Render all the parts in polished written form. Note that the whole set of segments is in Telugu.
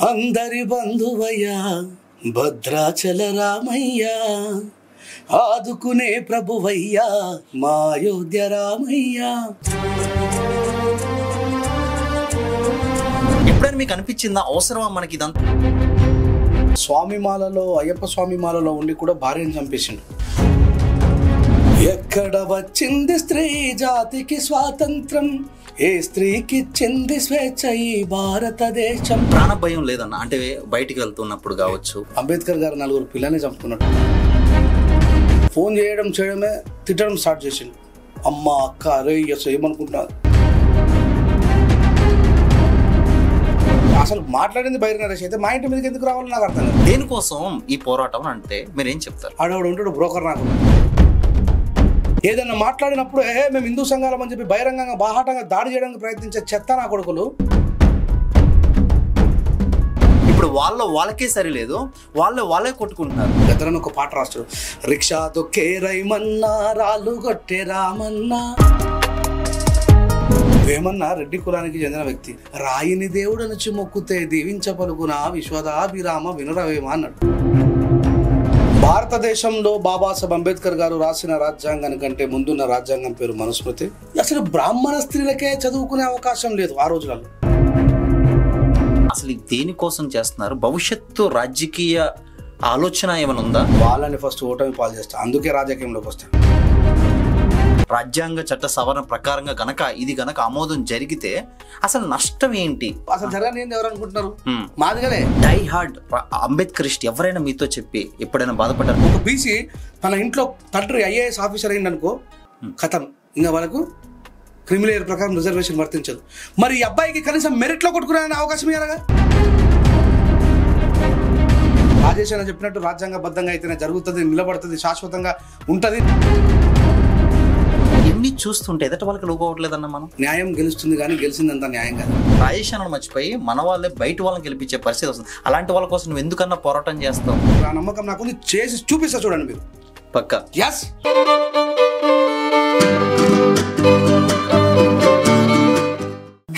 అందరి బంధువయ్యా భద్రాచల రామయ్యా, ఆదుకునే ప్రభువయ్యా మా అయోధ్య రామయ్యా. ఎప్పుడైనా మీకు అనిపించిందా అవసరమా మనకి ఇదంతా? స్వామిమాలలో అయ్యప్ప స్వామిమాలలో ఉండి కూడా భార్యను చంపేసిండు. ఎక్కడ వచ్చింది స్త్రీ జాతికి స్వాతంత్రం, ఏ స్త్రీకి ఇచ్చింది స్వేచ్ఛ ఈ భారతదేశం. ప్రాణ భయం లేదన్న, అంటే బయటికి వెళ్తున్నప్పుడు కావచ్చు. అంబేద్కర్ గారు 4 పిల్లల్ని చంపుకున్నాడు. ఫోన్ చేయడమే తిట్టడం స్టార్ట్ చేసిండు. అమ్మ అక్క అరే అసలు ఏమనుకుంటున్నారు. అసలు మాట్లాడింది బహిరంగ నరేష్ అయితే మా ఇంటి మీదకి ఎందుకు రావాలో నాకు అర్థం కాదు. దేనికోసం ఈ పోరాటం అంటే మీరేం చెప్తారు? ఆడవాడు ఉంటాడు బ్రోకర్, నాకు ఏదైనా మాట్లాడినప్పుడు మేము హిందూ సంఘాలం అని చెప్పి బహిరంగంగా బాహాటంగా దాడి చేయడానికి ప్రయత్నించే చెత్త నా కొడుకులు. ఇప్పుడు వాళ్ళకే సరిలేదు, వాళ్ళే కొట్టుకుంటున్నారు. గద్దరని ఒక పాట రాస్తాడు, రిక్షా దొక్కే రైమన్నా రాళ్ళు కొట్టే రామన్నా. వేమన్నా రెడ్డి కులానికి చెందిన వ్యక్తి. రాయిని దేవుడు నుంచి మొక్కుతే దీవించ పలుకున విశ్వదాభిరామ వినురవేమ అన్నాడు. భారతదేశంలో బాబాసాహెబ్ అంబేద్కర్ గారు రాసిన రాజ్యాంగానికంటే ముందున్న రాజ్యాంగం పేరు మనుస్మృతి. అసలు బ్రాహ్మణ స్త్రీలకే చదువుకునే అవకాశం లేదు ఆ రోజులలో. అసలు దేనికోసం చేస్తున్నారు? భవిష్యత్తు రాజకీయ ఆలోచన ఏమైనా ఉందా? వాళ్ళని ఫస్ట్ ఓటమి పాలు చేస్తారు, అందుకే రాజకీయంలోకి వస్తారు. రాజ్యాంగ చట్ట సవరణ ప్రకారంగా ఇది గనక ఆమోదం జరిగితే అసలు నష్టం ఏంటి? అసలు జరగని ఎవరు అనుకుంటున్నారు? మాదిగలే. డై హార్డ్ అంబేద్కరిస్ట్ ఎవరైనా మీతో చెప్పి ఎప్పుడైనా బాధపడ్డారు? ఒక బీసీ తన ఇంట్లో తండ్రి ఐఏఎస్ ఆఫీసర్ అయిందనుకో, కథం, ఇంకా వాళ్ళకు క్రిమినల్ ప్రకారం రిజర్వేషన్ వర్తించదు. మరి ఈ అబ్బాయికి కనీసం మెరిట్ లో కొట్టుకునే అవకాశం ఇవ్వాలగా. రాజేష్ అని చెప్పినట్టు రాజ్యాంగబద్ధంగా అయితేనే జరుగుతుంది, నిలబడుతుంది, శాశ్వతంగా ఉంటది. ఎన్ని చూస్తుంటే ఎదట వాళ్ళకి లోకోవట్లేదన్న మనం. న్యాయం గెలుస్తుంది కానీ గెలిచిందంతా న్యాయం కాదు. రాజేష్ అన్న మర్చిపోయి మన వాళ్ళే బయట వాళ్ళని గెలిపించే పరిస్థితి వస్తుంది. అలాంటి వాళ్ళ కోసం నువ్వు ఎందుకన్నా పోరాటం చేస్తావు? ఆ నమ్మకం నాకుంది, చేసి చూపిస్తా చూడండి మీరు. పక్కా. ఎస్.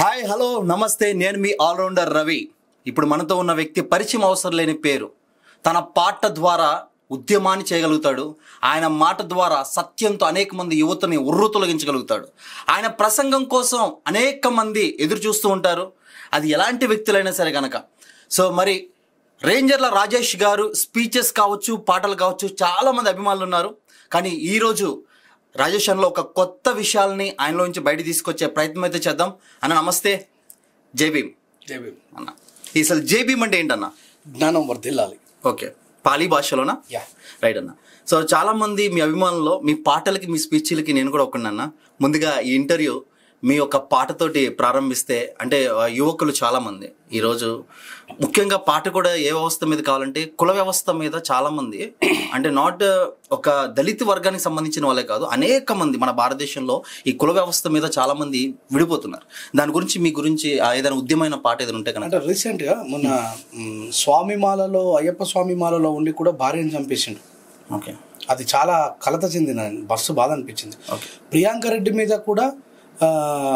హాయ్, హలో, నమస్తే. నేను మీ ఆల్రౌండర్ రవి. ఇప్పుడు మనతో ఉన్న వ్యక్తి పరిచయం అవసరం లేని పేరు. తన పాట ద్వారా ఉద్యమాన్ని చేయగలుగుతాడు. ఆయన మాట ద్వారా సత్యంతో అనేక మంది యువతని ఉర్రు తొలగించగలుగుతాడు. ఆయన ప్రసంగం కోసం అనేక మంది ఎదురు చూస్తూ ఉంటారు, అది ఎలాంటి వ్యక్తులైనా సరే కనుక. సో మరి రేంజర్ల రాజేష్ గారు స్పీచెస్ కావచ్చు, పాటలు కావచ్చు, చాలామంది అభిమానులు ఉన్నారు. కానీ ఈరోజు రాజేష్ అన్నలో ఒక కొత్త విషయాల్ని ఆయనలోంచి బయట తీసుకొచ్చే ప్రయత్నం అయితే చేద్దాం. అన్న నమస్తే. జై భీమ్. జై భీమ్ అన్న. అసలు జై భీమ్ అంటే ఏంటన్నా? జ్ఞానం వర్ధిల్లాలి. ఓకే, పాలీ భాషలోనా? రైట్ అన్న. సో చాలా మంది మీ అభిమానుల్లో మీ పాటలకి, మీ స్పీచ్లకి నేను కూడా ఒకనన్నా. ముందుగా ఈ ఇంటర్వ్యూ మీ యొక్క పాటతోటి ప్రారంభిస్తే, అంటే యువకులు చాలా మంది ఈరోజు ముఖ్యంగా పాట కూడా ఏ వ్యవస్థ మీద కావాలంటే కుల వ్యవస్థ మీద చాలా మంది, అంటే నాట్ ఒక దళిత వర్గానికి సంబంధించిన వాళ్ళే కాదు, అనేక మంది మన భారతదేశంలో ఈ కుల వ్యవస్థ మీద చాలా మంది విడిపోతున్నారు. దాని గురించి మీ గురించి ఏదైనా ఉద్యమైన పాట ఏదైనా ఉంటే కనుక. అంటే రీసెంట్ గా మొన్న స్వామిమాలలో అయ్యప్ప స్వామిమాలలో ఉండి కూడా భార్యను చంపేసిండు. ఓకే, అది చాలా కలత చెందిన బస్సు బాధ అనిపించింది. ప్రియాంక రెడ్డి మీద కూడా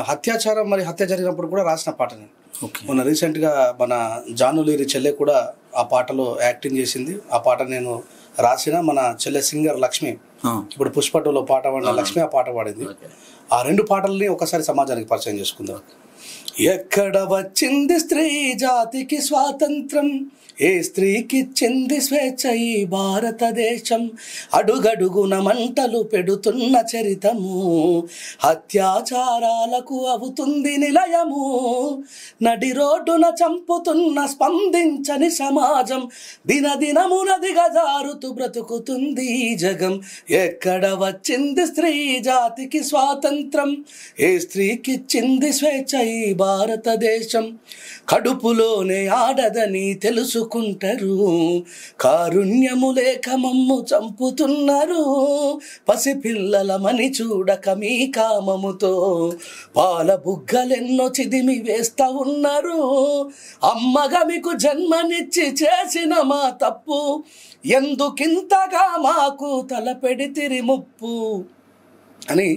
హత్యాచారం, మరి హత్య జరిగినప్పుడు కూడా రాసిన పాట నేను. మొన్న రీసెంట్గా మన జానులేరి చెల్లె కూడా ఆ పాటలో యాక్టింగ్ చేసింది. ఆ పాట నేను రాసిన, మన చెల్లె సింగర్ లక్ష్మి, ఇప్పుడు పుష్ప2లో పాట పాడిన లక్ష్మి ఆ పాట పాడింది. ఆ 2 పాటల్ని ఒకసారి సమాజానికి పరిచయం చేసుకుందాం. ఎక్కడ వచ్చింది స్త్రీ జాతికి స్వాతంత్రం, ఏ స్త్రీకి ఇచ్చింది స్వేచ్ఛ ఈ భారతదేశం, అడుగడుగున మంటలు పెడుతున్న చరితము, అత్యాచారాలకు అవుతుంది నిలయము, నడి రోడ్డున చంపుతున్న స్పందించని సమాజం, దినదినమున దిగజారుతూ బ్రతుకుతుంది ఈ జగం. ఎక్కడ వచ్చింది స్త్రీ జాతికి స్వాతంత్రం, ఏ స్త్రీకి ఇచ్చింది స్వేచ్ఛ ఈ భారతదేశం, కడుపులోనే ఆడదని తెలుసుకుంటారు, కారుణ్యము లేక మమ్ము చంపుతున్నారు, పసిపిల్లలమని చూడక మీ కామముతో పాల బుగ్గలెన్నో చిదిమి వేస్తా ఉన్నారు, అమ్మగా మీకు జన్మనిచ్చి చేసిన మా తప్పు, ఎందుకింతగా మాకు తలపెడితిరి ముప్పు అని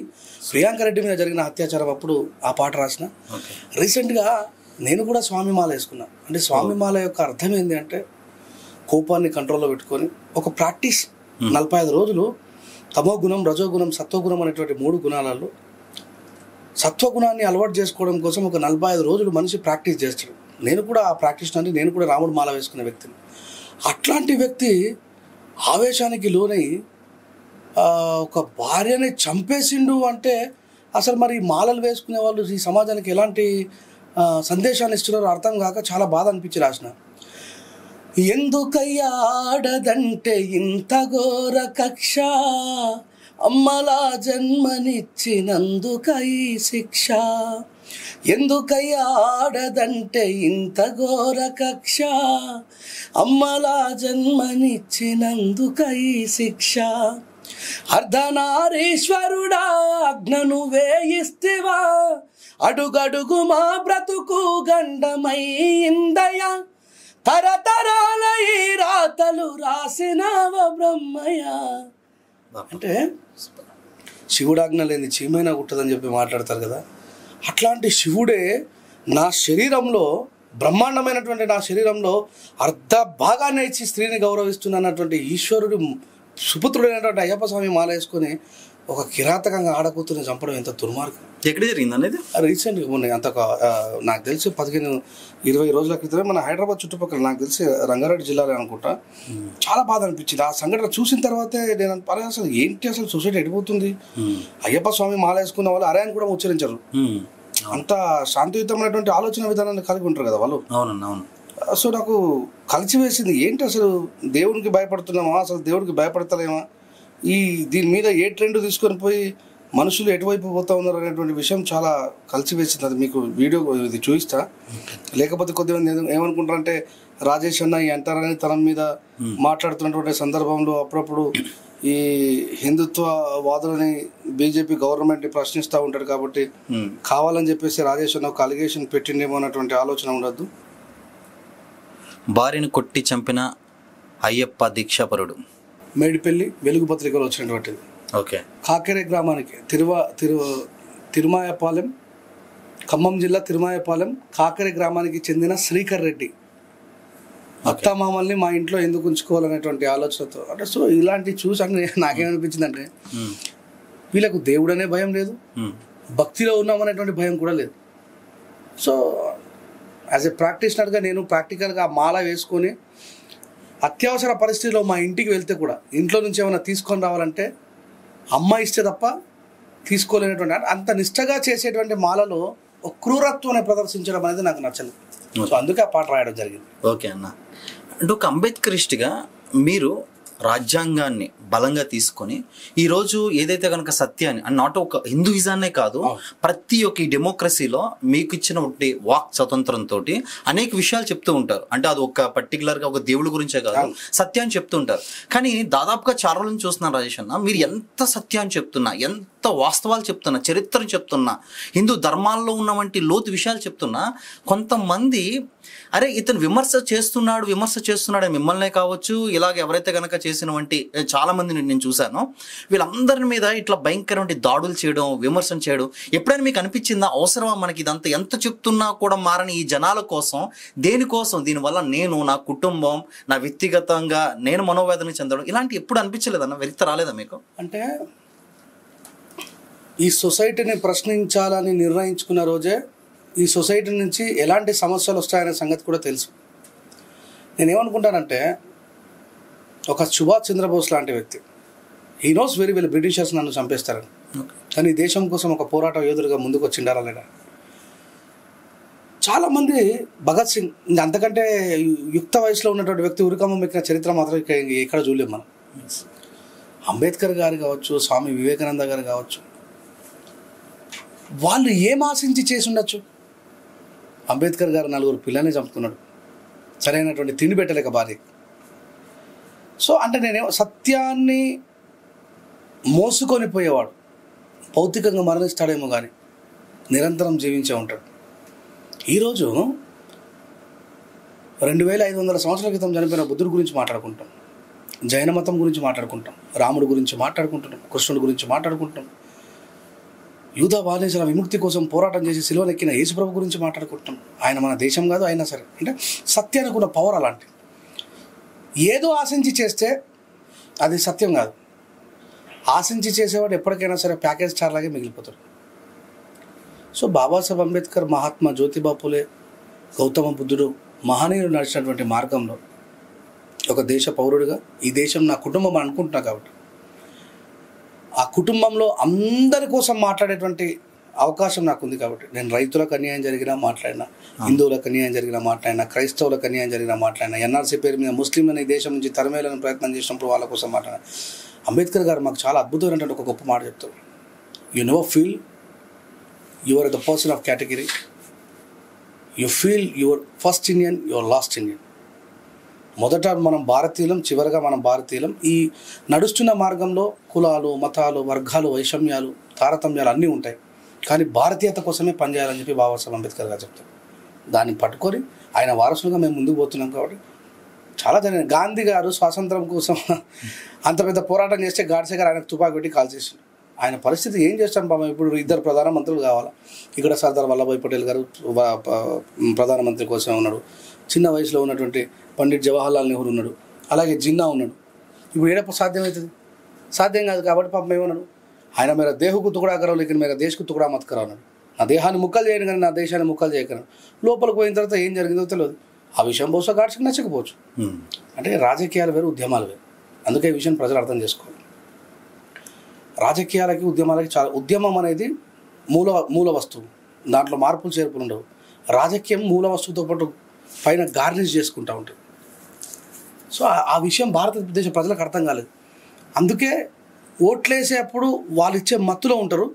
ప్రియాంక రెడ్డి మీద జరిగిన అత్యాచారం అప్పుడు ఆ పాట రాసిన. రీసెంట్గా నేను కూడా స్వామి మాల వేసుకున్నా. అంటే స్వామి మాల యొక్క అర్థం ఏంటి అంటే కోపాన్ని కంట్రోల్లో పెట్టుకొని ఒక ప్రాక్టీస్ 45 రోజులు తమో గుణం, రజోగుణం, సత్వగుణం అనేటువంటి 3 గుణాలలో సత్వగుణాన్ని అలవాటు చేసుకోవడం కోసం ఒక 45 రోజులు మనిషి ప్రాక్టీస్ చేస్తాడు. నేను కూడా ఆ ప్రాక్టీస్ అంటే నేను కూడా రాముడు మాల వేసుకునే వ్యక్తిని. అట్లాంటి వ్యక్తి ఆవేశానికి లోనై ఒక భార్యని చంపేసిండు అంటే అసలు మరి మాలలు వేసుకునే వాళ్ళు ఈ సమాజానికి ఎలాంటి సందేశాన్ని ఇస్తున్నారో అర్థం కాక చాలా బాధ అనిపించి రాసిన. ఎందుకయ్యా ఆడదంటే ఇంత ఘోర కక్ష, అమ్మలా జన్మనిచ్చినందుకై శిక్ష. ఎందుకయ్యా ఆడదంటే ఇంత ఘోర కక్ష, అమ్మలా జన్మనిచ్చినందుకై శిక్ష. అర్ధనారీశ్వరుడా ఆజ్ఞను వేయిస్తివా, అడుగడుగు మా బ్రతుకు గండమైందయ. తరతరాల ఈ రాతలు రాసినవ బ్రహ్మయ్య. అంటే శివుడాజ్ఞ లేని చీమైనా కుట్టదని చెప్పి మాట్లాడతారు కదా. అట్లాంటి శివుడే నా శరీరంలో, బ్రహ్మాండమైనటువంటి నా శరీరంలో అర్ధ భాగాన్ని ఇచ్చి స్త్రీని గౌరవిస్తున్నటువంటి ఈశ్వరుడు సుపుత్రుడైనటువంటి అయ్యప్ప స్వామి మాల వేసుకొని ఒక కిరాతకంగా ఆడకూతుని చంపడం ఎంత దుర్మార్గం. ఎక్కడ జరిగింది అనేది రీసెంట్గా ఉన్నాయి. అంత నాకు తెలిసి 15-20 రోజుల క్రితమే మన హైదరాబాద్ చుట్టుపక్కల, నాకు తెలిసి రంగారెడ్డి జిల్లాలో అనుకుంటా, చాలా బాధ అనిపించింది. ఆ సంఘటన చూసిన తర్వాతే నేను అసలు ఏంటి, అసలు సొసైటీ ఎడిపోతుంది. అయ్యప్ప స్వామి మాల వేసుకున్న వాళ్ళు అరేని కూడా ఉచ్చరించారు. అంత శాంతియుతమైనటువంటి ఆలోచన విధానాన్ని కలిగి ఉంటారు కదా వాళ్ళు. అవును. సో నాకు కలిసివేసింది ఏంటి, అసలు దేవునికి భయపడుతున్నామా, అసలు దేవుడికి భయపడతలేమా, దీని మీద ఏ ట్రెండ్ తీసుకొని పోయి మనుషులు ఎటువైపు పోతా ఉన్నారు అనేటువంటి విషయం చాలా కలిసివేసింది. అది మీకు వీడియో ఇది చూపిస్తా. లేకపోతే కొద్దిమంది ఏమనుకుంటారంటే రాజేష్ అన్న ఈ అంటారని తనం మీద మాట్లాడుతున్నటువంటి సందర్భంలో అప్పుడప్పుడు ఈ హిందుత్వ వాదులని బీజేపీ గవర్నమెంట్ ప్రశ్నిస్తూ ఉంటాడు కాబట్టి కావాలని చెప్పేసి రాజేష్ అన్న ఒక అలిగేషన్ పెట్టిండేమో అన్నటువంటి ఆలోచన ఉండద్దు. భార్యను కొట్టి చంపిన అయ్యప్ప దీక్షాపరుడు మేడిపల్లి వెలుగు పత్రికలో వచ్చినటువంటిది. ఓకే. కాకెరే గ్రామానికి తిరుమాయపాలెం, ఖమ్మం జిల్లా తిరుమాయపాలెం కాకెరే గ్రామానికి చెందిన శ్రీకర్ రెడ్డి అత్తమామల్ని మా ఇంట్లో ఎందుకు ఉంచుకోవాలనేటువంటి ఆలోచనతో. అంటే సో ఇలాంటి చూసాక నాకేమనిపించింది అంటే వీళ్ళకు దేవుడు అనే భయం లేదు, భక్తిలో ఉన్నామనేటువంటి భయం కూడా లేదు. సో యాజ్ ఎ ప్రాక్టీషనర్గా నేను ప్రాక్టికల్గా మాల వేసుకొని అత్యవసర పరిస్థితిలో మా ఇంటికి వెళ్తే కూడా ఇంట్లో నుంచి ఏమైనా తీసుకొని రావాలంటే అమ్మ ఇస్తే తప్ప తీసుకోలేనటువంటి, అంత నిష్టగా చేసేటువంటి మాలలో ఒక క్రూరత్వాన్ని ప్రదర్శించడం అనేది నాకు నచ్చలేదు. సో అందుకే ఆ పాట రాయడం జరిగింది. ఓకే అన్న, అంటే ఒక అంబేద్కరిస్ట్గా మీరు రాజ్యాంగాన్ని బలంగా తీసుకొని ఈరోజు ఏదైతే కనుక సత్యాన్ని అండ్ నాట్ ఒక హిందూయిజాన్నే కాదు ప్రతి ఒక్క ఈ డెమోక్రసీలో మీకు ఇచ్చిన వాక్ స్వతంత్రంతో అనేక విషయాలు చెప్తూ ఉంటారు. అంటే అది ఒక పర్టికులర్గా ఒక దేవుడి గురించే కాదు, సత్యాన్ని చెప్తూ ఉంటారు. కానీ దాదాపుగా చాలా రోజులు చూస్తున్నాను రాజేష్ అన్న, మీరు ఎంత సత్యాన్ని చెప్తున్నా, ఎంత వాస్తవాలు చెప్తున్నా, చరిత్రను చెప్తున్నా, హిందూ ధర్మాల్లో ఉన్న వంటి లోతు విషయాలు చెప్తున్నా, కొంతమంది అరే ఇతను విమర్శ చేస్తున్నాడు మిమ్మల్నే కావచ్చు, ఇలాగ ఎవరైతే కనుక చేసిన వంటి చాలా మందిని నేను చూశాను, వీళ్ళందరి మీద ఇట్లా భయంకరమైన దాడులు చేయడం, విమర్శన చేయడం. ఎప్పుడైనా మీకు అనిపించిందా అవసరమా మనకి ఇదంతా, ఎంత చెప్తున్నా కూడా మారని ఈ జనాల కోసం, దేనికోసం, దీనివల్ల నేను, నా కుటుంబం, నా వ్యక్తిగతంగా నేను మనోవేదన చెందడం, ఇలాంటి ఎప్పుడు అనిపించలేదన్న, వెరిత రాలేదా మీకు? అంటే ఈ సొసైటీని ప్రశ్నించాలని నిర్ణయించుకున్న రోజే ఈ సొసైటీ నుంచి ఎలాంటి సమస్యలు వస్తాయనే సంగతి కూడా తెలుసు. నేనేమనుకుంటానంటే ఒక సుభాష్ చంద్రబోస్ లాంటి వ్యక్తి, he knows very well Britishers నన్ను చంపేస్తారని, కానీ దేశం కోసం ఒక పోరాట యోధుడిగా ముందుకు వచ్చిండారా లేదా. చాలామంది భగత్ సింగ్ అంతకంటే యుక్త వయసులో ఉన్నటువంటి వ్యక్తి ఉరికమ్మం ఎక్కిన చరిత్ర మాత్రం ఎక్కడ చూడలేము మనం. అంబేద్కర్ గారు కావచ్చు, స్వామి వివేకానంద గారు కావచ్చు, వాళ్ళు ఏం ఆశించి చేసి ఉండొచ్చు. అంబేద్కర్ గారు 4 పిల్లల్ని చంపుకున్నాడు, సరైనటువంటి తిండి పెట్టలేక భార్య. సో అంటే నేనే సత్యాన్ని మోసుకొని పోయేవాడు భౌతికంగా మరణిస్తాడేమో కానీ నిరంతరం జీవించే ఉంటాడు. ఈరోజు 2500 సంవత్సరాల క్రితం చనిపోయిన బుద్ధుడి గురించి మాట్లాడుకుంటాం, జైన మతం గురించి మాట్లాడుకుంటాం, రాముడి గురించి మాట్లాడుకుంటున్నాం, కృష్ణుడి గురించి మాట్లాడుకుంటాం. యూదా బానిసల విముక్తి కోసం పోరాటం చేసి సిలువనెక్కిన యేసుప్రభు గురించి మాట్లాడుకుంటున్నాం. ఆయన మన దేశం కాదు, అయినా సరే అంటే సత్యానికి ఉన్న పవర్ అలాంటి. ఏదో ఆశించి చేస్తే అది సత్యం కాదు. ఆశించి చేసేవాడు ఎప్పటికైనా సరే ప్యాకేజ్ స్టార్ లాగే మిగిలిపోతాడు. సో బాబాసాహెబ్ అంబేద్కర్, మహాత్మా జ్యోతిబా పూలే, గౌతమ బుద్ధుడు మహనీయులు నడిచినటువంటి మార్గంలో ఒక దేశ పౌరుడిగా ఈ దేశం నా కుటుంబం అనుకుంటున్నా కాబట్టి ఆ కుటుంబంలో అందరి కోసం మాట్లాడేటువంటి అవకాశం నాకు ఉంది కాబట్టి నేను రైతులకు అన్యాయం జరిగినా మాట్లాడినా, హిందువులకు అన్యాయం జరిగినా మాట్లాడినా, క్రైస్తవులకు అన్యాయం జరిగినా మాట్లాడినా, ఎన్ఆర్సీ పేరు మీద ముస్లింలను ఈ దేశం నుంచి తరిమేయాలని ప్రయత్నం చేసినప్పుడు వాళ్ళ కోసం మాట్లాడినా. అంబేద్కర్ గారు మాకు చాలా అద్భుతమైనటువంటి ఒక గొప్ప మాట చెప్తారు. You never feel your the person of category, you feel your first Indian, your last Indian. మొదట మనం భారతీయులం, చివరిగా మనం భారతీయులం. ఈ నడుస్తున్న మార్గంలో కులాలు, మతాలు, వర్గాలు, వైషమ్యాలు, తారతమ్యాలు అన్నీ ఉంటాయి. కానీ భారతీయత కోసమే పనిచేయాలని చెప్పి బాబాసాహెబ్ అంబేద్కర్ గారు చెప్తారు. దాన్ని పట్టుకొని ఆయన వారసులుగా మేము ముందుకు పోతున్నాం కాబట్టి చాలా జరిగింది. గాంధీ గారు స్వాతంత్రం కోసం అంత పెద్ద పోరాటం చేస్తే గాడ్సే గారు ఆయనకు తుపాకి పెట్టి కాల్ చేసిండు. ఆయన పరిస్థితి ఏం చేస్తాం పాపం. ఇప్పుడు 2 ప్రధానమంత్రులు కావాలా. ఇక్కడ సర్దార్ వల్లభాయ్ పటేల్ గారు ప్రధానమంత్రి కోసం ఉన్నాడు. చిన్న వయసులో ఉన్నటువంటి పండిట్ జవహర్లాల్ నెహ్రూ ఉన్నాడు. అలాగే జిన్నా ఉన్నాడు. ఇప్పుడు ఏడప్పుడు సాధ్యమవుతుంది? సాధ్యం కాదు. కాబట్టి పాపం ఏమన్నాడు ఆయన, మేర దేహకు తుకుడా కరవు లేక మేర దేశకు తుకుడా మత్ కరవు అన్నాడు. నా దేహాన్ని ముక్కలు చేయను కానీ నా దేశాన్ని ముక్కలు చేయకను. లోపలికి పోయిన తర్వాత ఏం జరిగిందో తెలియదు. ఆ విషయం బహుశా గాడ్స్కి నచ్చకపోవచ్చు. అంటే రాజకీయాలు వేరు, ఉద్యమాలు వేరు. అందుకే ఈ విషయం ప్రజలు అర్థం చేసుకోవాలి. రాజకీయాలకి ఉద్యమాలకి చాలా, ఉద్యమం అనేది మూల వస్తువు, దాంట్లో మార్పులు చేర్పులు ఉండవు. రాజకీయం మూల వస్తువుతో పాటు పైన గార్నిష్ చేసుకుంటూ ఉంటుంది. సో ఆ విషయం భారతదేశ ప్రజలకు అర్థం కాలేదు. అందుకే ఓట్లేసేటప్పుడు వాళ్ళు ఇచ్చే మత్తులో ఉంటారు.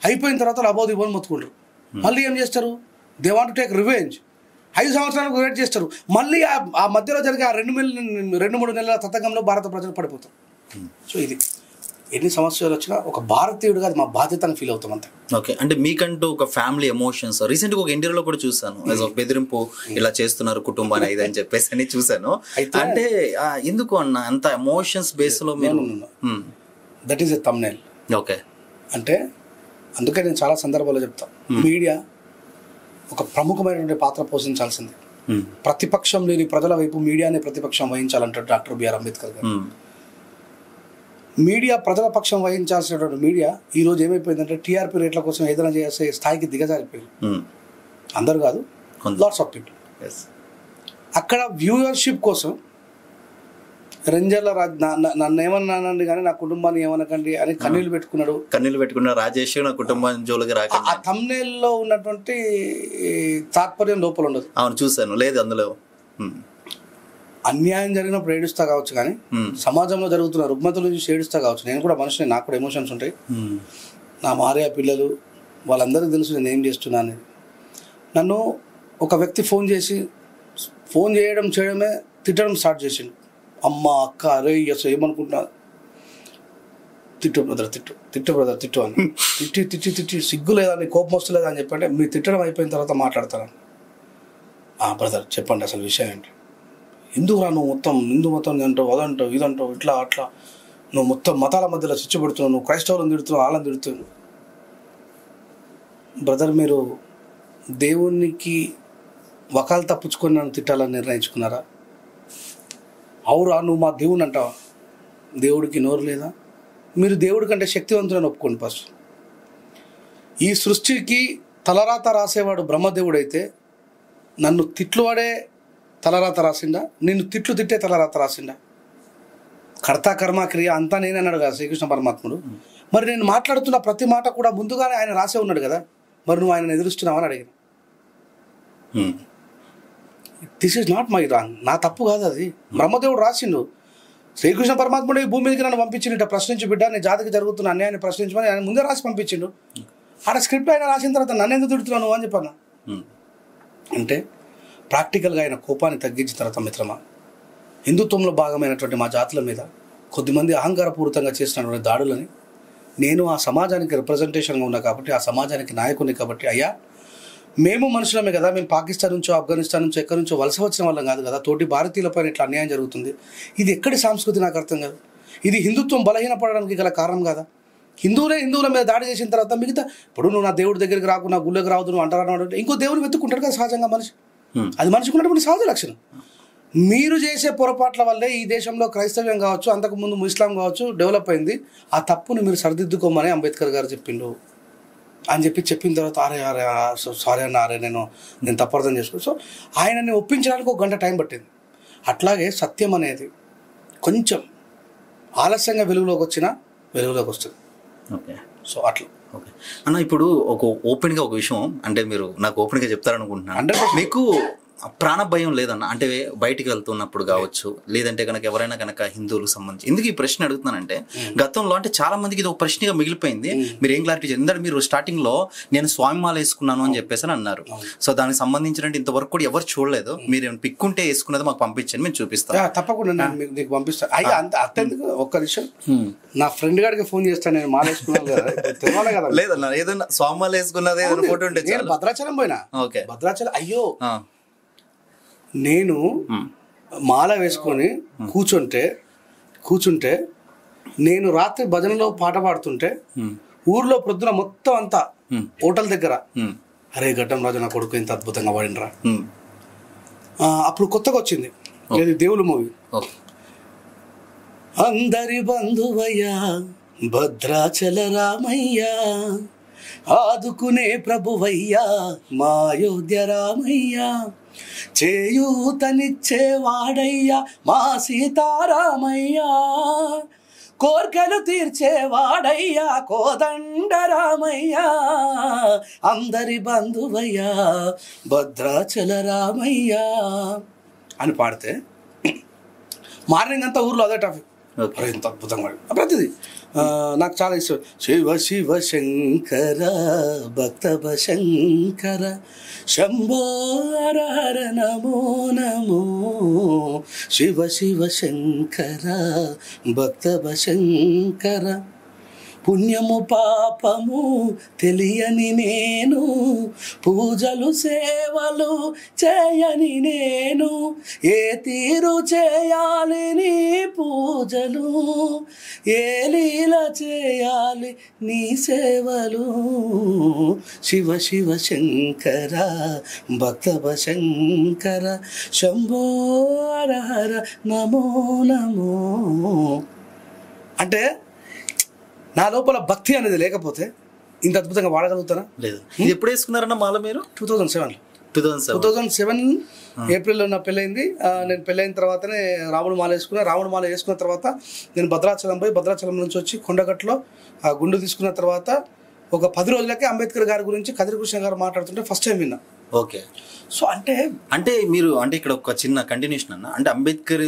అయిపోయిన తర్వాత అబౌవ్ ది వన్ మొత్తుకుంటారు. మళ్ళీ ఏం చేస్తారు? They want to take revenge. 5 సంవత్సరాలకు వెయిట్ చేస్తారు. మళ్ళీ ఆ మధ్యలో జరిగే ఆ 2-3 నెలల తతంగంలో భారత ప్రజలు పడిపోతారు. సో ఇది ఎన్ని సమస్యలు వచ్చినా ఒక భారతీయుడిగా అది మా బాధ్యతను ఫీల్ అవుతాం అంతే. ఓకే, అంటే మీకంటూ ఒక ఫ్యామిలీ ఎమోషన్స్ రీసెంట్గా ఒక ఇంటర్వ్యూలో కూడా చూసాను. బెదిరింపు ఇలా చేస్తున్నారు కుటుంబాన్ని ఇది అని చెప్పేసి అని చూసాను. అంటే ఎందుకు అన్న అంత ఎమోషన్స్ బేస్ లో మీరు? That is a thumbnail. Okay, అంటే అందుకే నేను చాలా సందర్భాల్లో చెప్తాను, మీడియా ఒక ప్రముఖమైనటువంటి పాత్ర పోషించాల్సింది. ప్రతిపక్షం లేని ప్రజల వైపు మీడియానే ప్రతిపక్షం వహించాలంటారు డాక్టర్ బిఆర్ అంబేద్కర్ గారు. మీడియా ప్రజల పక్షం వహించాల్సినటువంటి మీడియా ఈరోజు ఏమైపోయిందంటే టీఆర్పీ రేట్ల కోసం ఏదైనా చేసే స్థాయికి దిగజారిపోయింది. అందరు కాదు, లాట్స్ ఆఫ్ పీపుల్. అక్కడ వ్యూవర్షిప్ కోసం రేంజర్ల నన్ను ఏమన్నానండి కానీ నా కుటుంబాన్ని ఏమనకండి అని కన్నీళ్లు పెట్టుకున్నాడు రాజేష్. నా కుటుంబం జోలికి రాక ఆ థంబ్నెయిల్లో ఉన్నటువంటి తాత్పర్యం లోపల ఉండదు. అవును, చూసాను. లేదు అందులో అన్యాయం జరిగినప్పుడు ఏడుస్తా కావచ్చు, కానీ సమాజంలో జరుగుతున్న రుగ్మతలు చూసి ఏడుస్తా కావచ్చు. నేను కూడా మనిషిని, నాకు కూడా ఎమోషన్స్ ఉంటాయి. నా భార్య, పిల్లలు, వాళ్ళందరికీ తెలుసు నేను ఏం చేస్తున్నాను. నన్ను ఒక వ్యక్తి ఫోన్ చేయడమే తిట్టడం స్టార్ట్ చేసిండు. అమ్మ, అక్క, అరే అసలు ఏమనుకుంటున్నా, తిట్టు బ్రదర్ తిట్టు అని తిట్టి సిగ్గు లేదని, కోపం వస్తలేదా అని చెప్పంటే, మీరు తిట్టడం అయిపోయిన తర్వాత మాట్లాడతాను. బ్రదర్ చెప్పండి అసలు విషయం ఏంటి? ఎందుకు రా నువ్వు మొత్తం హిందూ మతం అంటావు, అదంటావు, ఇదంటావు, ఇట్లా అట్లా నువ్వు మొత్తం మతాల మధ్యలో చిచ్చు పెడుతున్నావు, నువ్వు క్రైస్తవులను తిడుతున్నావు, వాళ్ళని తిడుతున్నావు. బ్రదర్, మీరు దేవునికి వకాలు తప్పించుకొని నన్ను తిట్టాలని నిర్ణయించుకున్నారా? అవురా, నువ్వు మా దేవుని అంటావా? దేవుడికి నోరు లేదా? మీరు దేవుడి కంటే శక్తివంతులని ఒప్పుకోండి ఫస్ట్. ఈ సృష్టికి తలరాత రాసేవాడు బ్రహ్మదేవుడైతే నన్ను తిట్లువాడే తలరాత రాసిండా? నిన్ను తిట్టే తలరాత రాసిండా? కర్త కర్మ క్రియ అంతా నేనన్నాడు కదా శ్రీకృష్ణ పరమాత్ముడు. మరి నేను మాట్లాడుతున్న ప్రతి మాట కూడా ముందుగానే ఆయన రాసే ఉన్నాడు కదా, మరి నువ్వు ఆయన ఎదురుస్తున్నావని అడిగిన. This is not my wrong, నా తప్పు కాదు అది. బ్రహ్మదేవుడు రాసిండు. శ్రీకృష్ణ పరమాత్ముడు ఈ భూమి మీదకి నన్ను పంపించిండు, ఇట్లా ప్రశ్నించి బిడ్డ, నీ జాతికి జరుగుతున్న అన్యాయాన్ని ప్రశ్నించమని ఆయన ముందే రాసి పంపించిండు. ఆడ స్క్రిప్ట్ ఆయన రాసిన తర్వాత నన్ను ఎందుకు తిడుతున్నావు అని చెప్పాను. అంటే ప్రాక్టికల్గా ఆయన కోపాన్ని తగ్గించిన తర్వాత, మిత్రమా, హిందుత్వంలో భాగమైనటువంటి మా జాతుల మీద కొద్దిమంది అహంకారపూరితంగా చేసినటువంటి దాడులని నేను ఆ సమాజానికి రిప్రజెంటేషన్గా ఉన్నా కాబట్టి, ఆ సమాజానికి నాయకుని కాబట్టి, అయ్యా మేము మనుషులమే కదా, మేము పాకిస్తాన్ నుంచో ఆఫ్ఘనిస్తాన్ నుంచో ఎక్కడి నుంచో వలస వచ్చిన వాళ్ళం కాదు కదా, తోటి భారతీయులపైన ఇట్లా అన్యాయం జరుగుతుంది, ఇది ఎక్కడి సంస్కృతి నాకు అర్థం కాదు, ఇది హిందుత్వం బలహీనపడడానికి గల కారణం కాదా? హిందువుల మీద దాడి చేసిన తర్వాత మిగతా ఇప్పుడు నువ్వు నా దేవుడి దగ్గరికి రాకు, నా గుళ్ళకి రావద్దు, నువ్వు అంటారా ఇంకో దేవుని వెతుక్కుంటాడు కదా సహజంగా మనిషి. అది మనిషికి ఉన్నటువంటి సహజ లక్షణం. మీరు చేసే పొరపాట్ల వల్లే ఈ దేశంలో క్రైస్తవ్యం కావచ్చు, అంతకుముందు ఇస్లాం కావచ్చు డెవలప్ అయింది. ఆ తప్పును మీరు సరిదిద్దుకోమని అంబేద్కర్ గారు చెప్పిండు అని చెప్పిన తర్వాత అరే సారీ అన్న, నేను తప్పర్థం చేసుకో. సో ఆయనని ఒప్పించడానికి 1 గంట టైం పట్టింది. అట్లాగే సత్యం అనేది కొంచెం ఆలస్యంగా వెలుగులోకి వస్తుంది. ఓకే. సో అట్లా. ఓకే అన్న, ఇప్పుడు ఓపెన్గా ఒక విషయం అంటే మీరు నాకు ఓపెన్గా చెప్తారనుకుంటున్నాను. అంటే మీకు ప్రాణ భయం లేదన్న, అంటే బయటికి వెళ్తున్నప్పుడు కావచ్చు, లేదంటే కనుక ఎవరైనా కనుక హిందువులకు సంబంధించి, ఎందుకు ఈ ప్రశ్న అడుగుతున్నానంటే గతంలో అంటే చాలా మందికి ఇది ఒక ప్రశ్నగా మిగిలిపోయింది. మీరు ఏం క్లారిటీ ఎందుకంటే మీరు స్టార్టింగ్ లో నేను స్వామిమాల వేసుకున్నాను అని చెప్పేసి అన్నారు. సో దానికి సంబంధించిన ఇంతవరకు కూడా ఎవరు చూడలేదు. మీరు పిక్కుంటే వేసుకున్నది మాకు పంపించండి, మేము చూపిస్తాం. తప్పకుండా నేను మీకు పంపిస్తాను. అయ్యా అత్యంత ఒక్క విషయం, నా ఫ్రెండ్ గారికి ఫోన్ చేస్తాను, నేను మాల వేసుకున్నాను కదా. లేదన్నా, ఏదన్నా స్వామిమాల వేసుకున్నది ఏదైనా ఫోటో ఉంటే నేను భద్రాచలం పోయినా. ఓకే. భద్రాచలం అయ్యో నేను మాల వేసుకొని కూర్చుంటే నేను రాత్రి భజనలో పాట పాడుతుంటే ఊర్లో ప్రొద్దున మొత్తం అంతా హోటల్ దగ్గర అరే గడ్డం రాజు నా కొడుకు ఇంత అద్భుతంగా పాడినరా. అప్పుడు కొత్తగా వచ్చింది దేవుళ్ళ మూవీ. అందరి బంధువయ్యా భద్రాచల రామయ్యా, ఆదుకునే ప్రభువయ్యా మా అయోధ్య రామయ్యా, చేయూతనిచ్చేవాడయ్యా మా సీతారామయ్యా, కోర్కెలు తీర్చేవాడయ్యా కోదండ రామయ్యా, అందరి బంధువయ్యా భద్రాచల రామయ్యా అని పాడితే మార్నింగ్ అంతా ఊర్లో అదే టాపిక్. ఎంత అద్భుతంగా ప్రతిదీ నాకు చాలా ఇష్టం. శివ శివ శంకర భక్త శంకర శంభో హర హర నమో నమో, శివ శివ శంకర భక్త శంకర, పుణ్యము పాపము తెలియని నేను, పూజలు సేవలు చేయని నేను, ఏ తీరు చేయాలి నీ పూజలు, ఏ లీల చేయాలి నీ సేవలు, శివ శివ శంకర భక్త శంకర శంభో హర హర నమో నమో. అంటే నా లోపల భక్తి అనేది లేకపోతే ఇంత అద్భుతంగా వాడగలుగుతానా? లేదు. ఇది ఎప్పుడు వేసుకున్నారన్న మాల మీరు? 2007 ఏప్రిల్లో నా పెళ్ళయింది. నేను పెళ్ళైన తర్వాతనే రాముడు మాల వేసుకున్నా. రాముడు మాల వేసుకున్న తర్వాత నేను భద్రాచలం పోయి భద్రాచలం నుంచి వచ్చి కొండగట్లో ఆ గుండు తీసుకున్న తర్వాత ఒక 10 రోజులకే అంబేద్కర్ గారి గురించి కదిరి కృష్ణ గారు మాట్లాడుతుంటే ఫస్ట్ టైం విన్నా. ఓకే. సో అంటే మీరు అంటే ఇక్కడ ఒక చిన్న కంటిన్యూషన్ అన్న, అంటే అంబేద్కర్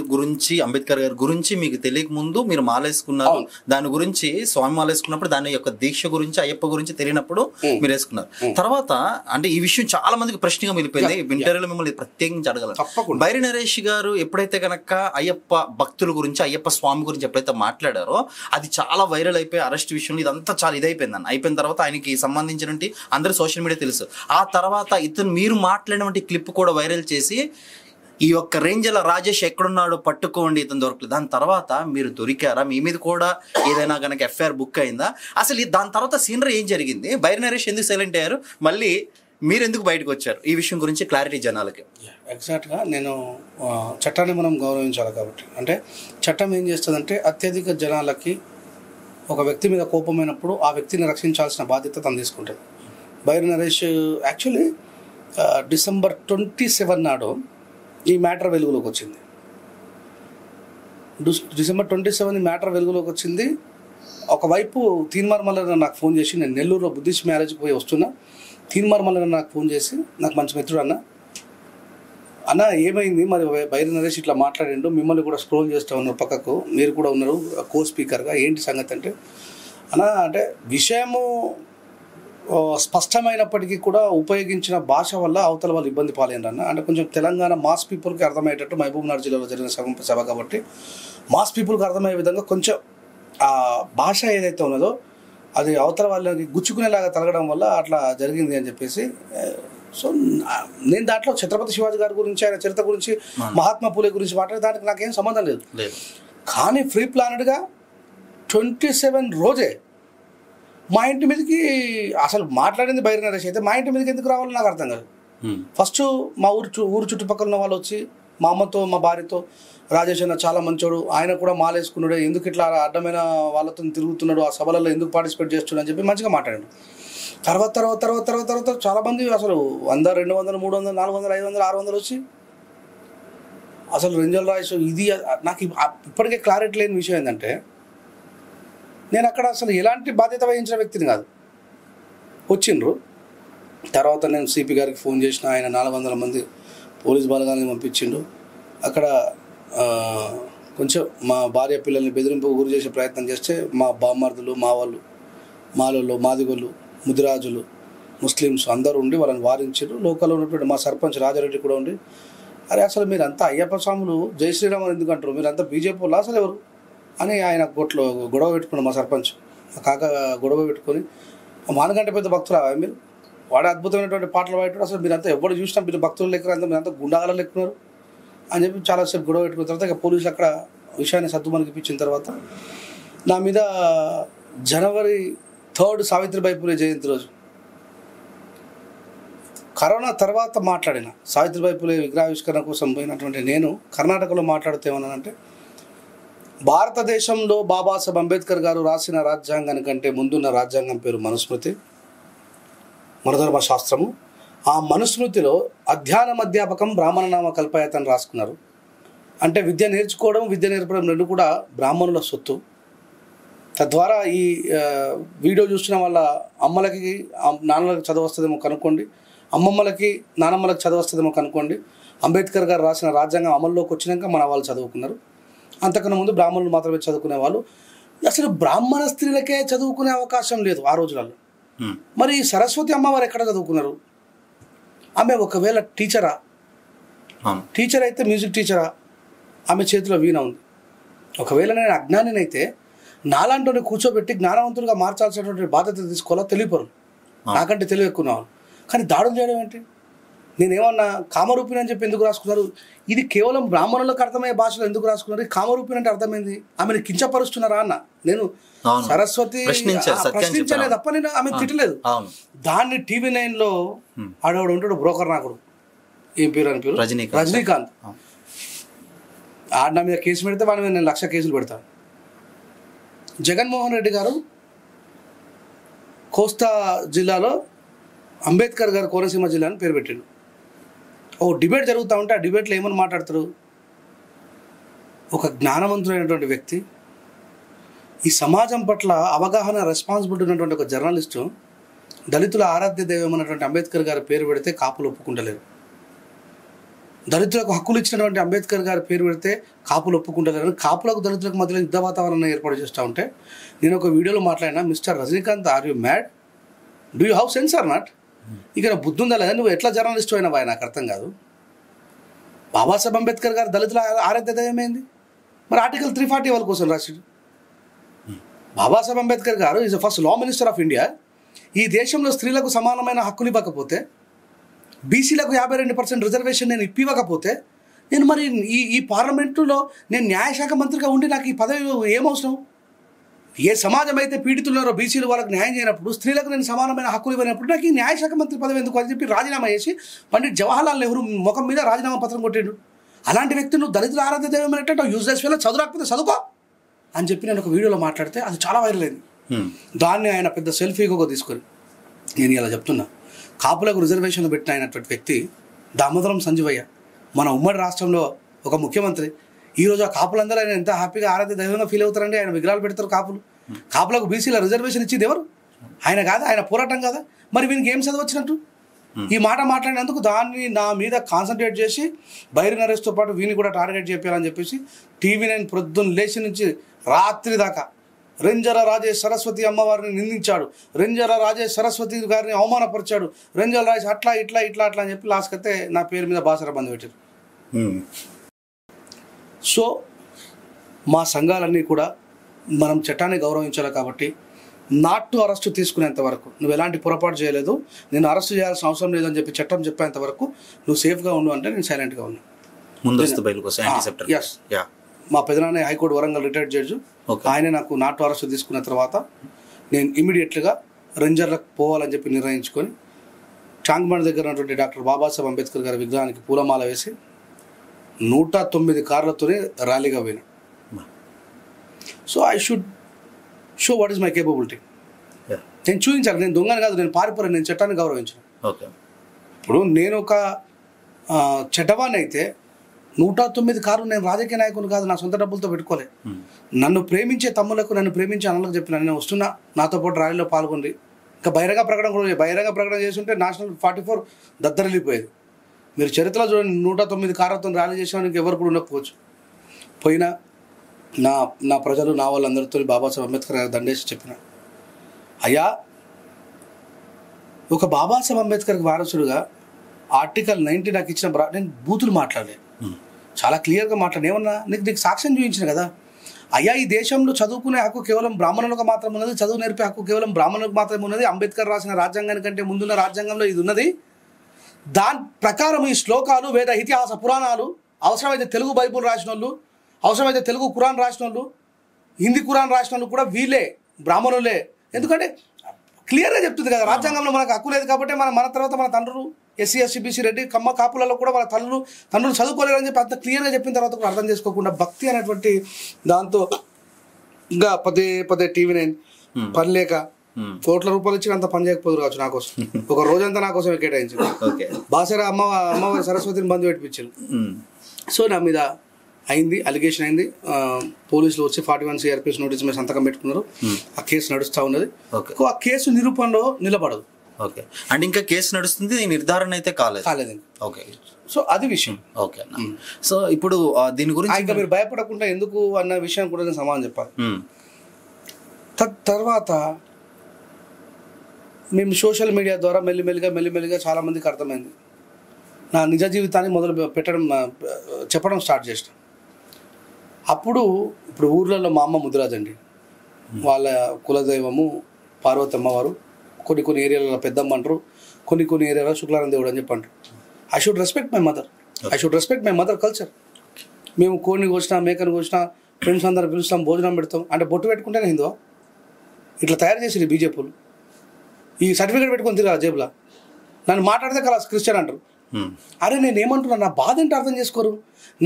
గారి గురించి మీకు తెలియక ముందు మీరు మాలేసుకున్నారు, దాని గురించి స్వామి మాల వేసుకున్నప్పుడు దాని యొక్క దీక్ష గురించి అయ్యప్ప గురించి తెలియనప్పుడు మీరు వేసుకున్నారు. తర్వాత అంటే ఈ విషయం చాలా మందికి ప్రశ్నగా మిగిలిపోయింది. ఇంటర్వ్యూలో మిమ్మల్ని ప్రత్యేకించి అడగలను. బైరి నరేష్ గారు ఎప్పుడైతే కనుక అయ్యప్ప భక్తుల గురించి అయ్యప్ప స్వామి గురించి ఎప్పుడైతే మాట్లాడారో అది చాలా వైరల్ అయిపోయి అరెస్ట్ విషయంలో ఇదంతా చాలా ఇదైపోయింది అన్న. అయిపోయిన తర్వాత ఆయనకి సంబంధించినటువంటి అందరూ సోషల్ మీడియా తెలుసు. ఆ తర్వాత ఇతను మీరు మాట్లాడినటువంటి క్లిప్ కూడా వైరల్ చేసి ఈ యొక్క రేంజ్ల రాజేష్ ఎక్కడున్నాడో పట్టుకోండి, ఇతను దొరకలేదు. దాని తర్వాత మీరు దొరికారా? మీ మీద కూడా ఏదైనా కనుక ఎఫ్ఐఆర్ బుక్ అయిందా? అసలు దాని తర్వాత సీనరీ ఏం జరిగింది? బైరి నరేష్ ఎందుకు సైలెంట్ అయ్యారు? మళ్ళీ మీరు ఎందుకు బయటకు వచ్చారు? ఈ విషయం గురించి క్లారిటీ జనాలకి. ఎగ్జాక్ట్గా నేను చట్టాన్ని మనం గౌరవించాలి కాబట్టి, అంటే చట్టం ఏం చేస్తుందంటే అత్యధిక జనాలకి ఒక వ్యక్తి మీద కోపమైనప్పుడు ఆ వ్యక్తిని రక్షించాల్సిన బాధ్యత తను తీసుకుంటుంది. బైరి నరేష్ యాక్చువల్లీ December 27 నాడు ఈ మ్యాటర్ వెలుగులోకి వచ్చింది. December 27 మ్యాటర్ వెలుగులోకి వచ్చింది. ఒకవైపు తీన్మార్ మల్లన్న నాకు ఫోన్ చేసి, నేను నెల్లూరులో బుద్ధిస్ట్ మ్యారేజ్కి పోయి వస్తున్నా, తీన్మార్ మల్లన్న నాకు ఫోన్ చేసి, నాకు మంచి మిత్రుడు అన్న ఏమైంది మరి బైరి నరేష్ ఇట్లా మాట్లాడిండు, మిమ్మల్ని కూడా స్క్రోల్ చేస్తూ ఉన్నారు పక్కకు, మీరు కూడా ఉన్నారు కో స్పీకర్గా, ఏంటి సంగతి అంటే అంటే విషయము స్పష్టమైనప్పటికీ కూడా ఉపయోగించిన భాష వల్ల అవతల వాళ్ళు ఇబ్బంది పాలైనరన్న. అంటే కొంచెం తెలంగాణ మాస్ పీపుల్కి అర్థమయ్యేటట్టు మహబూబ్నగర్ జిల్లాలో జరిగిన సభ కాబట్టి మాస్ పీపుల్కి అర్థమయ్యే విధంగా కొంచెం ఆ భాష ఏదైతే ఉన్నదో అది అవతల వాళ్ళకి గుచ్చుకునేలాగా తలగడం వల్ల అట్లా జరిగింది అని చెప్పేసి. సో నేను దాంట్లో ఛత్రపతి శివాజీ గారి గురించి, ఆయన చరిత్ర గురించి, మహాత్మా పూలే గురించి మాట్లాడడానికి నాకేం సంబంధం లేదు. కానీ ఫ్రీ ప్లానెడ్గా 27 రోజే మా ఇంటి మీదకి అసలు మాట్లాడింది బైరి నరేష్ అయితే మా ఇంటి మీదకి ఎందుకు రావాలో నాకు అర్థం కాదు. ఫస్ట్ మా ఊరు చుట్టుపక్కల ఉన్న వాళ్ళు వచ్చి మా అమ్మతో మా భార్యతో రాజేష్ అన్న చాలా మంచోడు, ఆయన కూడా మాలేసుకున్నాడు, ఎందుకు ఇట్లా అడ్డమైన వాళ్ళతో తిరుగుతున్నాడు, ఆ సభలలో ఎందుకు పార్టిసిపేట్ చేస్తున్నాడు అని చెప్పి మంచిగా మాట్లాడాడు. తర్వాత చాలామంది అసలు 100, 200, 300, 400, 500, 600 వచ్చి అసలు రెంజల్ రాయస్ ఇది నాకు ఇప్పటికే క్లారిటీ లేని విషయం ఏంటంటే నేను అక్కడ అసలు ఎలాంటి బాధ్యత వహించిన వ్యక్తిని కాదు. వచ్చిండ్రు తర్వాత నేను సిపి గారికి ఫోన్ చేసిన, ఆయన 400 మంది పోలీస్ బలగాన్ని పంపించిండు. అక్కడ కొంచెం మా భార్య పిల్లల్ని బెదిరింపు గురి చేసే ప్రయత్నం చేస్తే మా బామ్మర్దులు, మా వాళ్ళు, మాలోళ్ళు, మాదిగోళ్ళు, ముదిరాజులు, ముస్లిమ్స్ అందరూ ఉండి వాళ్ళని వారించారు. లోకల్లో ఉన్నటువంటి మా సర్పంచ్ రాజారెడ్డి కూడా ఉండి, అరే అసలు మీరంతా అయ్యప్ప స్వాములు జై శ్రీరామ్ అని ఎందుకు అంటారు, మీరంతా బీజేపీ వాళ్ళు అసలు ఎవరు అని ఆయన గొడవ పెట్టుకున్నాడు. మా సర్పంచ్ మా కాక గొడవ పెట్టుకొని, మానగంట పెద్ద భక్తులు మీరు, వాడే అద్భుతమైనటువంటి పాటలు పాడాడు, అసలు మీరంతా ఎవరు చూసినా మీరు భక్తులు లెక్కరు, మీరంతా గుండాగలు లెక్కున్నారు అని చెప్పి చాలాసేపు గొడవ పెట్టుకున్న తర్వాత ఇక పోలీసులు అక్కడ విషయాన్ని సద్దుమణికిపించిన తర్వాత నా మీద జనవరి 3 సావిత్రిబాయి పూలే జయంతి రోజు కరోనా తర్వాత మాట్లాడిన సావిత్రిబాయి పూలే విగ్రహావిష్కరణ కోసం పోయినటువంటి నేను కర్ణాటకలో మాట్లాడితే ఏమన్నానంటే, భారతదేశంలో బాబాసాహెబ్ అంబేద్కర్ గారు రాసిన రాజ్యాంగానికంటే ముందున్న రాజ్యాంగం పేరు మనుస్మృతి, మనధర్మ శాస్త్రము. ఆ మనుస్మృతిలో అధ్యాపకం బ్రాహ్మణనామ కల్పయతని రాసుకున్నారు. అంటే విద్య నేర్చుకోవడం, విద్య నేర్పడం రెండు కూడా బ్రాహ్మణుల సొత్తు. తద్వారా ఈ వీడియో చూసిన వాళ్ళ అమ్మలకి నాన్నలకు చదువు వస్తుందేమో కనుక్కోండి, అమ్మమ్మలకి నానమ్మలకు చదువు వస్తుందేమో కనుక్కోండి. అంబేద్కర్ గారు రాసిన రాజ్యాంగం అమల్లోకి వచ్చినాక మన వాళ్ళు చదువుకున్నారు. అంతకన్నా ముందు బ్రాహ్మణులు మాత్రమే చదువుకునే వాళ్ళు. అసలు బ్రాహ్మణ స్త్రీలకే చదువుకునే అవకాశం లేదు ఆ రోజులలో. మరి సరస్వతి అమ్మవారు ఎక్కడ చదువుకున్నారు? ఆమె ఒకవేళ టీచర్ అయితే మ్యూజిక్ టీచరా? ఆమె చేతిలో వీణ ఉంది. ఒకవేళ నేను అజ్ఞానినైతే నాలాంటి కూర్చోబెట్టి జ్ఞానవంతులుగా మార్చాల్సినటువంటి బాధ్యత తీసుకోవాలో తెలియపరు, నాకంటే తెలివి ఎక్కువ వాళ్ళు. కానీ దాడులు చేయడం ఏంటి? నేనేమన్నా కామరూపిణి అని చెప్పి ఎందుకు రాసుకున్నారు? ఇది కేవలం బ్రాహ్మణులకు అర్థమయ్యే భాషలో ఎందుకు రాసుకున్నారు? కామరూపిణి అంటే అర్థమైంది ఆమెను కించపరుస్తున్నారా అన్న. నేను సరస్వతి ప్రశ్నించలేదు తప్ప నేను ఆమె తిట్టలేదు. దాన్ని TV9లో ఆడవాడు ఉంటాడు బ్రోకర్ నాకుడు, ఏం పేరు అని పేరు రజనీకాంత్. ఆడ నా మీద కేసు పెడితే వాడి మీద నేను 1,00,000 కేసులు పెడతాను. జగన్మోహన్ రెడ్డి గారు కోస్తా జిల్లాలో అంబేద్కర్ గారు కోనసీమ జిల్లా అని పేరు పెట్టిండు. ఓ డిబేట్ జరుగుతూ ఉంటే ఆ డిబేట్లో ఏమని మాట్లాడతారు? ఒక జ్ఞానవంతుడైనటువంటి వ్యక్తి, ఈ సమాజం పట్ల అవగాహన రెస్పాన్సిబిలిటీ ఉన్నటువంటి ఒక జర్నలిస్టు దళితుల ఆరాధ్య దైవం అన్నటువంటి అంబేద్కర్ గారి పేరు పెడితే కాపులు ఒప్పుకుంటలేరు. దళితులకు హక్కులు ఇచ్చినటువంటి అంబేద్కర్ గారి పేరు పెడితే కాపులు ఒప్పుకుంటలేరు. కాపులకు దళితులకు మధ్యలో యుద్ధ వాతావరణం ఏర్పాటు చేస్తూ ఉంటే నేను ఒక వీడియోలో మాట్లాడినా, mister Rajinikanth, are you mad? Do you have sense or not? ఇక బుద్ధి ఉందా లేదా? నువ్వు ఎట్లా జర్నలిస్ట్ అయినావా? నాకు అర్థం కాదు. బాబాసాహెబ్ అంబేద్కర్ గారు దళితుల ఆరాధ్య దైవమైంది, మరి ఆర్టికల్ 340 వాళ్ళ కోసం రాసిడు. బాబాసాహెబ్ అంబేద్కర్ గారు is the first law minister of India. ఈ దేశంలో స్త్రీలకు సమానమైన హక్కులు ఇవ్వకపోతే, బీసీలకు 52% రిజర్వేషన్ నేను ఇప్పివ్వకపోతే, నేను మరి ఈ పార్లమెంటులో నేను న్యాయశాఖ మంత్రిగా ఉండి నాకు ఈ పదవి ఏమవసరం? ఏ సమాజం అయితే పీడితున్నారో బీసీలు వాళ్ళకి న్యాయం చేయనప్పుడు, స్త్రీలకు నేను సమానమైన హక్కులు ఇవ్వనప్పుడు నాకు ఈ న్యాయశాఖ మంత్రి పదవి ఎందుకు అని చెప్పి రాజీనామా చేసి పండిట్ జవహర్లాల్ నెహ్రూ ముఖం మీద రాజీనామా పత్రం కొట్టిండు. అలాంటి వ్యక్తి నువ్వు దళితుల ఆరాధ్య దైవం అనేటట్టు యూజ్లెస్ వేళ చదువురాకపోతే చదువుకో అని చెప్పి నేను ఒక వీడియోలో మాట్లాడితే అది చాలా వైరల్ అయింది. దాన్ని ఆయన పెద్ద సెల్ఫీగా తీసుకొని నేను ఇలా చెప్తున్నా, కాపులకు రిజర్వేషన్లు పెట్టిన అయినటువంటి వ్యక్తి దామోదరం సంజీవయ్య, మన ఉమ్మడి రాష్ట్రంలో ఒక ముఖ్యమంత్రి. ఈరోజు ఆ కాపులందరూ ఆయన ఎంత హ్యాపీగా ఆరాధ్య దైవంగా ఫీల్ అవుతారండి. ఆయన విగ్రహాలు పెడతారు కాపులకు బీసీల రిజర్వేషన్ ఇచ్చింది ఎవరు? ఆయన కాదా? ఆయన పోరాటం కాదా? మరి వీనికి ఏం చదువు వచ్చినట్టు? ఈ మాట మాట్లాడినందుకు దాన్ని నా మీద కాన్సన్ట్రేట్ చేసి బైరి నరేష్తో పాటు వీని కూడా టార్గెట్ చేయాలని చెప్పేసి TV9 ప్రొద్దున లేచి నుంచి రాత్రి దాకా రెంజల రాజేష్ సరస్వతి అమ్మవారిని నిందించాడు, రెంజల రాజేష్ సరస్వతి గారిని అవమానపరిచాడు, రెంజల రాజేష్ అట్లా ఇట్లా అని చెప్పి లాస్ట్కి అయితే నా పేరు మీద బాసర బంద్ పెట్టారు. సో మా సంఘాలన్నీ కూడా మనం చట్టాన్ని గౌరవించాలి కాబట్టి నాట్ టు అరెస్ట్ తీసుకునేంత వరకు, నువ్వు ఎలాంటి పొరపాటు చేయలేదు, నేను అరెస్ట్ చేయాల్సిన అవసరం లేదని చెప్పి చట్టం చెప్పేంత వరకు నువ్వు సేఫ్గా ఉండు అంటే నేను సైలెంట్గా ఉన్నాను. మా పెదనాన్న హైకోర్టు వరంగల్ రిటైర్డ్ జడ్జి, ఆయనే నాకు నాట్ టు అరెస్ట్ తీసుకున్న తర్వాత నేను ఇమీడియట్గా రేంజర్లకు పోవాలని చెప్పి నిర్ణయించుకొని చాంగ్మండ్ దగ్గర ఉన్నటువంటి డాక్టర్ బాబాసాహెబ్ అంబేద్కర్ గారి విగ్రహానికి పూలమాల వేసి 109 కార్లతోనే ర్యాలీగా పోయినా. So I should show what is my capability. నేను చూపించాలి, నేను దొంగని కాదు, నేను పారిపోయాను, నేను చట్టాన్ని గౌరవించాను. ఇప్పుడు నేను ఒక చెడ్డవాణ్ణి అయితే 109 కార్లు నేను రాజకీయ నాయకుని కాదు, నా సొంత డబ్బులతో పెట్టుకోలే. నన్ను ప్రేమించే తమ్ములకు, నన్ను ప్రేమించే అన్నలకు చెప్పిన నేను వస్తున్నా, నాతో పాటు ర్యాలీలో పాల్గొంది. ఇంకా బహిరంగ ప్రకటన చేస్తుంటే నేషనల్ 44 దద్దరిల్లిపోయేది. మీరు చరిత్రలో చూడండి, 109 కార్లతో ర్యాలీ చేసేవానికి ఎవరు కూడా ఉండకపోవచ్చు. పోయినా నా ప్రజలు, నా వాళ్ళందరితో బాబాసాహెబ్ అంబేద్కర్ గారు దండేసి చెప్పిన, అయ్యా ఒక బాబాసాహెబ్ అంబేద్కర్కి వారసుడుగా ఆర్టికల్ 90 నాకు ఇచ్చిన నేను బూతులు మాట్లాడలేదు, చాలా క్లియర్గా మాట్లాడి ఏమన్నా నీకు సాక్ష్యం చూపించిన కదా. అయ్యా ఈ దేశంలో చదువుకునే హక్కు కేవలం బ్రాహ్మణులకు మాత్రం ఉన్నది, చదువు నేర్పే హక్కు కేవలం బ్రాహ్మణులకు మాత్రమే ఉన్నది. అంబేద్కర్ రాసిన రాజ్యాంగానికంటే ముందున్న రాజ్యాంగంలో ఇది ఉన్నది. దాని ప్రకారం ఈ శ్లోకాలు, వేద ఇతిహాస పురాణాలు, అవసరమైతే తెలుగు బైబుల్ రాసిన వాళ్ళు, అవసరమైతే తెలుగు ఖురాన్ రాసిన వాళ్ళు, హిందీ ఖురాన్ రాసిన వాళ్ళు కూడా వీళ్ళే బ్రాహ్మణులే. ఎందుకంటే క్లియర్గా చెప్తుంది కదా, రాజ్యాంగంలో మనకు హక్కు లేదు కాబట్టి మన తర్వాత మన తండ్రులు ఎస్సీ ఎస్సీ బీసీ రెడ్డి కమ్మ కాపులలో కూడా వాళ్ళ తండ్రులు చదువుకోలేరు అని చెప్పి అంత క్లియర్గా చెప్పిన తర్వాత కూడా అర్థం చేసుకోకుండా భక్తి అనేటువంటి దాంతో ఇంకా పదే టీవీ 9 పని లేక కోట్ల రూపాయలు ఇచ్చి అంత పని చేయకపోదు కావచ్చు నా కోసం. ఒక రోజంతా నా కోసం కేటాయించు. బాసరా అమ్మవారి సరస్వతిని బంధు పెట్టించారు. సో నా మీద అయింది, అలిగేషన్ అయింది. పోలీసులు వచ్చి 41 CRPS నోటీస్ మీద సంతకం పెట్టుకున్నారు. ఆ కేసు నడుస్తూ ఉన్నది. ఆ కేసు నిరూపణలో నిలబడదు. ఓకే, అండ్ ఇంకా కేసు నడుస్తుంది, నిర్ధారణ అయితే కాలేదు. ఓకే, సో అది విషయం. ఓకే, సో ఇప్పుడు దీని గురించి ఇంకా మీరు భయపడకుండా ఎందుకు అన్న విషయం కూడా నేను సమాధానం చెప్పాలి. తర్వాత మేము సోషల్ మీడియా ద్వారా మెల్లిమెల్లిగా చాలా మందికి అర్థమైంది. నా నిజ జీవితాన్ని చెప్పడం స్టార్ట్ చేసిన. ఇప్పుడు ఊర్లలో మా అమ్మ ముదిరాజ్ అండి, వాళ్ళ కులదైవము పార్వతమ్మ వారు. కొన్ని ఏరియాలలో పెద్దమ్మ అంటారు, కొన్ని ఏరియాలో శుక్లారాయణ దేవుడు అని చెప్పి అంటారు. I should respect my mother culture. మేము కోడిని కోసినా, మేకను కోసినా, ఫ్రెండ్స్ అందరూ పిలుస్తాం, భోజనం పెడతాం. అంటే బొట్టు పెట్టుకుంటేనే హిందువా? ఇట్లా తయారు చేసి బీజేపీలు ఈ సర్టిఫికేట్ పెట్టుకొని తిరగాలి జేబులా. నన్ను మాట్లాడితే కలా క్రిస్టియన్ అంటారు. అరే నేను ఏమంటున్నా, నా బాధ ఏంటో అర్థం చేసుకోరు.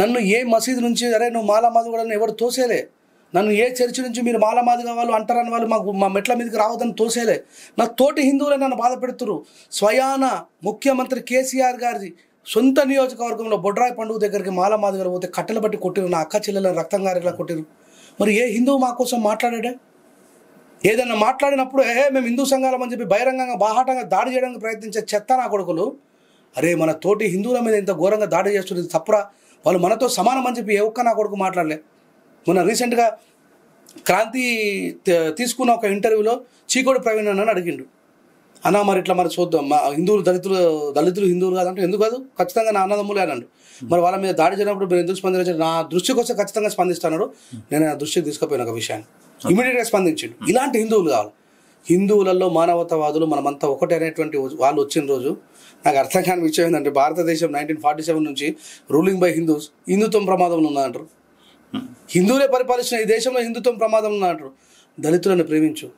నన్ను ఏ మసీదు నుంచి అరే నువ్వు మాలామాది కూడా ఎవరు తోసేలే. నన్ను ఏ చర్చి నుంచి మీరు మాలామాది కావాలి అంటారని వాళ్ళు మా మెట్ల మీదకి రావద్దని తోసేలే. నా తోటి హిందువులే నన్ను బాధ పెడుతురు. స్వయాన ముఖ్యమంత్రి కేసీఆర్ గారి సొంత నియోజకవర్గంలో బొడ్రాయి పండుగ దగ్గరికి మాలామాది గారు పోతే కట్టెలు బట్టి కొట్టిరు, నా అక్క చెల్లెలను రక్తం గారిలా కొట్టిరు. మరి ఏ హిందువు మా కోసం మాట్లాడాడే? ఏదన్నా మాట్లాడినప్పుడు మేము హిందూ సంఘాలం అని చెప్పి బహిరంగంగా బాహాటంగా దాడి చేయడానికి ప్రయత్నించే చెత్త నా కొడుకులు. అరే మన తోటి హిందువుల మీద ఇంత ఘోరంగా దాడి చేస్తుంది తప్పురా, వాళ్ళు మనతో సమానం అని చెప్పి ఏ ఒక్క నా కొడుకు మాట్లాడలే. మొన్న రీసెంట్గా క్రాంతి తీసుకున్న ఒక ఇంటర్వ్యూలో చీకోడి ప్రవీణ్ అని అడిగిండు, అన్న మరి ఇట్లా మరి చూద్దాం మా హిందువులు దళితులు హిందువులు కాదంటే ఎందుకు కాదు, ఖచ్చితంగా నా అన్నదమ్ములే అన్నాడు. మరి వాళ్ళ మీద దాడి చేయనప్పుడు మీరు ఎందుకు స్పందించారు? నా దృష్టికి వస్తే ఖచ్చితంగా స్పందిస్తున్నాడు. నేను ఆ దృష్టికి తీసుకుపోయిన ఒక విషయాన్ని ఇమీడియట్గా స్పందించాడు. ఇలాంటి హిందువులు కావాలి. హిందువులలో మానవతావాదులు మనమంతా ఒకటే అనేటువంటి వాళ్ళు వచ్చిన రోజు నాకు అర్థం కాని విషయం ఏంటంటే, భారతదేశం 1947 నుంచి రూలింగ్ బై హిందూస్, హిందుత్వం ప్రమాదంలో ఉన్నదంటారు. హిందువులే పరిపాలించిన ఈ దేశంలో హిందుత్వం ప్రమాదంలో ఉన్నదంటారు. దళితులను ప్రేమించు,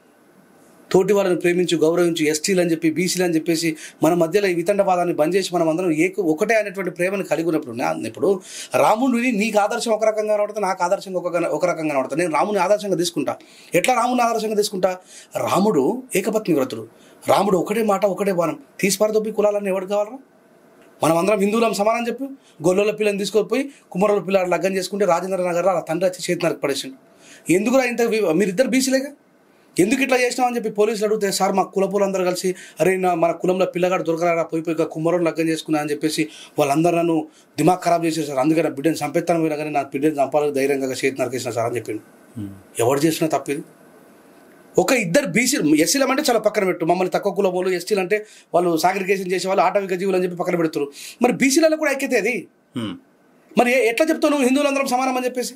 తోటి వాళ్ళని ప్రేమించు, గౌరవించు. ఎస్టీలు అని చెప్పి బీసీలు అని చెప్పేసి మన మధ్యలో ఈ వితండవాదాన్ని బంద్ చేసి మనం అందరం ఒకటే అనేటువంటి ప్రేమను కలిగి ఉన్నప్పుడు ఇప్పుడు రాముడిని నీకు ఆదర్శం ఒక రకంగా కనబడుతుంది, నాకు ఆదర్శంగా ఒక రకంగా కనబడుతుంది. నేను రాముని ఆదర్శంగా తీసుకుంటా. ఎట్లా రాముని ఆదర్శంగా తీసుకుంటా? రాముడు ఏకపత్ని వ్రతుడు, రాముడు ఒకటే మాట ఒకటే బాణం, తీసి పారదొప్పి కులాలన్నీ ఎవరు కావాలరా? మనం అందరం హిందువులం సమానం చెప్పి గొల్లల పిల్లని తీసుకొని కుమ్మరుల పిల్లలు లగ్గం చేసుకుంటే రాజేంద్ర నగర్లో అలా తండ్రి వచ్చి చేతి నరకు పడేసిండు. ఎందుకురా ఇంత మీరిద్దరు బీసీలేగా, ఎందుకు ఇట్లా చేసినామని చెప్పి పోలీసులు అడిగితే, సార్ మా కులపులు అందరూ కలిసి అరే మన కులంలో పిల్లగాడు దొరకరా పోయి కుమ్మరుని లగ్గం చేసుకున్నా అని చెప్పేసి వాళ్ళందరూ నన్ను దిమాగ్ ఖరాబ్ చేసేసారు. అందుకే నా బిడ్డను చంపేస్తాను పోయినా కానీ నా బిడ్డను చంపాలని ధైర్యంగా చేతి నరికేసిన సార్ అని చెప్పిండు. ఎవరు చేసినా తప్పిది. ఒక ఇద్దరు బీసీలు ఎస్సీలు అంటే చాలా పక్కన పెట్టు, మమ్మల్ని తక్కువ కులం వాళ్ళు ఎస్టీలు అంటే వాళ్ళు సాగ్రిగేషన్ చేసే వాళ్ళు ఆటవిక జీవులు అని చెప్పి పక్కన పెడుతున్నారు. మరి బీసీలలో కూడా ఎక్కితే అది మరి ఎట్లా చెప్తావు నువ్వు హిందువులందరం సమానం అని చెప్పేసి?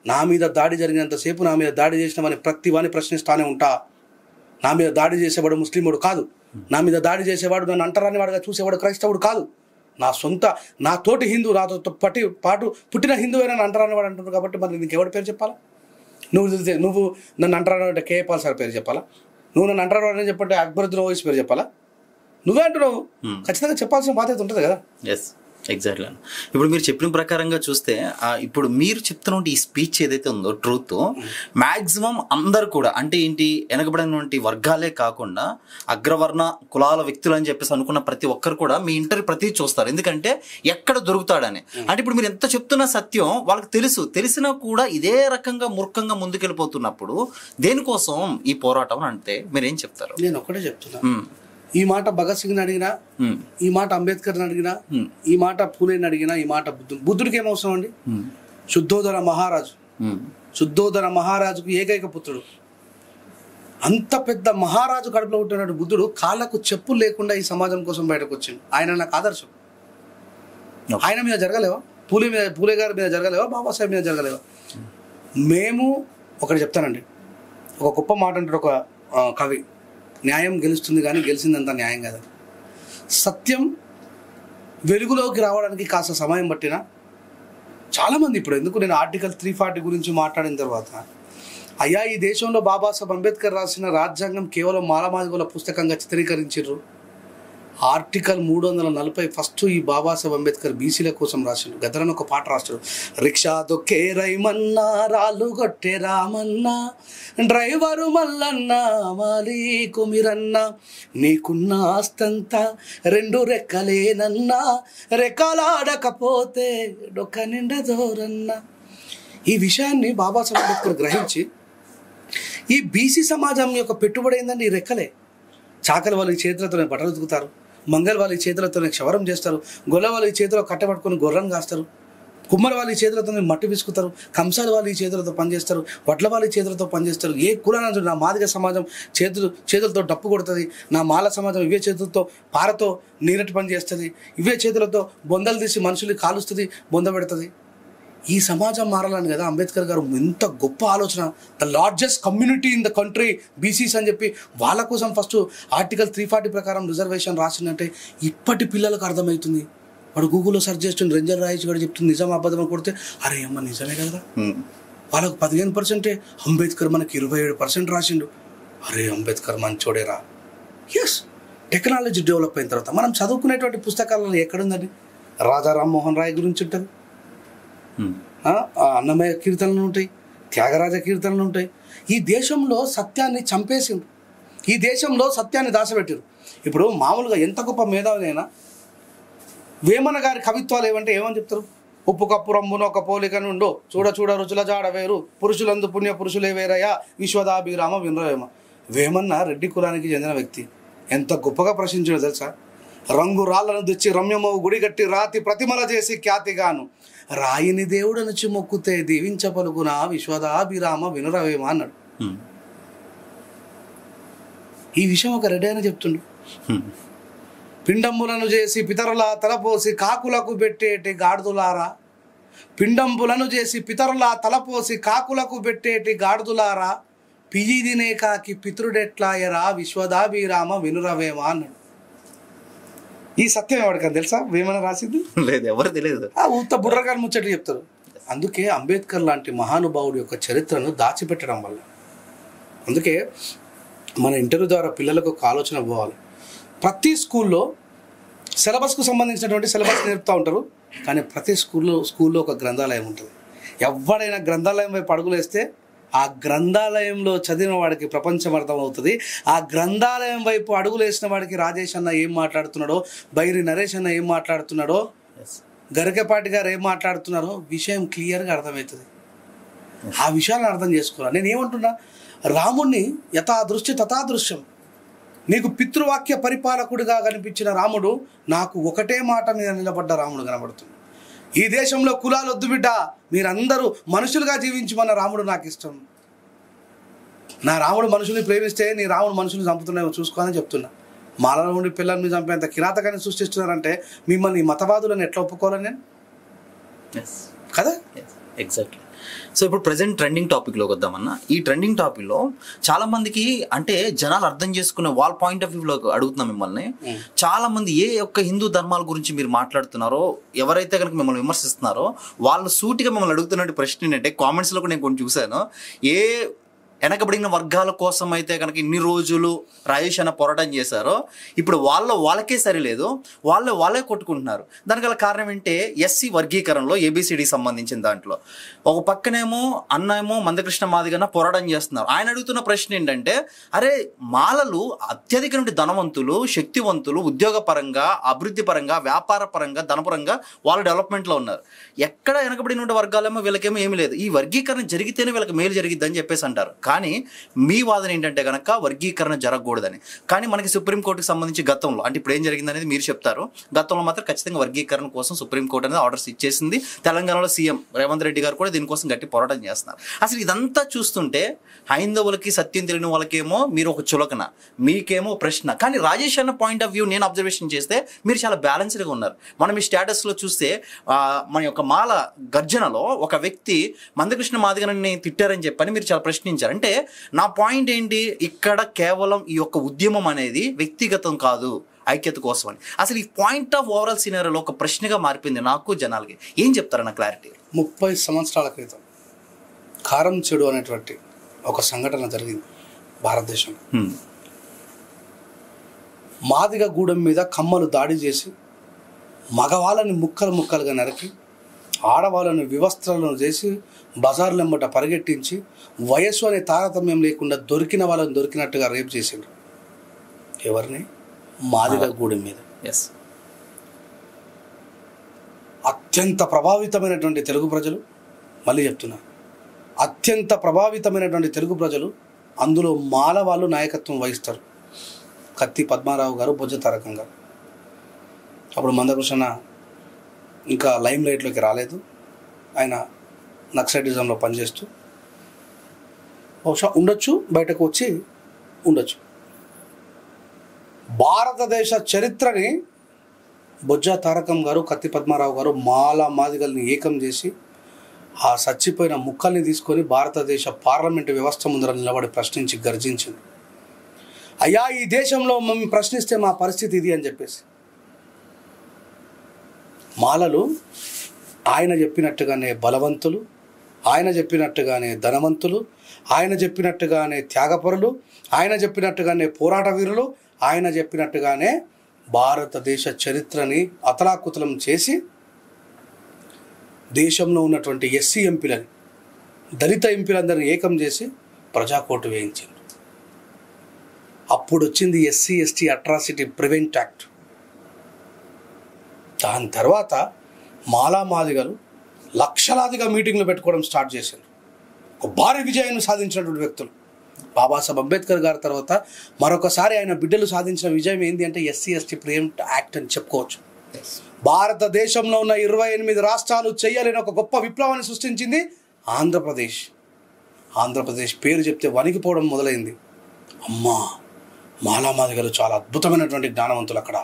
నా మీద దాడి జరిగినంతసేపు నా మీద దాడి చేసినామని ప్రతి వాడిని ప్రశ్నిస్తానే ఉంటా. నా మీద దాడి చేసేవాడు ముస్లిండు కాదు, నా మీద దాడి చేసేవాడు నన్ను అంటరాని వాడుగా చూసేవాడు క్రైస్తవుడు కాదు. నా తోటి హిందూ, నాతో పాటు పుట్టిన హిందువు నన్ను అంటరాని వాడు అంటున్నాడు. కాబట్టి మరి నీకు ఎవరి పేరు చెప్పాలా? నువ్వు నన్ను అంటరాని అంటే కేఏ పాల్ సార్ పేరు చెప్పాలా? నువ్వు నన్ను అంటారు అని చెప్పంటే అక్బరుద్దీన్ ఓవైసీ పేరు చెప్పాలా? నువ్వే అంటున్నావు, ఖచ్చితంగా చెప్పాల్సిన బాధ్యత ఉంటుంది కదా. Yes, exactly. ఇప్పుడు మీరు చెప్పిన ప్రకారంగా చూస్తే ఇప్పుడు మీరు చెప్తున్న ఈ స్పీచ్ ఏదైతే ఉందో ట్రూత్ మ్యాక్సిమం అందరు కూడా అంటే ఏంటి వెనకబడినటువంటి వర్గాలే కాకుండా అగ్రవర్ణ కులాల వ్యక్తులు అని చెప్పేసి అనుకున్న ప్రతి ఒక్కరు కూడా మీ ఇంటర్వ్యూ ప్రతి చూస్తారు, ఎందుకంటే ఎక్కడ దొరుకుతాడని. అంటే ఇప్పుడు మీరు ఎంత చెప్తున్న సత్యం వాళ్ళకి తెలిసినా కూడా ఇదే రకంగా మూర్ఖంగా ముందుకెళ్ళిపోతున్నప్పుడు దేనికోసం ఈ పోరాటం అంటే మీరేం చెప్తారు? నేను ఒక్కటే చెప్తున్నా, ఈ మాట భగత్ సింగ్ని అడిగినా, ఈ మాట అంబేద్కర్ని అడిగినా, ఈ మాట పూలేని అడిగినా, ఈ మాట బుద్ధుడికి ఏమవసరం అండి? శుద్ధోదర మహారాజుకు ఏకైక పుత్రుడు. అంత పెద్ద మహారాజు కడుపులో పుట్టినట్టు బుద్ధుడు కాళ్ళకు చెప్పులు లేకుండా ఈ సమాజం కోసం బయటకు వచ్చింది. ఆయన నాకు ఆదర్శం. ఆయన మీద జరగలేవా? పూలే గారి మీద జరగలేవా? బాబాసాహెబ్ మీద జరగలేవా? మేము ఒకటి చెప్తానండి, ఒక గొప్ప మాట అంటాడు ఒక కవి, న్యాయం గెలుస్తుంది కానీ గెలిచిందంత న్యాయం కదా. సత్యం వెలుగులోకి రావడానికి కాస్త సమయం పట్టినా చాలామంది ఇప్పుడు ఎందుకు నేను ఆర్టికల్ 340 గురించి మాట్లాడిన తర్వాత అయ్యా ఈ దేశంలో బాబాసాహెబ్ అంబేద్కర్ రాసిన రాజ్యాంగం కేవలం మాలమాదిగోల పుస్తకంగా చిత్రీకరించారు. ఆర్టికల్ 340 ఫస్ట్ ఈ బాబాసాహెబ్ అంబేద్కర్ బీసీల కోసం రాసిండు. గదరని ఒక పాట రాస్తాడు, రిక్షా దొక్కే రైమన్నా, రాళ్ళు కొట్టే రామన్నా, డ్రైవరు మల్లన్న, మాలీ కుమిరన్న, నీకున్న ఆస్తంతా 2 రెక్కలేనన్నా, రెక్కలాడకపోతే డొక్క నిండదోరన్నా. ఈ విషయాన్ని బాబాసాహెబ్ అంబేద్కర్ గ్రహించి ఈ బీసీ సమాజం యొక్క పెట్టుబడి ఏంటంటే ఈ రెక్కలే. చాకలి వాళ్ళ చేతులతోనే బట్టలు ఉతుకుతారు, మంగళ వాళ్ళ చేతులతోనే క్షవరం చేస్తారు, గొల్ల వాళ్ళ చేతిలో కట్టబట్టుకొని గొర్రెం కాస్తారు, కుమ్మరి వాళ్ళ చేతులతో మట్టి విసుకుతారు, కంసాల వాళ్ళ చేతులతో పనిచేస్తారు, వడ్ల వాళ్ళ చేతులతో పనిచేస్తారు. ఏ కులాన నా మాదిగ సమాజం చేతులతో డప్పు కొడుతుంది, నా మాల సమాజం ఇవే చేతులతో పారతో నీరటి పని చేస్తుంది, ఇవే చేతులతో బొందలు తీసి మనుషుల్ని కాలుస్తుంది, బొంద పెడుతుంది. ఈ సమాజం మారాలని కదా అంబేద్కర్ గారు ఎంత గొప్ప ఆలోచన. The largest community in the country BCs అని చెప్పి వాళ్ళ కోసం ఫస్ట్ ఆర్టికల్ 340 ప్రకారం రిజర్వేషన్ రాసిందంటే ఇప్పటి పిల్లలకు అర్థమవుతుంది. వాడు గూగుల్లో సెర్చ్ చేస్తుండే రంజన్ రాయేష్ గారు చెప్తుంది నిజం అబద్ధం కొడితే అరే అమ్మ నిజమే కదా. వాళ్ళకు 15%, అంబేద్కర్ మనకి 27% రాసిండు. అరే అంబేద్కర్ మంచోడేరా. ఎస్, టెక్నాలజీ డెవలప్ అయిన తర్వాత మనం చదువుకునేటువంటి పుస్తకాలలో ఎక్కడుందండి? రాజా రామ్మోహన్ రాయ్ గురించి ఉంటుంది, అన్నమయ్య కీర్తనలు ఉంటాయి, త్యాగరాజ కీర్తనలు ఉంటాయి. ఈ దేశంలో సత్యాన్ని చంపేసింది, ఈ దేశంలో సత్యాన్ని దాచిపెట్టారు. ఇప్పుడు మామూలుగా ఎంత గొప్ప మేధావినైనా వేమన గారి కవిత్వాలు ఏమంటే ఏమని చెప్తారు? ఉప్పు కప్పు రంబున ఒక పోలిక నుండు, చూడ చూడ రుచుల జాడ వేరు, పురుషులందు పుణ్య పురుషులే వేరయ్యా, విశ్వదాభిరామ వినరవేమ. వేమన్న రెడ్డి కులానికి చెందిన వ్యక్తి. ఎంత గొప్పగా ప్రశ్నించాడో తెలుసా? రంగు రాళ్లను తెచ్చి రమ్యమవు గుడి కట్టి రాతి ప్రతిమల చేసి ఖ్యాతిగాను, రాయిని దేవుడు నుంచి మొక్కుతే దీవించ పలుకున విశ్వదాభిరామ వినురవేమ అన్నాడు. ఈ విషయం ఒక రెడ్డి అని చెప్తుండు. పిండంబులను చేసి పితరుల తలపోసి కాకులకు పెట్టేటి గాడిదులారా, పిండంబులను చేసి పితరుల తలపోసి కాకులకు పెట్టేటి గాడిదులారా, పియ్యి తినే కాకి పితృడెట్లాయరా, విశ్వదాభిరామ వినురవేమ అన్నాడు. ఈ సత్యం ఎవరికని తెలుసా? వేమన రాసింది లేదు, ఎవరు తెలియదు. ఉత్త బుర్రగాని ముచ్చట్లు చెప్తారు. అందుకే అంబేద్కర్ లాంటి మహానుభావుడి యొక్క చరిత్రను దాచిపెట్టడం వల్ల, అందుకే మన ఇంటర్వ్యూ ద్వారా పిల్లలకు ఒక ఆలోచన పోవాలి. ప్రతి స్కూల్లో సిలబస్కు సంబంధించినటువంటి సిలబస్ నేర్పుతూ ఉంటారు, కానీ ప్రతి స్కూల్లో ఒక గ్రంథాలయం ఉంటుంది. ఎవడైనా గ్రంథాలయం వైపు అడుగులేస్తే ఆ గ్రంథాలయంలో చదివిన వాడికి ప్రపంచం అర్థమవుతుంది. ఆ గ్రంథాలయం వైపు అడుగులేసిన వాడికి రాజేష్ అన్న ఏం మాట్లాడుతున్నాడో, బైరి నరేష్ అన్న ఏం మాట్లాడుతున్నాడో, గరికపాటి గారు ఏం మాట్లాడుతున్నారో విషయం క్లియర్గా అర్థమవుతుంది. ఆ విషయాలను అర్థం చేసుకోవాలి. నేను ఏమంటున్నా, రాముణ్ణి యథాదృష్టి తథాదృశ్యం. నీకు పితృవాక్య పరిపాలకుడిగా కనిపించిన రాముడు నాకు ఒకటే మాట మీద నిలబడ్డ రాముడు కనబడుతుంది. ఈ దేశంలో కులాలు వద్దు బిడ్డ, మీరందరూ మనుషులుగా జీవించమన్న రాముడు నాకు ఇష్టం. నా రాముడు మనుషుల్ని ప్రేమిస్తే నీ రాముడు మనుషుల్ని చంపుతున్నాయో చూసుకోవాలని చెప్తున్నా. మాలలో ఉండి పిల్లల్ని చంపేంత కిరాతకాన్ని సృష్టిస్తున్నారంటే మిమ్మల్ని మతవాదులను ఎట్లా ఒప్పుకోవాలని నేను కదా. ఎగ్జాక్ట్లీ. సో ఇప్పుడు ప్రజెంట్ ట్రెండింగ్ టాపిక్లోకి వద్దామన్నా. ఈ ట్రెండింగ్ టాపిక్లో చాలా మందికి అంటే జనాలు అర్థం చేసుకునే వాళ్ళ పాయింట్ ఆఫ్ వ్యూలో అడుగుతున్నాం మిమ్మల్ని. చాలా మంది ఏ ఒక్క హిందూ ధర్మాల గురించి మీరు మాట్లాడుతున్నారో, ఎవరైతే కనుక మిమ్మల్ని విమర్శిస్తున్నారో వాళ్ళు సూటిగా మిమ్మల్ని అడుగుతున్నట్టు ప్రశ్న ఏంటంటే, కామెంట్స్లో కూడా నేను కొన్ని చూశాను, ఏ వెనకబడిన వర్గాల కోసం అయితే కనుక ఇన్ని రోజులు రాజేష్ అన్న పోరాటం చేశారో ఇప్పుడు వాళ్ళకే సరిలేదు, వాళ్ళే కొట్టుకుంటున్నారు. దానికి గల కారణం ఏంటంటే ఎస్సీ వర్గీకరణలో ఏబిసిడి సంబంధించిన దాంట్లో ఒక పక్కనేమో అన్నేమో మందకృష్ణ మాదిగన్న పోరాటం చేస్తున్నారు. ఆయన అడుగుతున్న ప్రశ్న ఏంటంటే, అరే మాలలు అత్యధిక ధనవంతులు, శక్తివంతులు, ఉద్యోగ పరంగా, అభివృద్ధి పరంగా, వ్యాపార పరంగా, ధనపరంగా వాళ్ళు డెవలప్మెంట్లో ఉన్నారు. ఎక్కడ వెనకబడిన వర్గాలేమో వీళ్ళకేమో ఏమీ లేదు. ఈ వర్గీకరణ జరిగితేనే వీళ్ళకి మేలు జరిగిద్దని చెప్పేసి అంటారు. కానీ మీ వాదన ఏంటంటే కనుక వర్గీకరణ జరగకూడదని. కానీ మనకి సుప్రీంకోర్టుకి సంబంధించి గతంలో అంటే ఇప్పుడు ఏం జరిగింది అనేది మీరు చెప్తారు. గతంలో మాత్రం ఖచ్చితంగా వర్గీకరణ కోసం సుప్రీంకోర్టు అనేది ఆర్డర్స్ ఇచ్చేసింది. తెలంగాణలో సీఎం రేవంత్ రెడ్డి గారు కూడా దీనికోసం గట్టి పోరాటం చేస్తున్నారు. అసలు ఇదంతా చూస్తుంటే హైందవులకి సత్యం తెలియని వాళ్ళకేమో మీరు ఒక చులకన, మీకేమో ప్రశ్న. కానీ రాజేష్ అన్న పాయింట్ ఆఫ్ వ్యూ నేను అబ్జర్వేషన్ చేస్తే మీరు చాలా బ్యాలెన్స్డ్గా ఉన్నారు. మనం ఈ స్టేటస్లో చూస్తే మన యొక్క మాల గర్జనలో ఒక వ్యక్తి మందకృష్ణ మాదిగని తిట్టారని చెప్పని మీరు చాలా ప్రశ్నించారు. అంటే నా పాయింట్ ఏంటి, ఇక్కడ కేవలం ఈ యొక్క ఉద్యమం అనేది వ్యక్తిగతం కాదు, ఐక్యత కోసం అని. అసలు ఈ పాయింట్ ఆఫ్ ఓవరాల్ సినారియోలో ఒక ప్రశ్నగా మారిపోయింది నాకు, జనాలకి. ఏం చెప్తారన్న క్లారిటీ? 30 సంవత్సరాల క్రితం కారం చెడు అనేటువంటి ఒక సంఘటన జరిగింది భారతదేశంలో. మాదిగ గూడెం మీద కమ్మలు దాడి చేసి మగవాళ్ళని ముక్కలుగా నరికి ఆడవాళ్ళని వివస్త్రాలను చేసి బజార్లెంబట పరిగెట్టించి వయస్సు అనే తారతమ్యం లేకుండా దొరికిన వాళ్ళని దొరికినట్టుగా రేపు చేసిండ్రు. ఎవరిని? మాదిగ గూడెం మీద. ఎస్. అత్యంత ప్రభావితమైనటువంటి తెలుగు ప్రజలు, మళ్ళీ చెప్తున్నా, అత్యంత ప్రభావితమైనటువంటి తెలుగు ప్రజలు, అందులో మాల వాళ్ళు నాయకత్వం వహిస్తారు. కత్తి పద్మారావు గారు, బొజ్జ తారకం గారు. అప్పుడు మందకృష్ణ ఇంకా లైమ్ లైట్లోకి రాలేదు. ఆయన నక్సలిజంలో పనిచేస్తూ బహుశా ఉండొచ్చు, బయటకు వచ్చి ఉండొచ్చు. భారతదేశ చరిత్రని బొజ్జ తారకం గారు, కత్తి పద్మారావు గారు మాదిగల్ని ఏకం చేసి ఆ చచ్చిపోయిన ముక్కల్ని తీసుకొని భారతదేశ పార్లమెంటు వ్యవస్థ ముందర నిలబడి ప్రశ్నించి గర్జించింది. అయ్యా, ఈ దేశంలో మేము ప్రశ్నిస్తే మా పరిస్థితి ఇది అని చెప్పేసి. మాలలు ఆయన చెప్పినట్టుగానే బలవంతులు, ఆయన చెప్పినట్టుగానే ధనవంతులు, ఆయన చెప్పినట్టుగానే త్యాగపరులు, ఆయన చెప్పినట్టుగానే పోరాట వీరులు, ఆయన చెప్పినట్టుగానే భారతదేశ చరిత్రని అతలాకుతలం చేసి దేశంలో ఉన్నటువంటి ఎస్సీ ఎంపీలని, దళిత ఎంపీలందరినీ ఏకం చేసి ప్రజాకోర్టు వేయించారు. అప్పుడు వచ్చింది SC ST atrocity prevent act. దాని తర్వాత మాదిగలు లక్షలాదిగా మీటింగ్లు పెట్టుకోవడం స్టార్ట్ చేశారు. ఒక భారీ విజయాన్ని సాధించినటువంటి వ్యక్తులు. బాబాసాహెబ్ అంబేద్కర్ గారి తర్వాత మరొకసారి ఆయన బిడ్డలు సాధించిన విజయం ఏంటి అంటే ఎస్సీ ఎస్టీ ప్రివెంట్ యాక్ట్ అని చెప్పుకోవచ్చు. భారతదేశంలో ఉన్న 28 రాష్ట్రాలు చేయలేని ఒక గొప్ప విప్లవాన్ని సృష్టించింది ఆంధ్రప్రదేశ్. ఆంధ్రప్రదేశ్ పేరు చెప్తే వణికిపోవడం మొదలైంది. అమ్మా, మాదిగలు చాలా అద్భుతమైనటువంటి జ్ఞానవంతులు. అక్కడ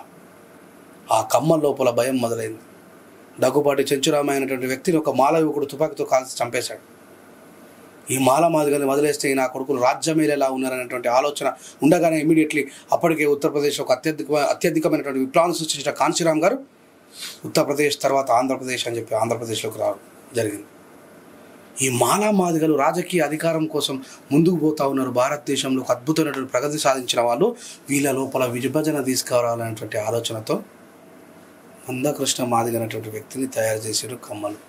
ఆ కమ్మల లోపల భయం మొదలైంది. దగ్గుపాటి చెంచురామయ్య అనేటువంటి వ్యక్తిని ఒక మాల యువకుడు తుపాకీతో కాల్చి చంపేశాడు. ఈ మాదిగల్ని వదిలేస్తే నా కొడుకులు రాజ్యమేలేలా ఉన్నారనేటువంటి ఆలోచన ఉండగానే ఇమీడియట్లీ అప్పటికే ఉత్తరప్రదేశ్ ఒక అత్యధికమైనటువంటి విప్లవాన్ని సృష్టించిన కాంశీరామ్ గారు ఉత్తరప్రదేశ్ తర్వాత ఆంధ్రప్రదేశ్ అని చెప్పి ఆంధ్రప్రదేశ్లోకి రావడం జరిగింది. ఈ మాదిగలు రాజకీయ అధికారం కోసం ముందుకు పోతా ఉన్నారు. భారతదేశంలో ఒక అద్భుతమైనటువంటి ప్రగతి సాధించిన వాళ్ళు వీళ్ళ లోపల విభజన తీసుకురావాలనేటువంటి ఆలోచనతో మందకృష్ణ మాదిగ అనేటువంటి వ్యక్తిని తయారు చేశారు కమ్మలు.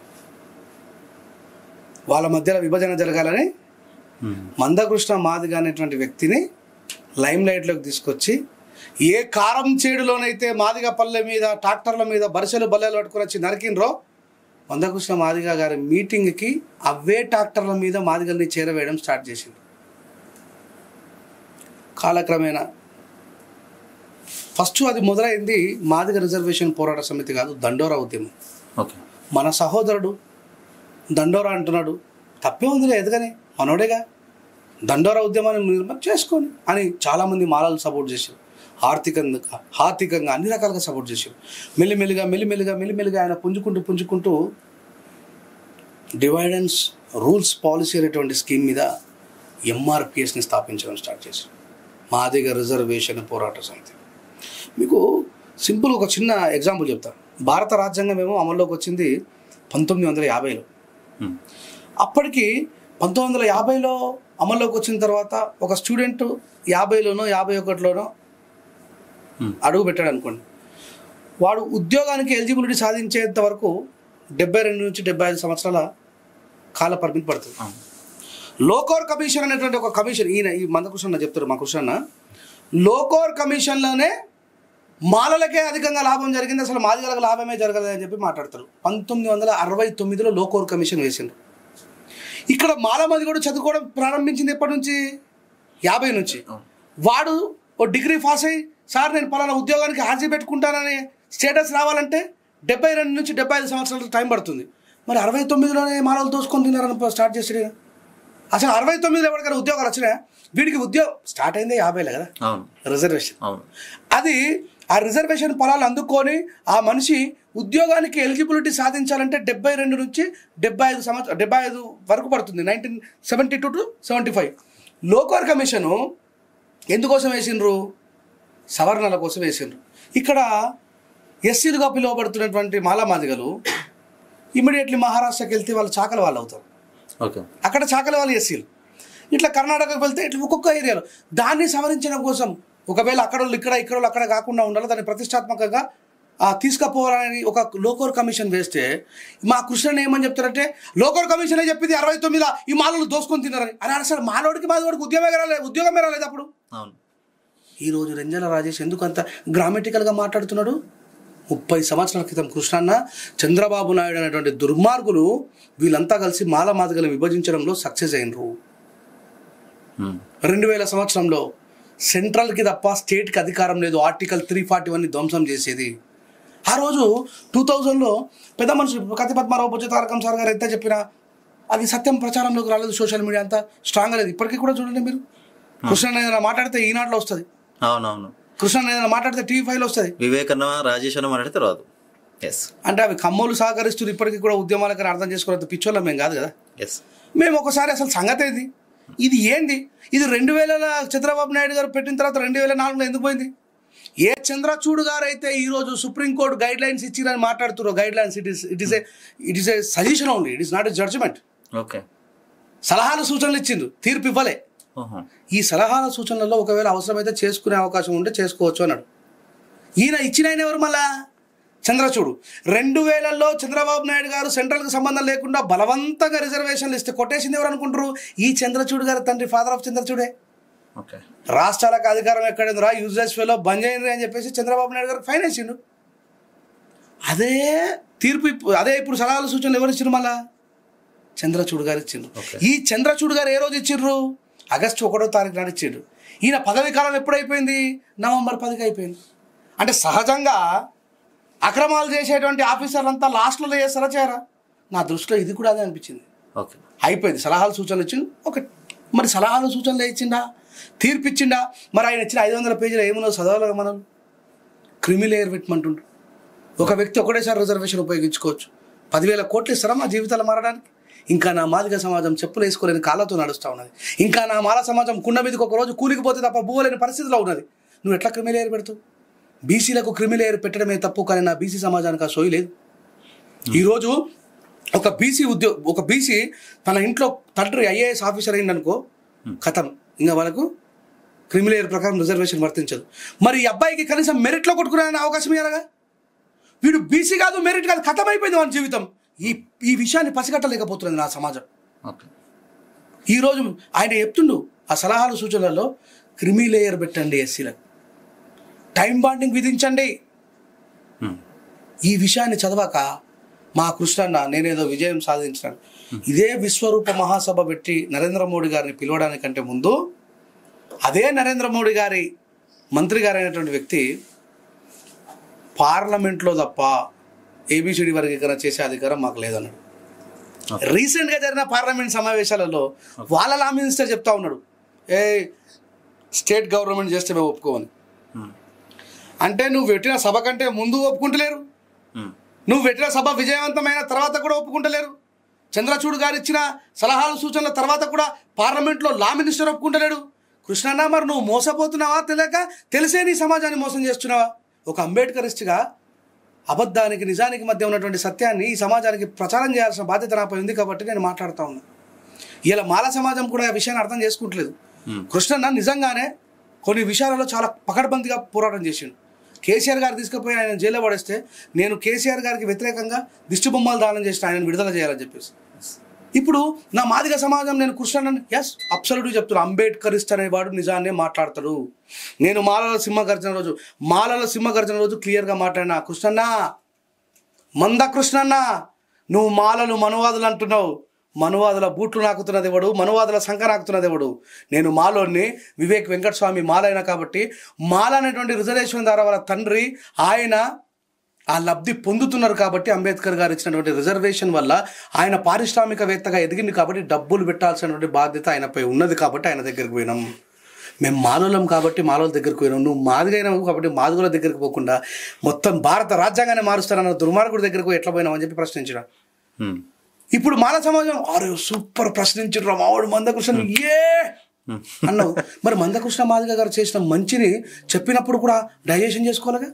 వాళ్ళ మధ్యలో విభజన జరగాలని మందకృష్ణ మాదిగ అనేటువంటి వ్యక్తిని లైమ్ లైట్లోకి తీసుకొచ్చి, ఏ కారం చేడులోనైతే మాదిగ పల్లె మీద ట్రాక్టర్ల మీద బరిసెలు బల్లెలు పట్టుకుని వచ్చి నరికినరో, మందకృష్ణ మాదిగ గారి మీటింగ్కి అవే ట్రాక్టర్ల మీద మాదిగల్ని చేరవేయడం స్టార్ట్ చేసింది. కాలక్రమేణా ఫస్ట్ అది మొదలైంది మాదిగ రిజర్వేషన్ పోరాట సమితి కాదు, దండోరా ఉద్యమం. ఓకే, మన సహోదరుడు దండోరా అంటున్నాడు, తప్పే ఉందిలే, ఎదగని మనోడేగా, దండోరా ఉద్యమాన్ని నిర్మాణం చేసుకొని అని చాలామంది మాలలు సపోర్ట్ చేశారు. ఆర్థికంగా అన్ని రకాలుగా సపోర్ట్ చేశారు. మెల్లిమెల్లిగా ఆయన పుంజుకుంటూ డివైడెన్స్ రూల్స్ పాలసీ అనేటువంటి స్కీమ్ మీద ఎంఆర్పిఎస్ని స్థాపించడం స్టార్ట్ చేశారు. మాదిగ రిజర్వేషన్ పోరాట సమితి. మీకు సింపుల్ ఒక చిన్న ఎగ్జాంపుల్ చెప్తాను. భారత రాజ్యాంగం ఏమో అమల్లోకి వచ్చింది 1950లో. అప్పటికి 1950లో అమల్లోకి వచ్చిన తర్వాత ఒక స్టూడెంట్ 50లోనో 51లోనో అడుగు పెట్టాడు అనుకోండి, వాడు ఉద్యోగానికి ఎలిజిబిలిటీ సాధించేంత వరకు 72 నుంచి 75 సంవత్సరాల కాల పరిమితి పడుతుంది. లోకోర్ కమిషన్ అనేటువంటి ఒక కమిషన్, ఈ మందకృష్ణ చెప్తారు, మా కృష్ణ లోకోర్ కమిషన్లోనే మాలలకే అధికంగా లాభం జరిగింది, అసలు మాదిగలకు లాభమే జరగలేదు అని చెప్పి మాట్లాడతారు. 1969లో లోకోర్ కమిషన్ వేసిండ్రు. ఇక్కడ మాలమది కూడా చదువుకోవడం ప్రారంభించింది ఎప్పటి నుంచి? 50 నుంచి. వాడు ఓ డిగ్రీ పాస్ అయ్యి సార్ నేను పలానా ఉద్యోగానికి హాజీ పెట్టుకుంటానని స్టేటస్ రావాలంటే 72 నుంచి 75 సంవత్సరాల టైం పడుతుంది. మరి 69లోనే మాలలు దోసుకొని తిన్నారని స్టార్ట్ చేసాడు. అసలు 69లో ఎవరికైనా ఉద్యోగాలు వచ్చినాయా? వీడికి ఉద్యోగం స్టార్ట్ అయిందే 50లో కదా రిజర్వేషన్. అది ఆ రిజర్వేషన్ ఫలాలు అందుకొని ఆ మనిషి ఉద్యోగానికి ఎలిజిబిలిటీ సాధించాలంటే 72 నుంచి 75 వరకు పడుతుంది. 1972 to 75. లోకోర్ కమిషను ఎందుకోసం వేసిండ్రు? సవర్ణల కోసం వేసిండ్రు. ఇక్కడ ఎస్సీలుగా పిలువబడుతున్నటువంటి మాలామాదిగలు ఇమీడియట్లీ మహారాష్ట్రకి వెళ్తే వాళ్ళు చాకలి వాళ్ళు అవుతారు. అక్కడ చాకలి వాళ్ళు ఎస్సీలు. ఇట్లా కర్ణాటకకు వెళ్తే ఇట్లా ఒక్కొక్క ఏరియాలో దాన్ని సవరించడం కోసం ఒకవేళ అక్కడ ఇక్కడ అక్కడ కాకుండా ఉండాలి, దాన్ని ప్రతిష్టాత్మకంగా తీసుకుపోవాలని ఒక లోకోర్ కమిషన్ వేస్తే మా కృష్ణని ఏమని చెప్తారంటే లోకోర్ కమిషనే చెప్పింది 69లో ఈ మాలలు దోసుకొని తిన్నారని. అని అసలు మాలోడికి మాదివాడికి ఉద్యోగమే రాలేదు అప్పుడు. ఈరోజు రెంజల రాజేష్ ఎందుకు అంత గ్రామటికల్గా మాట్లాడుతున్నాడు? 30 సంవత్సరాల క్రితం కృష్ణన్న, చంద్రబాబు నాయుడు అనేటువంటి దుర్మార్గులు వీళ్ళంతా కలిసి మాదిగలను విభజించడంలో సక్సెస్ అయినరు. 2000 సంవత్సరంలో సెంట్రల్కి తప్ప స్టేట్కి అధికారం లేదు, ఆర్టికల్ 341ని ధ్వంసం చేసేది. ఆ రోజు 2000లో పెద్ద మనుషులు కత్తి పద్మారావు బొజ్జ తారకం సార్ గారు ఎంత చెప్పినా అది సత్యం ప్రచారంలోకి రాలేదు. సోషల్ మీడియా అంతా స్ట్రాంగ్ లేదు. ఇప్పటికీ కూడా చూడండి మీరు, కృష్ణ ఏదైనా మాట్లాడితే ఈనాడులో వస్తుంది, అవునవును, కృష్ణ ఏదైనా మాట్లాడితే టీవీ5లో వస్తుంది, వివేకన్న రాజేష్ అన్న మాట్లాడితే రాదు. అంటే అవి కమ్మోలు సహకరిస్తుంది. ఇప్పటికీ కూడా ఉద్యమాలకని అర్థం చేసుకోలేదు. పిచ్చోళ్ళం మేము కాదు కదా. మేము ఒకసారి అసలు సంగతి ఏంది, ఇది ఏంది, ఇది 2000 చంద్రబాబు నాయుడు గారు పెట్టిన తర్వాత 2004లో ఎందుకు పోయింది? ఏ చంద్రచూడ్ గారు అయితే ఈరోజు సుప్రీంకోర్టు గైడ్ లైన్స్ ఇచ్చిరని మాట్లాడుతున్నారు. Guide lines it is a suggestion only, it is not a judgement. సలహాలు సూచనలు ఇచ్చిండ్రు, తీర్పు ఇవ్వలే. ఈ సలహాల సూచనలలో ఒకవేళ అవసరమైతే చేసుకునే అవకాశం ఉంటే చేసుకోవచ్చు అన్నాడు. ఈయన ఇచ్చిన ఆయన ఎవరు? మళ్ళా చంద్రచూడు. 2000లో చంద్రబాబు నాయుడు గారు సెంట్రల్కి సంబంధం లేకుండా బలవంతంగా రిజర్వేషన్లు ఇస్తే కొట్టేసింది ఎవరు అనుకుంటారు? ఈ చంద్రచూడ్ గారు తండ్రి, ఫాదర్ ఆఫ్ చంద్రచూడే. రాష్ట్రాలకు అధికారం ఎక్కడేందురా, యూజ్లెస్ ఫెలో, బంద్ చేయండి అని చెప్పేసి చంద్రబాబు నాయుడు గారు ఫైన్ వేసిండు. అదే తీర్పు అదే ఇప్పుడు సలహాలు సూచనలు ఎవరు ఇచ్చిండ్రు? మళ్ళా చంద్రచూడ్ గారు ఇచ్చిండ్రు. ఈ చంద్రచూడ్ గారు ఏ రోజు ఇచ్చిండ్రు? ఆగస్టు 1వ తారీఖు నాడు ఇచ్చిండ్రు. ఈయన పదవి కాలం ఎప్పుడైపోయింది? నవంబర్ 10కి అయిపోయింది. అంటే సహజంగా అక్రమాలు చేసేటువంటి ఆఫీసర్లంతా లాస్ట్లో చేస్తారా చేయరా? నా దృష్టిలో ఇది కూడా అదే అనిపించింది. అయిపోయింది, సలహాలు సూచనలు ఇచ్చిండు ఒకటి. మరి సలహాలు సూచనలు ఇచ్చిండా, తీర్పు ఇచ్చిండా? మరి ఆయన ఇచ్చిన 500 పేజీలు ఏమున్నదో చదవాలి మనం. క్రిమిలేయర్ పెట్టమంటుండ్రు. ఒక వ్యక్తి ఒకటేసారి రిజర్వేషన్ ఉపయోగించుకోవచ్చు. 10,000 కోట్లు ఇస్తారా మా జీవితాలు మారడానికి? ఇంకా నా మాదిగ సమాజం చెప్పులు వేసుకోలేని కాళ్ళతో నడుస్తూ ఉన్నది. ఇంకా నా మాల సమాజం కుండ మీదకి ఒక రోజు కూలికిపోతే తప్ప బువ్వలేని పరిస్థితిలో ఉన్నది. నువ్వు ఎట్లా క్రిమిలేయర్ పెడతావు? బీసీలకు క్రిమిలేయర్ పెట్టడమే తప్పు, కానీ నా బీసీ సమాజానికి ఆ సోయి లేదు. ఈరోజు ఒక బీసీ తన ఇంట్లో తండ్రి ఐఏఎస్ ఆఫీసర్ అయిందనుకో, కథం, ఇంకా వాళ్ళకు క్రిమిలేయర్ ప్రకారం రిజర్వేషన్ వర్తించదు. మరి ఈ అబ్బాయికి కనీసం మెరిట్లో కొట్టుకునే అవకాశం ఇవ్వాలగా? వీడు బీసీ కాదు, మెరిట్ కాదు, కథం అయిపోయింది వాని జీవితం. ఈ విషయాన్ని పసిగట్టలేకపోతున్నది నా సమాజం. ఈరోజు ఆయన చెప్తుండు ఆ సలహాలు సూచనలలో క్రిమిలేయర్ పెట్టండి, ఎస్సీలకు టైం బాండింగ్ విధించండి. ఈ విషయాన్ని చదవాక మా కృష్ణన్న నేనేదో విజయం సాధించినాను. ఇదే విశ్వరూప మహాసభ పెట్టి నరేంద్ర మోడీ గారిని పిలవడానికంటే ముందు అదే నరేంద్ర మోడీ గారి మంత్రి గారు అయినటువంటి వ్యక్తి పార్లమెంట్లో తప్ప ఏబిసిడి వర్గీకరణ చేసే అధికారం మాకు లేదన్నాడు. రీసెంట్గా జరిగిన పార్లమెంట్ సమావేశాలలో వాళ్ళ లా మినిస్టర్ చెప్తా ఉన్నాడు, స్టేట్ గవర్నమెంట్ చేస్తే మేము ఒప్పుకోమని. అంటే నువ్వు పెట్టిన సభ కంటే ముందు ఒప్పుకుంటలేరు, నువ్వు పెట్టిన సభ విజయవంతమైన తర్వాత కూడా ఒప్పుకుంటలేరు. చంద్రచూడ్ గారు ఇచ్చిన సలహాలు సూచనల తర్వాత కూడా పార్లమెంట్లో లా మినిస్టర్ ఒప్పుకుంటలేడు. కృష్ణన్న, మరి నువ్వు మోసపోతున్నావా? తెలిసే నీ సమాజాన్ని మోసం చేస్తున్నావా? ఒక అంబేద్కరిస్ట్గా అబద్ధానికి నిజానికి మధ్య ఉన్నటువంటి సత్యాన్ని ఈ సమాజానికి ప్రచారం చేయాల్సిన బాధ్యత నాపై ఉంది కాబట్టి నేను మాట్లాడుతూ ఉన్నా. ఇలా మాల సమాజం కూడా ఆ విషయాన్ని అర్థం చేసుకుంటలేదు. కృష్ణన్న నిజంగానే కొన్ని విషయాలలో చాలా పకడ్బందీగా పోరాటం చేసిండు. కేసీఆర్ గారు తీసుకుపోయి ఆయన జైల్లో పడేస్తే నేను కేసీఆర్ గారికి వ్యతిరేకంగా దిష్టి బొమ్మలు దానం చేసిన ఆయన విడుదల చేయాలని చెప్పేసి. ఇప్పుడు నా మాదిగ సమాజం నేను కృష్ణన్నని ఎస్ అబ్సల్యూట్గా చెప్తున్నాను, అంబేద్కరిస్ట్ అనేవాడు నిజాన్నే మాట్లాడతాడు. నేను మాలల సింహగర్జన రోజు క్లియర్గా మాట్లాడినా, కృష్ణన్న మంద కృష్ణన్న నువ్వు మాలలు మనువాదులు అంటున్నావు, మనువాదుల బూట్లు నాకుతున్నది ఎవడు, మనువాదుల సంఖ నాకుతున్నది ఎవడు? నేను మాలోని వివేక్ వెంకటస్వామి మాలైన కాబట్టి మాల అనేటువంటి రిజర్వేషన్ ద్వారా వాళ్ళ తండ్రి ఆయన ఆ లబ్ధి పొందుతున్నారు కాబట్టి అంబేద్కర్ గారు ఇచ్చినటువంటి రిజర్వేషన్ వల్ల ఆయన పారిశ్రామికవేత్తగా ఎదిగింది కాబట్టి డబ్బులు పెట్టాల్సినటువంటి బాధ్యత ఆయనపై ఉన్నది కాబట్టి ఆయన దగ్గరికి పోయినాం. మేము మాలోలం కాబట్టి మాలోల దగ్గరికి పోయినాం. నువ్వు మాదిగైనావు కాబట్టి మాదిగల దగ్గరికి పోకుండా మొత్తం భారత రాజ్యాంగాన్ని మారుస్తారన్న దుర్మార్గుడి దగ్గరికి ఎట్లా పోయినావు అని చెప్పి ప్రశ్నించిన. ఇప్పుడు మాల సమాజం అరే సూపర్ ప్రశ్నించరు మావాడు మందకృష్ణ ఏ అన్నావు. మరి మందకృష్ణ మాదిగ గారు చేసిన మంచిని చెప్పినప్పుడు కూడా డైజెషన్ చేసుకోవాలిగా.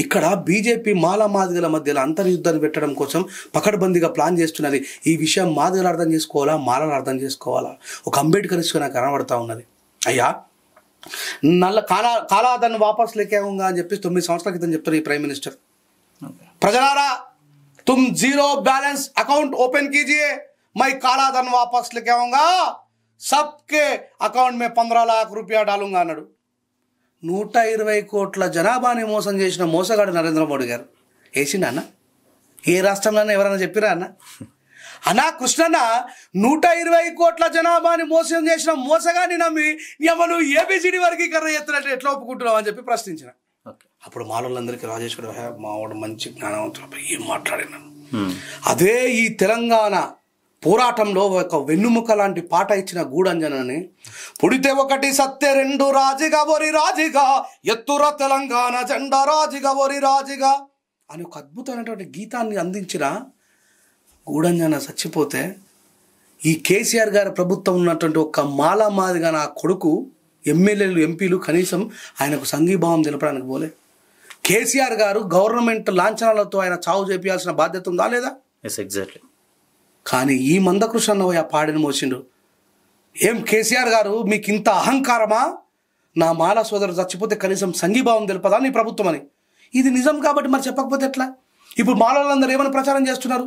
ఇక్కడ బీజేపీ మాల మాదిగల మధ్యలో అంతర్యుద్ధాన్ని పెట్టడం కోసం పకడ్బందీగా ప్లాన్ చేస్తున్నది. ఈ విషయం మాదిగలు అర్థం చేసుకోవాలా, మాలలు అర్థం చేసుకోవాలా? ఒక అంబేద్కరిస్ట్గా నాకు కనబడతా ఉన్నది. అయ్యా కాలాదాన్ని వాపస్ లేకేంగా అని చెప్పి 9 సంవత్సరాల క్రితం చెప్తారు ఈ ప్రైమ్ మినిస్టర్. ప్రజలారా तुम जीरो बैलेंस अकाउंट ओपन कीजिए, मैं काला धन वापस लेके आऊंगा, सबके अकाउंट में 15 लाख रुपया डालूंगा అన్నాడు. 120 కోట్ల జనాభాని మోసం చేసిన మోసగాడు నరేంద్ర మోడీ గారు వేసిండు అన్న. ఏ రాష్ట్రంలోనే ఎవరైనా చెప్పిరా అన్న? అన్నా కృష్ణన్న 120 కోట్ల జనాభాని మోసం చేసిన మోసగాడిని నమ్మి ఎవరు ఏబిసిడి వర్గీకరణ చేస్తున్నట్టు ఎట్లా ఒప్పుకుంటున్నావు అని చెప్పి ప్రశ్నించిన. అప్పుడు మాలోళ్ళందరికీ రాజేశ్వరి మావాడు మంచి జ్ఞానవంతులపై ఏం మాట్లాడినాను. అదే ఈ తెలంగాణ పోరాటంలో ఒక వెన్నుముక లాంటి పాట ఇచ్చిన గూడంజనని పుడితే ఒకటి సత్య రెండు రాజిగా ఒరి రాజిగా ఎత్తుర తెలంగాణ జెండా రాజిగా ఒరి రాజిగా అని ఒక అద్భుతమైనటువంటి గీతాన్ని అందించిన గూడంజన చచ్చిపోతే ఈ కేసీఆర్ గారి ప్రభుత్వం ఉన్నటువంటి ఒక మాల మాదిగా నా కొడుకు ఎమ్మెల్యేలు ఎంపీలు కనీసం ఆయనకు సంఘీభావం తెలపడానికి పోలే. కేసీఆర్ గారు గవర్నమెంట్ లాంఛనాలతో ఆయన చావు చేయాల్సిన బాధ్యత ఉందా లేదా? ఎగ్జాక్ట్లీ. కానీ ఈ మందకృష్ణ ఆ పాడిని మోసిండు. ఏం కేసీఆర్ గారు మీకు ఇంత అహంకారమా? నా మాల సోదరు చచ్చిపోతే కనీసం సంఘీభావం తెలుపదా నీ ప్రభుత్వం అని? ఇది నిజం కాబట్టి మరి చెప్పకపోతే ఎట్లా? ఇప్పుడు మాలలందరూ ఏమైనా ప్రచారం చేస్తున్నారు,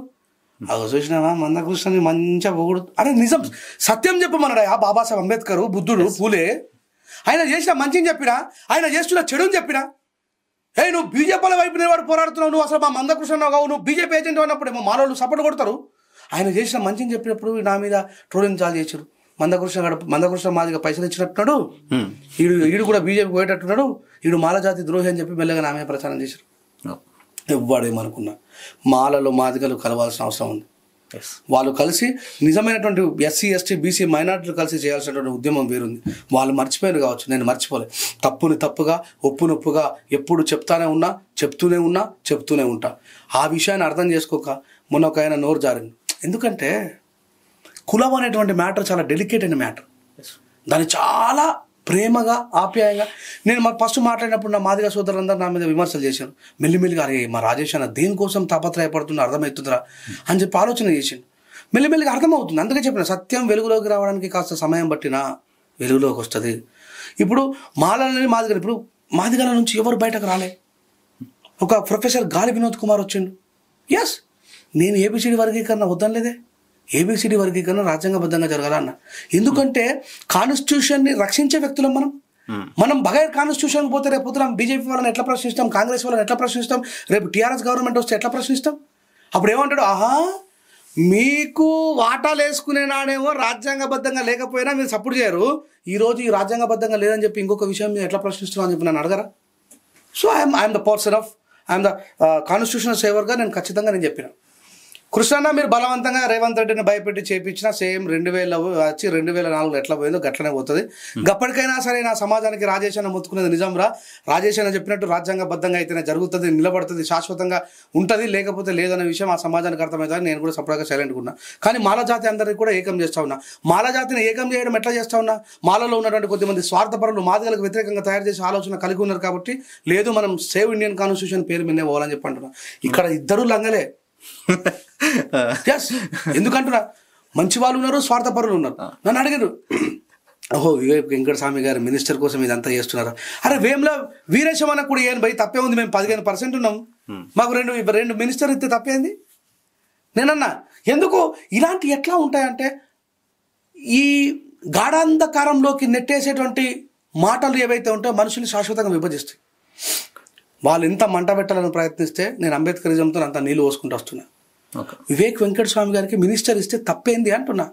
అవి చూసినావా మందకృష్ణని మంచిగా పొగుడు. అరే నిజం సత్యం చెప్పమన్నాడు ఆ బాబాసాహెబ్ అంబేద్కర్, బుద్ధుడు, పూలే. ఆయన చేసిన మంచిని చెప్పినా, ఆయన చేస్తున్న చెడుని చెప్పినా, నువ్వు బీజేపీల వైపు నిలబడి పోరాడుతున్నావు, నువ్వు అసలు మా మందకృష్ణ కావు, నువ్వు బీజేపీ ఏజెంట్ అన్నప్పుడు ఏమో మాలోళ్ళు సపోర్ట్ కొడతారు. ఆయన చేసిన మంచిని చెప్పినప్పుడు నా మీద ట్రోలింగ్ చాలు చేశారు. మందకృష్ణ మాదిగా పైసలు ఇచ్చినట్టున్నాడు, ఈడు కూడా బీజేపీ పోయేటట్టున్నాడు, ఈడు మాల జాతి ద్రోహి అని చెప్పి మెల్లగా నా మీద ప్రచారం చేశారు. ఎవ్వడేమనుకున్నా మాలలో మాదిగలు కలవాల్సిన అవసరం ఉంది. వాళ్ళు కలిసి నిజమైనటువంటి ఎస్సీ ఎస్టీ బీసీ మైనార్టీలు కలిసి చేయాల్సినటువంటి ఉద్యమం వేరుంది. వాళ్ళు మర్చిపోయారు కావచ్చు, నేను మర్చిపోలే. తప్పుని తప్పుగా ఒప్పుని ఒప్పుగా ఎప్పుడు చెప్తూనే ఉంటా. ఆ విషయాన్ని అర్థం చేసుకోక మొన్న ఒక ఆయన నోరు జారింది. ఎందుకంటే కులం అనేటువంటి మ్యాటర్ చాలా డెలికేట్ అయిన మ్యాటర్. దాన్ని చాలా ప్రేమగా ఆప్యాయంగా నేను ఫస్ట్ మాట్లాడినప్పుడు నా మాదిగ సోదరులందరూ నా మీద విమర్శలు చేశాను. మెల్లిమెల్లిగా అరే మా రాజేష్ అన్న దేనికోసం తాపత్రయపడుతుందో అర్థమవుతుందిరా అని చెప్పి ఆలోచన చేశాను. మెల్లిమెల్లిగా అర్థమవుతుంది. అందుకే చెప్పిన సత్యం వెలుగులోకి రావడానికి కాస్త సమయం పట్టినా వెలుగులోకి వస్తుంది. ఇప్పుడు మాలని మాదిగలు, ఇప్పుడు మాదిగల నుంచి ఎవరు బయటకు రాలే. ఒక ప్రొఫెసర్ గాలి వినోద్ కుమార్ వచ్చిండు. ఎస్ నేను ఏబిసిడి వర్గీకరణ వద్దనలేదే. ఏబిసిడి వర్గీకరణ రాజ్యాంగబద్ధంగా జరగాలన్న. ఎందుకంటే కాన్స్టిట్యూషన్ని రక్షించే వ్యక్తులం మనం బగైర్ కాన్స్టిట్యూషన్ పోతే రేపు పొద్దున బీజేపీ వాళ్ళని ఎట్లా ప్రశ్నిస్తాం, కాంగ్రెస్ వాళ్ళని ఎట్లా ప్రశ్నిస్తాం, రేపు టీఆర్ఎస్ గవర్నమెంట్ వస్తే ఎట్లా ప్రశ్నిస్తాం? అప్పుడు ఏమంటాడు, మీకు వాటాలు వేసుకునే నాడేమో రాజ్యాంగబద్ధంగా లేకపోయినా మీరు సపోర్ట్ చేయరు, ఈరోజు ఈ రాజ్యాంగబద్ధంగా లేదని చెప్పి ఇంకొక విషయం మీరు ఎట్లా ప్రశ్నిస్తున్నాం అని చెప్పి నన్ను అడగరా? So I'm the person of I'm the constitutional సేవర్గా నేను ఖచ్చితంగా నేను చెప్పిన. కృష్ణన్న మీరు బలవంతంగా రేవంత్ రెడ్డిని భయపెట్టి చేపించిన సేమ్ 2000 వచ్చి 2004 ఎట్లా పోయిందో గట్లనే పోతుంది. గప్పటికైనా సరే నా సమాజానికి రాజేష్ అన్న మొత్తుకునేది నిజం రా. రాజేష్ అన్న చెప్పినట్టు రాజ్యాంగబద్ధంగా అయితేనే జరుగుతుంది, నిలబడుతుంది, శాశ్వతంగా ఉంటుంది, లేకపోతే లేదనే విషయం ఆ సమాజానికి అర్థమవుతుంది. నేను కూడా సపరేట్గా సైలెంట్గా ఉన్నా. కానీ మాల జాతి అందరికీ కూడా ఏకం చేస్తా ఉన్నా. మాల జాతిని ఏకం చేయడం ఎట్లా చేస్తా ఉన్నా? మాలలో ఉన్నటువంటి కొద్దిమంది స్వార్థపరులు మాదిగలకు వ్యతిరేకంగా తయారు చేసే ఆలోచన కలిగి ఉన్నారు కాబట్టి లేదు మనం సేవ్ ఇండియన్ కాన్స్టిట్యూషన్ పేరు మీదే పోవాలని చెప్పి అంటున్నా. ఇక్కడ ఇద్దరు లంగలే. ఎస్ ఎందుకంటున్నా, మంచి వాళ్ళు ఉన్నారు, స్వార్థపరులు ఉన్నారు. నన్ను అడిగారు, ఓహో వివేక్ వెంకటస్వామి గారు మినిస్టర్ కోసం ఇదంతా చేస్తున్నారు. అరే వేముల వీరేశం అన్న కూడా ఏం భయ్ తప్పే ఉంది, మేము 15% ఉన్నాం, మాకు రెండు మినిస్టర్ ఇస్తే తప్పేంది. నేనన్నా ఎందుకు ఇలాంటి ఎట్లా ఉంటాయంటే ఈ గాఢాంధకారంలోకి నెట్టేసేటువంటి మాటలు ఏవైతే ఉంటాయో మనుషుల్ని శాశ్వతంగా విభజిస్తాయి. వాళ్ళు ఎంత మంట పెట్టాలని ప్రయత్నిస్తే నేను అంబేద్కరిజంతో అంత నీళ్ళు పోసుకుంటూ వస్తున్నా. వివేక్ వెంకటస్వామి గారికి మినిస్టర్ ఇస్తే తప్పేంది అంటున్నా.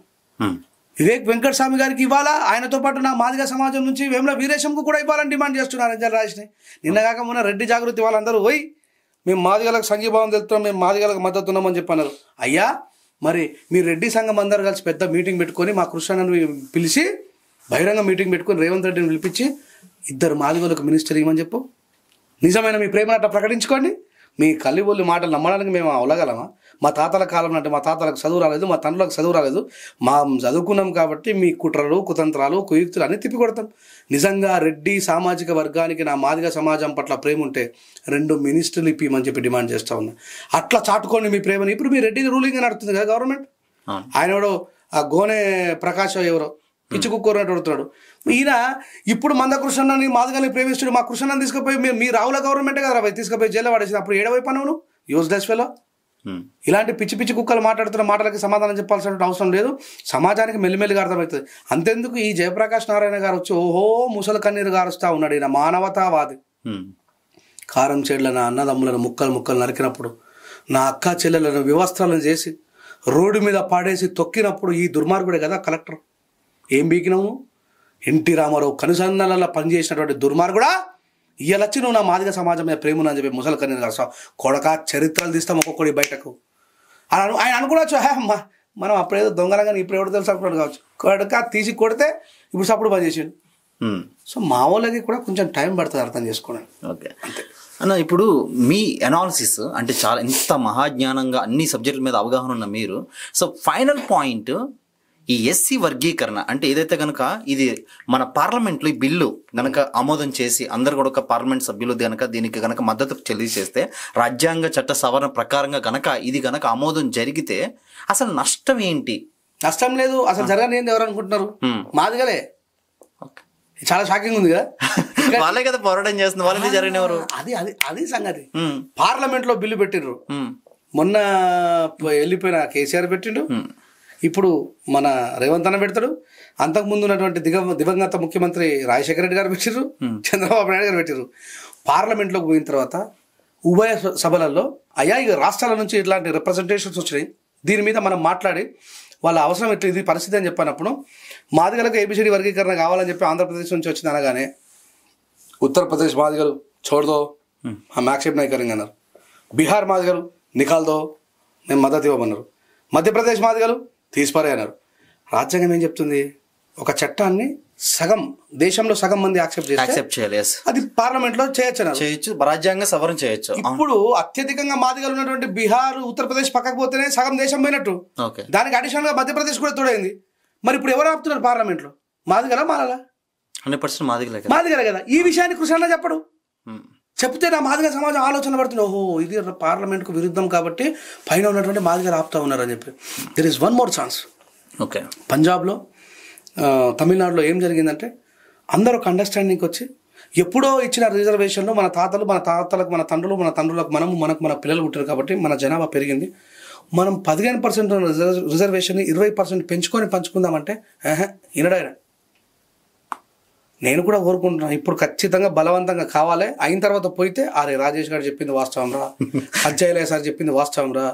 వివేక్ వెంకటస్వామి గారికి ఇవ్వాలా, ఆయనతో పాటు నా మాదిగ సమాజం నుంచి వేముల వీరేశంకు కూడా ఇవ్వాలని డిమాండ్ చేస్తున్నారు. రంజన్ రాజ్ని నిన్నగాక మొన్న రెడ్డి జాగృతి వాళ్ళందరూ పోయి మేము మాదిగలకు సంఘీభావం తెలుపుతున్నాం, మేము మాదిగలకు మద్దతు ఉన్నామని చెప్పి అన్నారు. అయ్యా మరి మీరు రెడ్డి సంఘం అందరూ కలిసి పెద్ద మీటింగ్ పెట్టుకొని మా కృష్ణను పిలిచి బహిరంగ మీటింగ్ పెట్టుకొని రేవంత్ రెడ్డిని పిలిపించి 2 మాదిగలకు మినిస్టర్ ఇవ్వమని చెప్పు. నిజమైన మీ ప్రేమను అట్లా ప్రకటించుకోండి. మీ కల్లిబొల్లి మాటలు నమ్మడానికి మేము అవలగలమా? మా తాతల కాలం అంటే మా తాతలకు చదువు రాలేదు, మా తండ్రులకు చదువు రాలేదు, మా చదువుకున్నాం కాబట్టి మీ కుట్రలు కుతంత్రాలు కుయుక్తులు అన్నీ తిప్పికొడతాం. నిజంగా రెడ్డి సామాజిక వర్గానికి నా మాదిగ సమాజం పట్ల ప్రేమ ఉంటే 2 మినిస్టర్లు ఇప్పిమని చెప్పి డిమాండ్ చేస్తూ ఉన్నా. అట్లా చాటుకోండి మీ ప్రేమని. ఇప్పుడు మీ రెడ్డి రూలింగ్ నడుస్తుంది కదా గవర్నమెంట్. ఆయన ఎవడో ఆ గోనె ప్రకాష్ ఎవరో పిచ్చి కుక్కరట్టు అడుగుతున్నాడు. ఈయన ఇప్పుడు మందకృష్ణని మాదిగల్ని ప్రేమిస్తుడు, మా కృష్ణని తీసుకుపోయి మీ రావుల గవర్నమెంటే కదా తీసుకుపోయి జైల్లో పడేసింది. అప్పుడు ఏడవైపు నువ్వు యూజ్లెస్ ఫెలో. ఇలాంటి పిచ్చి పిచ్చి కుక్కలు మాట్లాడుతున్న మాటలకి సమాధానం చెప్పాల్సిన అవసరం లేదు. సమాజానికి మెల్లిమెల్లిగా అర్థమవుతుంది. అంతెందుకు ఈ జయప్రకాష్ నారాయణ గారు వచ్చి ఓహో ముసలి కన్నీరు గారుస్తా ఉన్నాడు. ఈయన మానవతావాది. కారం చెట్లను అన్నదమ్ములను ముక్కలు నరికినప్పుడు, నా అక్క చెల్లెలను వివస్త్రాలను చేసి రోడ్డు మీద పాడేసి తొక్కినప్పుడు ఈ దుర్మార్గుడే కదా కలెక్టర్. ఏం బీకినాము? ఎన్టీ రామారావు కనుసన్నల పనిచేసినటువంటి దుర్మార్గుడా ఇయ్యలచ్చి నువ్వు నా మాదిగ సమాజం మీద ప్రేమని చెప్పి ముసలి కన్నీరు కాస్తా కొడక చరిత్రలు తీస్తాం ఒక్కొక్కడి బయటకు అలా ఆయన అనుకోవచ్చు. మనం అప్పుడేదో దొంగలంగా ఇప్పుడు ఎవరు తెలుసు అనుకున్నాడు కావచ్చు. కొడక తీసి కొడితే ఇప్పుడు సప్పుడు పని చేసిండు. సో మా వాళ్ళకి కూడా కొంచెం టైం పడుతుంది అర్థం చేసుకోవడానికి. ఓకే అన్న, ఇప్పుడు మీ అనాలిసిస్ అంటే చాలా ఎంత మహాజ్ఞానంగా అన్ని సబ్జెక్టుల మీద అవగాహన ఉన్న మీరు, సో ఫైనల్ పాయింట్ ఈ ఎస్సీ వర్గీకరణ అంటే ఏదైతే కనుక ఇది మన పార్లమెంట్లో ఈ బిల్లు గనక ఆమోదం చేసి అందరు కూడా ఒక పార్లమెంట్ సభ్యులు గనక దీనికి గనక మద్దతు తెలియజేస్తే రాజ్యాంగ చట్ట సవరణ ప్రకారంగా గనక ఇది గనక ఆమోదం జరిగితే అసలు నష్టం ఏంటి? నష్టం లేదు, అసలు జరగని ఎవరు అనుకుంటున్నారు? మాదిగలే. చాలా షాకింగ్ ఉంది కదా. వాళ్ళే కదా పోరాటం చేస్తుంది, వాళ్ళే జరిగినవారు. అది సంగతి. పార్లమెంట్ లో బిల్లు పెట్టిండ్రు, మొన్న వెళ్ళిపోయిన కేసీఆర్ పెట్టిండు, ఇప్పుడు మన రేవంత్ అన్న పెడతాడు, అంతకుముందు ఉన్నటువంటి దివంగత ముఖ్యమంత్రి రాజశేఖర రెడ్డి గారు పెట్టిర్రు, చంద్రబాబు నాయుడు గారు పెట్టిర్రు. పార్లమెంట్లోకి పోయిన తర్వాత ఉభయ సభలలో అయ్యా ఇక రాష్ట్రాల నుంచి ఇట్లాంటి రిప్రజెంటేషన్స్ వచ్చినాయి, దీని మీద మనం మాట్లాడి వాళ్ళ అవసరం ఎట్లా ఇది పరిస్థితి అని చెప్పినప్పుడు మాదిగలకు ఏబిసిడి వర్గీకరణ కావాలని చెప్పి ఆంధ్రప్రదేశ్ నుంచి వచ్చింది అనగానే ఉత్తరప్రదేశ్ మాదిగలు చోడదో మ్యాక్సిప్ నైకరింగ్ అన్నారు, బీహార్ మాదిగలు నికాల్దో మేము మద్దతు ఇవ్వమన్నారు, మధ్యప్రదేశ్ మాదిగలు తీసిపారే అన్నారు. రాజ్యాంగం ఏం చెప్తుంది? ఒక చట్టాన్ని సగం దేశంలో సగం మంది యాక్సెప్ట్ చేయాలి, అది పార్లమెంట్ లో చేయొచ్చు, రాజ్యాంగ సవరణ చేయొచ్చు. ఇప్పుడు అత్యధికంగా మాదిగలు ఉన్నటువంటి బీహార్ ఉత్తరప్రదేశ్ పక్కకు పోతేనే సగం దేశం పోయినట్టు, దానికి అడిషనల్ గా మధ్యప్రదేశ్ కూడా తోడైంది. మరి ఇప్పుడు ఎవరు ఆపుతున్నారు పార్లమెంట్ లో? మాదిగల మాలలా? 100% మాదిగలే కదా. ఈ విషయాన్ని కృష్ణ చెప్పడు, చెప్తే నా మాదిగ సమాజం ఆలోచన పడుతుంది, ఓహో ఇది పార్లమెంట్ కు విరుద్ధం కాబట్టి పైన ఉన్నటువంటి మాదిగలు ఆపుతా ఉన్నారు అని చెప్పి. There is one more chance. Okay, పంజాబ్లో తమిళనాడులో ఏం జరిగిందంటే అందరూ ఒక అండర్స్టాండింగ్కి వచ్చి ఎప్పుడో ఇచ్చిన రిజర్వేషన్లో మన తాతలకు మన తండ్రులకు మనకు మన పిల్లలు పుట్టారు కాబట్టి మన జనాభా పెరిగింది, మనం 15% రిజర్వేషన్ 20% పెంచుకొని పంచుకుందామంటే ఈనడాయన. నేను కూడా కోరుకుంటున్నాను ఇప్పుడు ఖచ్చితంగా బలవంతంగా కావాలి, అయిన తర్వాత పోయితే అరే రాజేష్ గారు చెప్పింది వాస్తవం రా, అజ్జయ్య సార్ చెప్పింది వాస్తవం రా,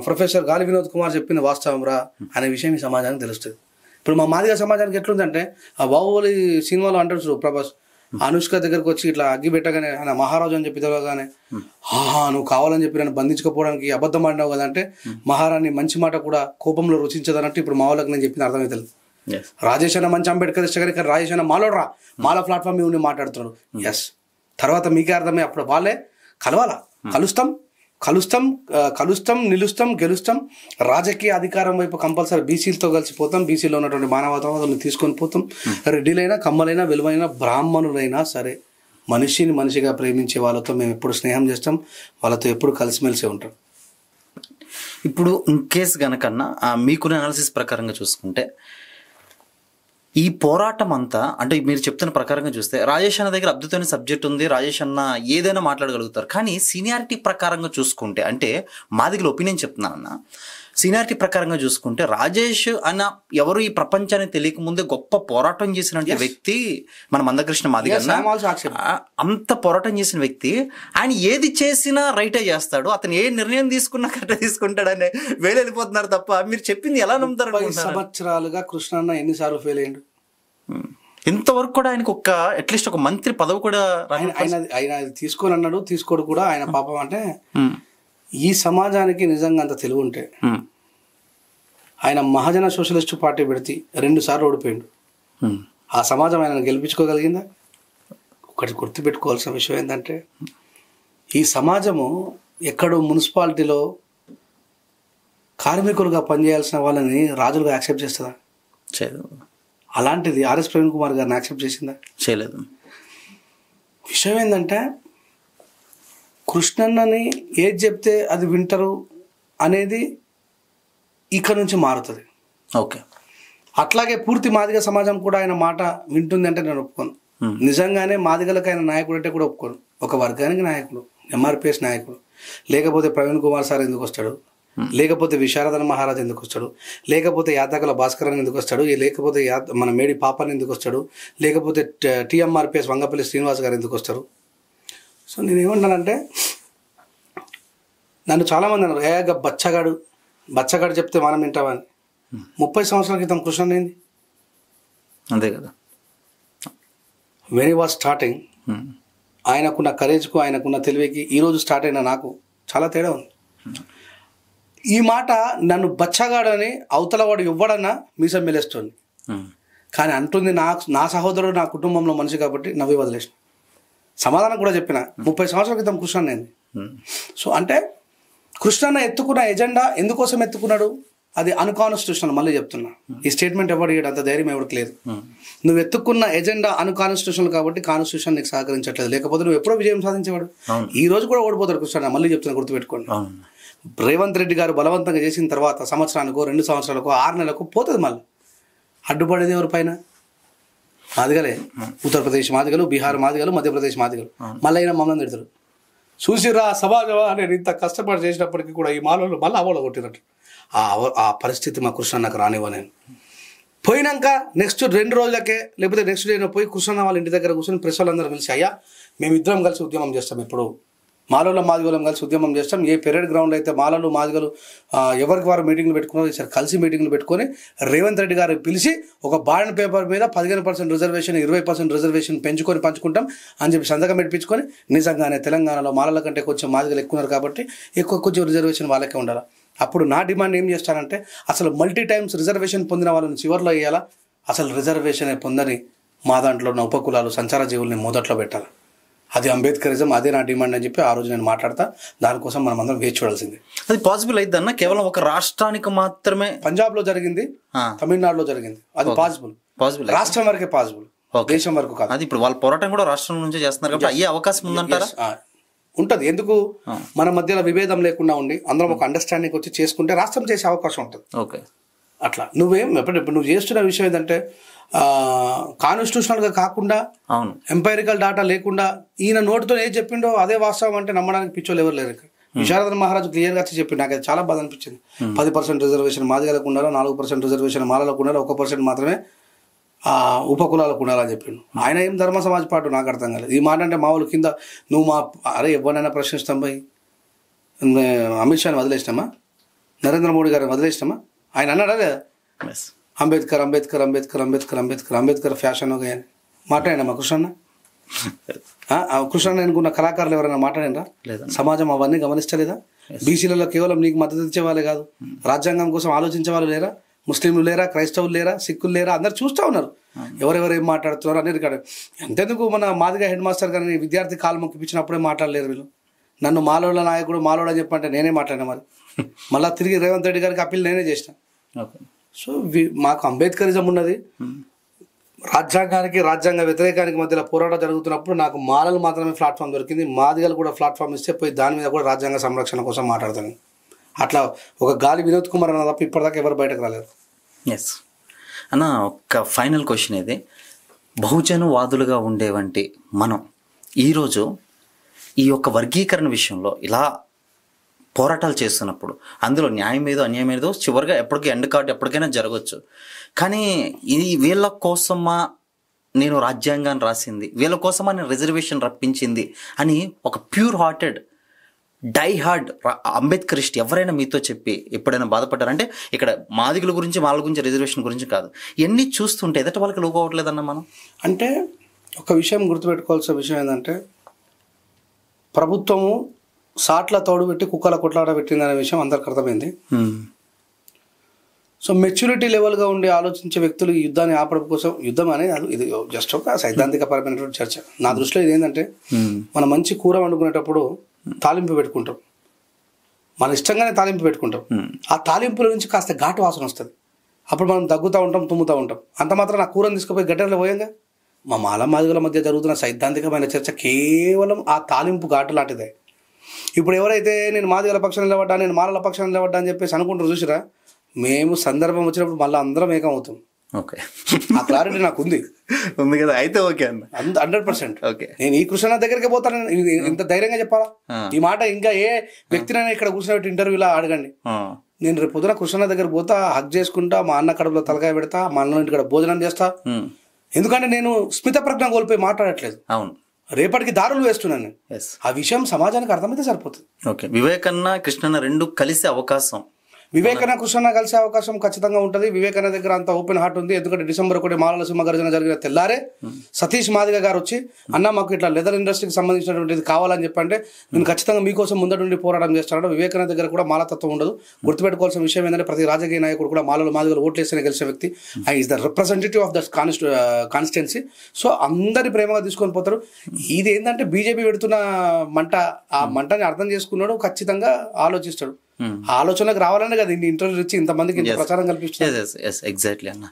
ప్రొఫెసర్ గాలి వినోద్ కుమార్ చెప్పింది వాస్తవం రా అనే విషయం ఈ సమాజానికి తెలుస్తుంది. ఇప్పుడు మా మాదిగ సమాజానికి ఎట్లుందంటే ఆ బాహుబలి సినిమాలో అంటాడు ప్రభాస్, అనుష్క దగ్గరకు వచ్చి ఇట్లా అగ్గి పెట్టగానే ఆయన మహారాజు అని చెప్పి తెలవగానే నువ్వు కావాలని చెప్పి నన్ను బంధించుకోపోవడానికి అబద్ధం ఆడినావు కదా అంటే మహారాణి మంచి మాట కూడా కోపంలో రుచించదన్నట్టు ఇప్పుడు మా వాళ్ళకి నేను చెప్పిన అర్థమవుతుంది. రాజేష్ అన్న మంచి అంబేద్కర్ ఇష్టగానే కానీ రాజేష్ అన్న మాలోడ్రా మాల ప్లాట్ఫామ్ మీద మాట్లాడుతున్నాడు. ఎస్, తర్వాత మీకే అర్థమై అప్పుడు వాళ్ళే కలవాలా, కలుస్తాం నిలుస్తాం గెలుస్తాం, రాజకీయ అధికారం వైపు కంపల్సరీ బీసీలతో కలిసిపోతాం, బీసీలో ఉన్నటువంటి మానవతావాదులను తీసుకొని పోతాం, రెడ్డిలైనా కమ్మలైనా విలువైన బ్రాహ్మణులైనా సరే మనిషిని మనిషిగా ప్రేమించే వాళ్ళతో మేము ఎప్పుడు స్నేహం చేస్తాం, వాళ్ళతో ఎప్పుడు కలిసిమెలిసి ఉంటాం. ఇప్పుడు ఇన్ కేస్ గనకన్నా మీకున్న అనాలిసిస్ ప్రకారంగా చూసుకుంటే ఈ పోరాటం అంతా అంటే మీరు చెప్తున్న ప్రకారంగా చూస్తే రాజేష్ అన్న దగ్గర అద్భుతమైన సబ్జెక్ట్ ఉంది, రాజేష్ అన్న ఏదైనా మాట్లాడగలుగుతారు. కానీ సీనియారిటీ ప్రకారంగా చూసుకుంటే, అంటే మా దగ్గర ఒపీనియన్ చెప్తున్నానన్న, సీనియారిటీ ప్రకారంగా చూసుకుంటే రాజేష్ అన్న ఎవరు ఈ ప్రపంచానికి తెలియక ముందే గొప్ప పోరాటం చేసిన వ్యక్తి మన మందకృష్ణ మాదిగ అంత పోరాటం చేసిన వ్యక్తి. ఆయన ఏది చేసినా రైటే చేస్తాడు, అతను ఏ నిర్ణయం తీసుకున్నా కరెక్ట్ తీసుకుంటాడు అనే వేలు వెళ్ళిపోతున్నారు తప్ప మీరు చెప్పింది ఎలా నమ్ముతారు? 30 సంవత్సరాలుగా కృష్ణన్న ఎన్నిసార్లు ఫెయిల్ అయ్యిండు? ఇంతవరకు కూడా ఆయనకు అట్లీస్ట్ ఒక మంత్రి పదవి కూడా ఆయన తీసుకొని అన్నాడు, తీసుకోడు కూడా. ఆయన పాపం అంటే ఈ సమాజానికి నిజంగా అంత తెలివి ఉంటే ఆయన మహాజన సోషలిస్ట్ పార్టీ పెడితే 2 సార్లు ఓడిపోయిండు. ఆ సమాజం ఆయన గెలిపించుకోగలిగిందా? ఒకటి గుర్తుపెట్టుకోవాల్సిన విషయం ఏంటంటే ఈ సమాజము ఎక్కడో మున్సిపాలిటీలో కార్మికులుగా పనిచేయాల్సిన వాళ్ళని రాజులుగా యాక్సెప్ట్ చేస్తుందా? అలాంటిది ఆర్ఎస్ ప్రవీణ్ కుమార్ గారిని యాక్సెప్ట్ చేసిందా? చేయలేదు. విషయం ఏంటంటే కృష్ణన్నని ఏది చెప్తే అది వింటారు అనేది ఇక్కడ నుంచి మారుతుంది. ఓకే, అట్లాగే పూర్తి మాదిగ సమాజం కూడా ఆయన మాట వింటుంది అంటే నేను ఒప్పుకోను. నిజంగానే మాదిగలకు ఆయన నాయకుడు అంటే కూడా ఒప్పుకోను. ఒక వర్గానికి నాయకుడు, ఎంఆర్పిఎస్ నాయకుడు, లేకపోతే ప్రవీణ్ కుమార్ సార్ ఎందుకు వస్తాడు, లేకపోతే విశారదన మహారాజ్ ఎందుకు వస్తాడు, లేకపోతే యాదకల భాస్కరన్ ఎందుకు వస్తాడు, లేకపోతే మన మేడి పాపన్ ఎందుకు వస్తాడు, లేకపోతే టీఎంఆర్పిఎస్ వంగపల్లి శ్రీనివాస్ గారు ఎందుకు వస్తారు? సో నేనేమంటానంటే నన్ను చాలామంది అన్నారు, ఏగా బచ్చగాడు చెప్తే మనం వింటామని. 30 సంవత్సరాల క్రితం కృష్ణ ఏంది? అంతే కదా. వెన్ హీ వాజ్ స్టార్టింగ్, ఆయనకున్న కరేజ్కు ఆయనకున్న తెలివికి ఈరోజు స్టార్ట్ అయిన నాకు చాలా తేడా ఉంది. ఈ మాట నన్ను బచ్చగాడని అవతలవాడు ఇవ్వడన్నా మీసం మెలేస్తుంది, కానీ అంటుంది నా సహోదరుడు, నా కుటుంబంలో మనిషి కాబట్టి నవ్వి వదిలేసిన. సమాధానం కూడా చెప్పిన 30 సంవత్సరాల క్రితం కృష్ణ ఏంది. సో అంటే కృష్ణన్న ఎత్తుకున్న ఎజెండా ఎందుకోసం ఎత్తుకున్నాడు? అది అన్కాన్స్టిట్యూషనల్. మళ్ళీ చెప్తున్నా, ఈ స్టేట్మెంట్ ఎవరు ఇవ్వడం అంత ధైర్యం ఎవరికి లేదు. నువ్వు ఎత్తుకున్న ఎజెండా అన్కాన్స్టిట్యూషనల్ కాబట్టి కాన్స్టిట్యూషన్ నీకు సహకరించట్లేదు, లేకపోతే నువ్వు ఎప్పుడో విజయం సాధించేవాడు. ఈ రోజు కూడా ఓడిపోతాడు కృష్ణ. మళ్ళీ చెప్తున్నా, గుర్తుపెట్టుకోండి. రేవంత్ రెడ్డి గారు బలవంతంగా చేసిన తర్వాత సంవత్సరానికో 2 సంవత్సరాలకో 6 నెలలకు పోతుంది. మళ్ళీ అడ్డుపడేది ఎవరి పైన? మాదిగలే. ఉత్తరప్రదేశ్ మాదిగలు, బీహార్ మాదిగలు, మధ్యప్రదేశ్ మాదిగలు. మళ్ళీ అయినా మమ్మల్ని తిడతారు. చూసిరా సమాజమా నేను ఇంత కష్టపడి చేసినప్పటికీ కూడా ఈ మాలలో మళ్ళీ అవలో కొట్టినట్టు. ఆ పరిస్థితి మా కృష్ణ నాకు రానివ్వ. నేను పోయినాక నెక్స్ట్ 2 రోజులకే లేకపోతే నెక్స్ట్ డే పోయి కృష్ణ వాళ్ళ ఇంటి దగ్గర కూర్చొని ప్రెస్ వాళ్ళందరూ కలిసి, అయ్యా మేమిద్దరం కలిసి ఉద్యమం చేస్తాం, ఎప్పుడు మాలలో మాదిగలం కలిసి ఉద్యమం చేస్తాం. ఏ పెరేడ్ గ్రౌండ్లో అయితే మాలలు మాదిగలు ఎవరికి వారు మీటింగ్లు పెట్టుకున్నారు, ఈసారి కలిసి మీటింగ్లు పెట్టుకొని రేవంత్ రెడ్డి గారు పిలిచి ఒక బాండ్ పేపర్ మీద 15% రిజర్వేషన్ 20% రిజర్వేషన్ పంచుకుంటాం అని చెప్పి సంతకం పెట్టించుకొని, నిజంగానే తెలంగాణలో మాలల కంటే కొంచెం మాదిగలు ఎక్కున్నారు కాబట్టి కొంచెం రిజర్వేషన్ వాళ్ళకే ఉండాలి. అప్పుడు నా డిమాండ్ ఏం చేస్తానంటే, అసలు మల్టీ టైమ్స్ రిజర్వేషన్ పొందిన వాళ్ళని చివరిలో వేయాలా, అసలు రిజర్వేషన్ పొందని మా దాంట్లో ఉన్న ఉపకులాలు సంచార జీవుల్ని మొదట్లో పెట్టాలి. అది అంబేద్కరిజం, అదే నా డిమాండ్ అని చెప్పి ఆ రోజు నేను మాట్లాడతా. దానికోసం మనం అందరం వేచి చూడాల్సింది. అది పాసిబుల్ అయితే అన్న కేవలం ఒక రాష్ట్రానికి మాత్రమే? పంజాబ్లో జరిగింది, తమిళనాడులో జరిగింది, అది పాసిబుల్. రాష్ట్రం వరకే పాసిబుల్, దేశం వరకు కాదు. అది ఇప్పుడు వాళ్ళ పోరాటం కూడా రాష్ట్రం నుంచే చేస్తున్నారు కాబట్టి అయ్యే అవకాశం ఉందంటారా? ఉంటుంది. ఎందుకు మన మధ్యలో విభేదం లేకుండా ఉండి అందరం ఒక అండర్స్టాండింగ్ వచ్చి చేసుకుంటే రాష్ట్రం చేసే అవకాశం ఉంటుంది. ఓకే, అట్లా నువ్వేం ఇప్పుడు నువ్వు చేస్తున్న విషయం ఏంటంటే కాన్స్టిట్యూషనల్గా కాకుండా, ఎంపైరికల్ డాటా లేకుండా ఈయన నోటితో ఏది చెప్పిండో అదే వాస్తవం అంటే నమ్మడానికి పిచ్చోళ్ళు ఎవరు లేరు. విశారదన్ మహారాజు క్లియర్గా చెప్పిండు. నాకు అది చాలా బాధ అనిపించింది. 10% రిజర్వేషన్ మాదిగలకు ఉండాలి, 4% రిజర్వేషన్ మాలలకు ఉండాలి, 1% మాత్రమే ఉపకులాలకు ఉండాలని చెప్పిండు. ఆయన ఏం ధర్మ సమాజ్ పార్టీ నాకు అర్థం కాలేదు. ఈ మాట అంటే మా వాళ్ళు కింద నువ్వు అరే ఎవరినైనా ప్రశ్నిస్తాం పోయి అమిత్ షాని వదిలేసినామా, నరేంద్ర మోడీ గారిని వదిలేసినామా? ఆయన అన్నాడా లేదా అంబేద్కర్ అంబేద్కర్ అంబేద్కర్ అంబేద్కర్ అంబేద్కర్ అంబేద్కర్ ఫ్యాషన్ అని మాట్లాడినా మా కృష్ణ? కృష్ణ ఎన్నుకున్న కళాకారులు ఎవరైనా మాట్లాడినరా? సమాజం అవన్నీ గమనిస్తలేదా? బీసీలలో కేవలం నీకు మద్దతు ఇచ్చే వాళ్ళే కాదు, రాజ్యాంగం కోసం ఆలోచించే వాళ్ళు లేరా? ముస్లింలు లేరా? క్రైస్తవులు లేరా? సిక్కులు లేరా? అందరు చూస్తూ ఉన్నారు ఎవరెవరు ఏం మాట్లాడుతున్నారు అనేది. ఇక్కడ ఎంతెందుకు మన మాదిగా హెడ్ మాస్టర్ గారిని విద్యార్థి కాలు మొక్కిపించినప్పుడే మాట్లాడలేరు వీళ్ళు. నన్ను మాలోళ్ళ నాయకుడు మాలోడు అని చెప్పంటే నేనే మాట్లాడినా. మరి మళ్ళీ తిరిగి రేవంత్ రెడ్డి గారికి అప్పీల్ నేనే చేసిన. సో మాకు అంబేద్కరిజం ఉన్నది. రాజ్యాంగానికి రాజ్యాంగ వ్యతిరేకానికి మధ్యలో పోరాటం జరుగుతున్నప్పుడు నాకు మాలలు మాత్రమే ప్లాట్ఫామ్ దొరికింది. మాదిగలు కూడా ప్లాట్ఫామ్ ఇస్తే పోయి దాని మీద కూడా రాజ్యాంగ సంరక్షణ కోసం మాట్లాడతాను. అట్లా ఒక గాలి వినోద్ కుమార్ అన్న తప్ప ఇప్పటిదాకా ఎవరు బయటకు రాలేరు. ఎస్ అన్న, ఒక ఫైనల్ క్వశ్చన్ ఇది. బహుజనవాదులుగా ఉండేవంటి మనం ఈరోజు ఈ యొక్క వర్గీకరణ విషయంలో ఇలా పోరాటాలు చేస్తున్నప్పుడు అందులో న్యాయం ఏదో అన్యాయం ఏదో చివరిగా ఎప్పటికీ ఎండ్ కార్డు ఎప్పటికైనా జరగవచ్చు. కానీ ఇది వీళ్ళ కోసమా నేను రాజ్యాంగాన్ని రాసింది, వీళ్ళ కోసమా నేను రిజర్వేషన్ రప్పించింది అని ఒక pure hearted die hard Ambedkarist ఎవరైనా మీతో చెప్పి ఎప్పుడైనా బాధపడ్డారంటే ఇక్కడ మాదిగుల గురించి వాళ్ళ గురించి రిజర్వేషన్ గురించి కాదు, ఇవన్నీ చూస్తుంటే ఎదట వాళ్ళకి లోకోవట్లేదన్న మనం. అంటే ఒక విషయం గుర్తుపెట్టుకోవాల్సిన విషయం ఏంటంటే ప్రభుత్వము సాట్ల తోడు పెట్టి కుక్కల కొట్లాట పెట్టిందనే విషయం అందరికి అర్థమైంది. సో మెచ్యూరిటీ లెవెల్గా ఉండి ఆలోచించే వ్యక్తులు ఈ యుద్ధాన్ని ఆపడం కోసం, యుద్ధం అనేది ఇది జస్ట్ ఒక సైద్ధాంతిక పరమైనటువంటి చర్చ. నా దృష్టిలో ఇది ఏంటంటే మనం మంచి కూర వండుకునేటప్పుడు తాలింపు పెట్టుకుంటాం, మన ఇష్టంగానే తాలింపు పెట్టుకుంటాం. ఆ తాలింపుల నుంచి కాస్త ఘాటు వాసన వస్తుంది, అప్పుడు మనం దగ్గుతూ ఉంటాం, తుమ్ముతూ ఉంటాం. అంత మాత్రం నా కూరని తీసుకుపోయి గడ్డలో పోయంగా. మా మాదిగల మధ్య జరుగుతున్న సైద్ధాంతికమైన చర్చ కేవలం ఆ తాలింపు ఘాటు లాంటిదే. ఇప్పుడు ఎవరైతే నేను మాదిగల పక్షాన్ని నిలబడ్డా, నేను మాలల పక్షాన్ని నిలబడ్డా అని చెప్పేసి అనుకుంటారు చూసిరా, మేము సందర్భం వచ్చినప్పుడు మళ్ళీ అందరం ఏకం అవుతాం. ఓకే, ఆ క్లారిటీ నాకు ఉంది కదా. అయితే ఓకే అన్న, 100%. ఓకే, నేను ఈ కృష్ణ దగ్గరికి పోతాను, ఇంత ధైర్యంగా చెప్పాలా ఈ మాట? ఇంకా ఏ వ్యక్తినైనా ఇక్కడ కూర్చున్నట్టు ఇంటర్వ్యూలో అడగండి. నేను రేపు పొద్దున కృష్ణ దగ్గర పోతా, హక్ చేసుకుంటా, మా అన్న కడుపులో తలకాయ పెడతా, మా అన్న ఇంటి కూడా భోజనం చేస్తా. ఎందుకంటే నేను స్మిత ప్రజ్ఞ కోల్పోయి మాట్లాడట్లేదు. అవును, రేపటికి దారులు వేస్తున్నాను. ఆ విషయం సమాజానికి అర్థమైతే సరిపోతుంది. ఓకే, వివేకన్న కృష్ణన్న రెండు కలిసే అవకాశం, వివేకన్న కృష్ణ కలిసే అవకాశం ఖచ్చితంగా ఉంటుంది. వివేకన్న దగ్గర అంత ఓపెన్ హార్ట్ ఉంది. ఎందుకంటే December 1 మాలల సింహగర్జన జరిగిన తెల్లారే సతీష్ మాదిగ గారు వచ్చి, అన్న మాకు ఇట్లా లెదర్ ఇండస్ట్రీకి సంబంధించినటువంటిది కావాలని చెప్పంటే నేను ఖచ్చితంగా మీకోసం ముందటి నుండి పోరాటం చేస్తాను. వివేకన్న దగ్గర కూడా మాలతత్వం ఉండదు. గుర్తుపెట్టుకోవాల్సిన విషయం ఏంటంటే ప్రతి రాజకీయ నాయకుడు కూడా మాదిగలు ఓట్లేస్తేనే గెలిచిన వ్యక్తి. Is the representative of the constituency. So అందరి ప్రేమగా తీసుకొని పోతారు. ఇది ఏంటంటే బీజేపీ పెడుతున్న మంట, ఆ మంటని అర్థం చేసుకున్నాడు, ఖచ్చితంగా ఆలోచిస్తాడు. ఆలోచనకు రావాలనే కదా ఇన్ని ఇంటర్వ్యూలు ఇచ్చి ఇంతమందికి ప్రచారం కల్పిస్తుంది. ఎగ్జాక్ట్లీ అన్న.